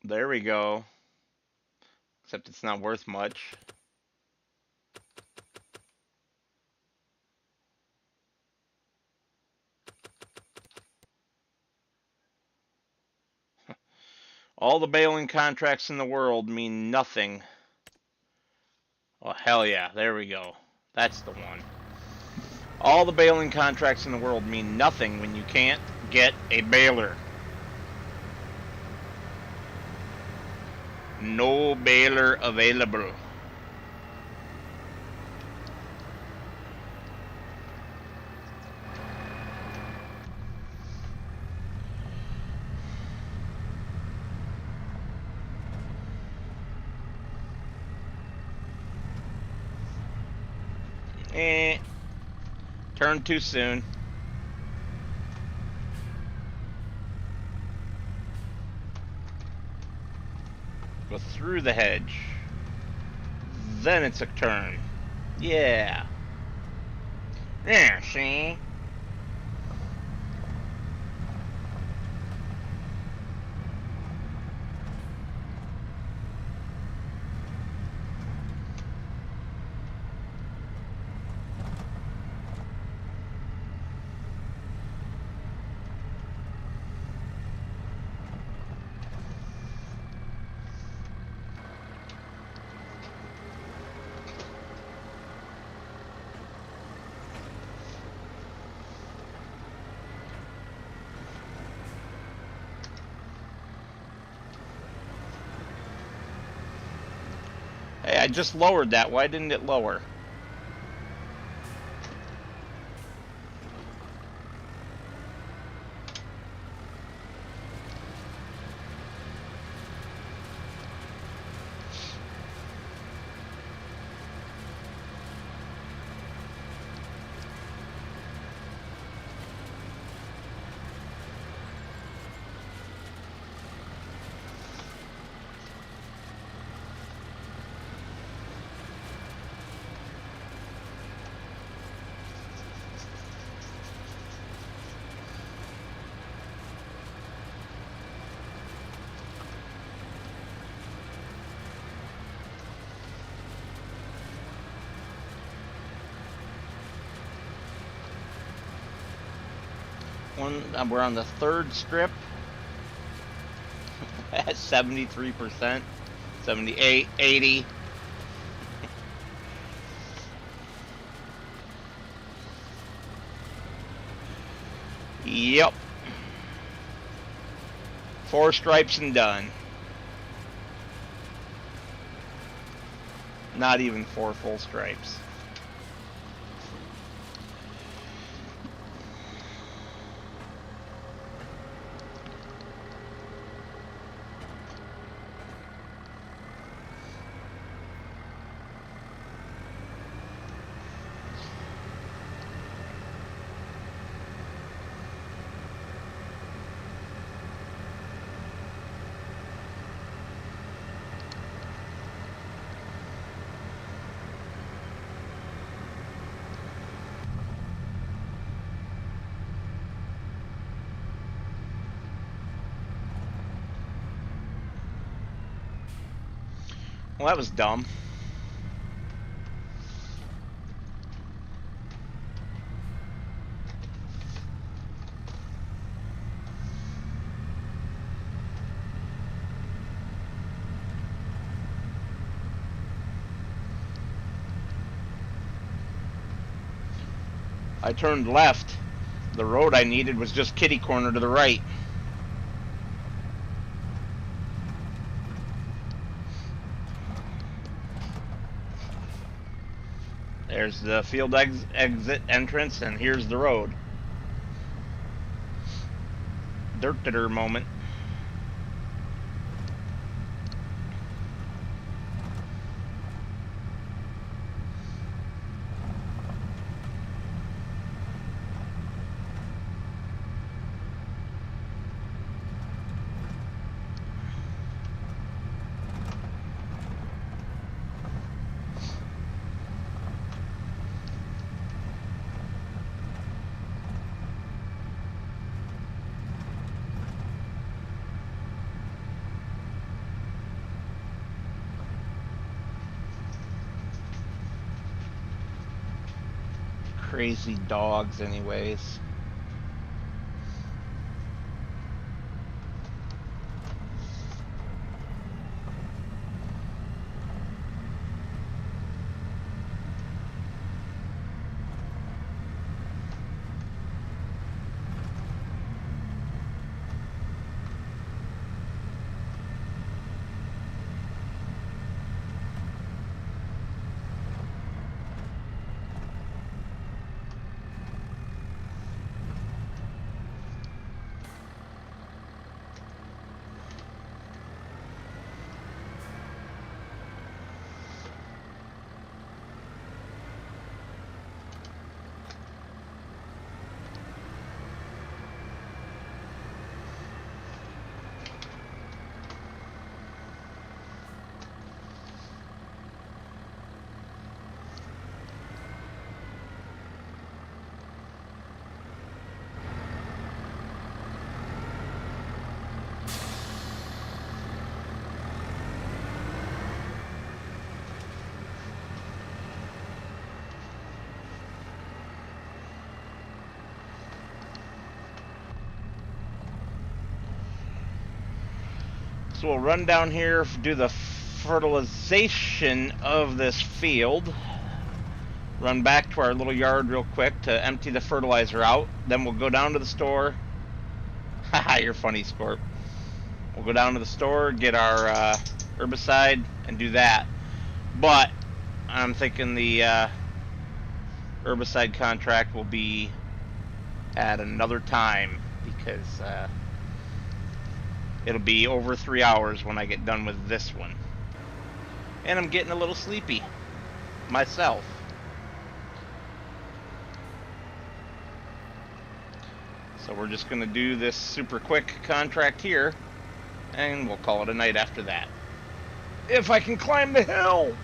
There we go. Except it's not worth much. All the baling contracts in the world mean nothing. Oh, hell yeah. There we go. That's the one. All the baling contracts in the world mean nothing when you can't get a baler. No baler available. Turned too soon. Go through the hedge. Then it's a turn. Yeah. Yeah, see? Hey, I just lowered that. Why didn't it lower? We're on the third strip at 73%, 78, 80. Yep. 4 stripes and done. Not even 4 full stripes. Well, that was dumb. I turned left. The road I needed was just kitty corner to the right. There's the field exit entrance, and here's the road. Dirt-to-dirt moment. Crazy dogs anyways. So we'll run down here, do the fertilization of this field, run back to our little yard real quick to empty the fertilizer out. Then we'll go down to the store. Haha, you're funny, Scorp. We'll go down to the store, get our herbicide, and do that. But I'm thinking the herbicide contract will be at another time, because it'll be over 3 hours when I get done with this one. And I'm getting a little sleepy myself. So we're just going to do this super quick contract here, and we'll call it a night after that. If I can climb the hill!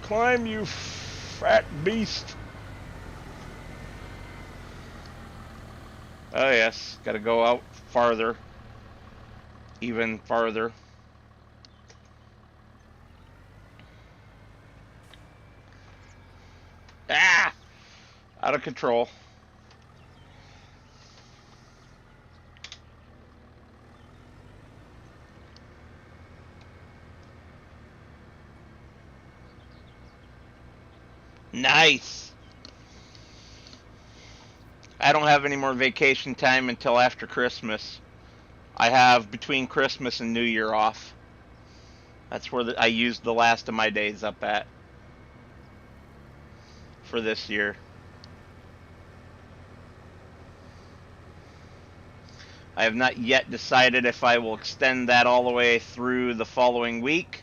Climb, you fat beast! Oh yes, gotta go out farther. Even farther. Ah! Out of control. Nice! I don't have any more vacation time until after Christmas. I have between Christmas and New Year off. That's where I used the last of my days up at for this year. I have not yet decided if I will extend that all the way through the following week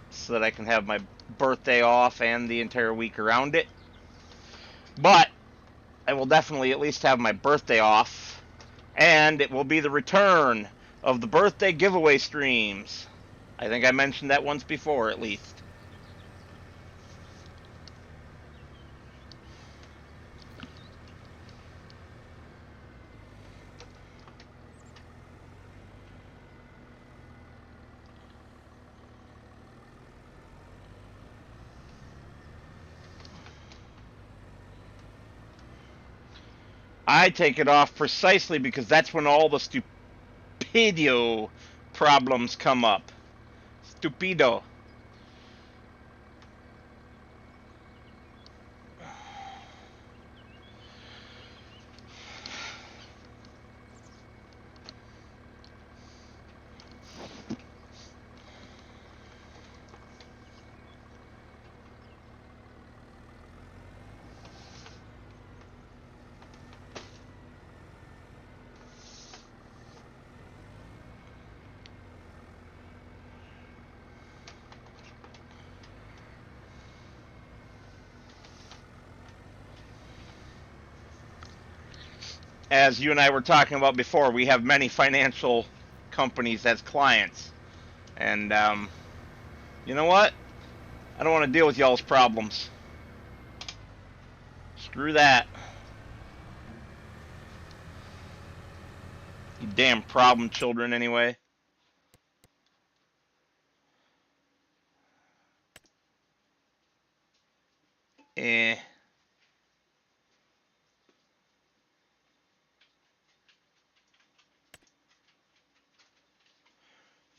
so that I can have my birthday off and the entire week around it. But I will definitely at least have my birthday off, and it will be the return of the birthday giveaway streams. I think I mentioned that once before, at least. I take it off precisely because that's when all the stupidio problems come up. Stupido. As you and I were talking about before, we have many financial companies as clients. And, you know what? I don't want to deal with y'all's problems. Screw that. You damn problem children, anyway. Eh.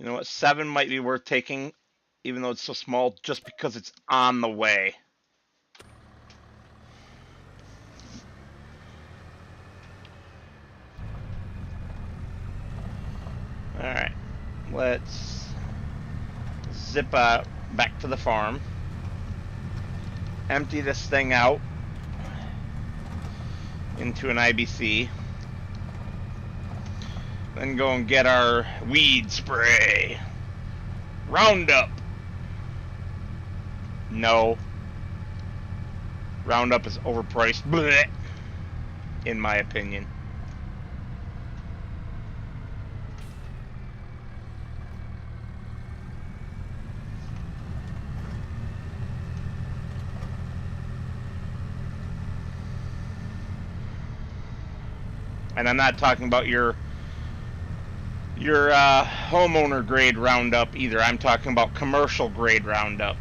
You know what? 7 might be worth taking, even though it's so small, just because it's on the way. Alright. Let's zip back to the farm. Empty this thing out into an IBC. Then go and get our weed spray. Roundup. No. Roundup is overpriced. Blech, in my opinion. And I'm not talking about your homeowner grade Roundup either. I'm talking about commercial grade Roundup.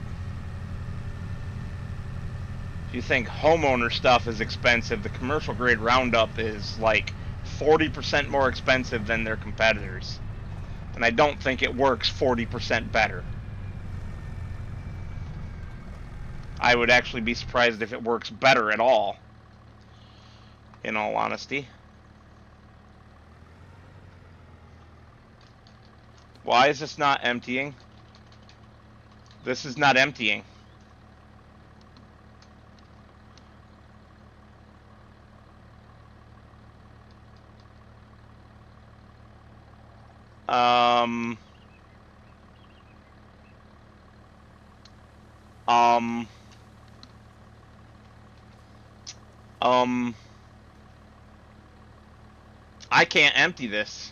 If you think homeowner stuff is expensive, the commercial grade Roundup is like 40% more expensive than their competitors. And I don't think it works 40% better. I would actually be surprised if it works better at all, in all honesty. Why is this not emptying? This is not emptying. I can't empty this.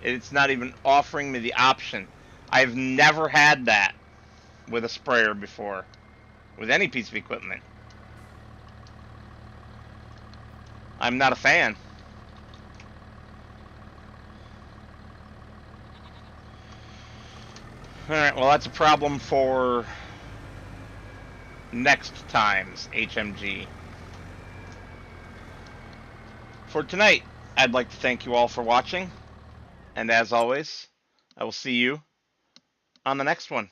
It's not even offering me the option. I've never had that with a sprayer before, with any piece of equipment. I'm not a fan. Alright, well that's a problem for next time's HMG. For tonight, I'd like to thank you all for watching, and as always, I will see you on the next one.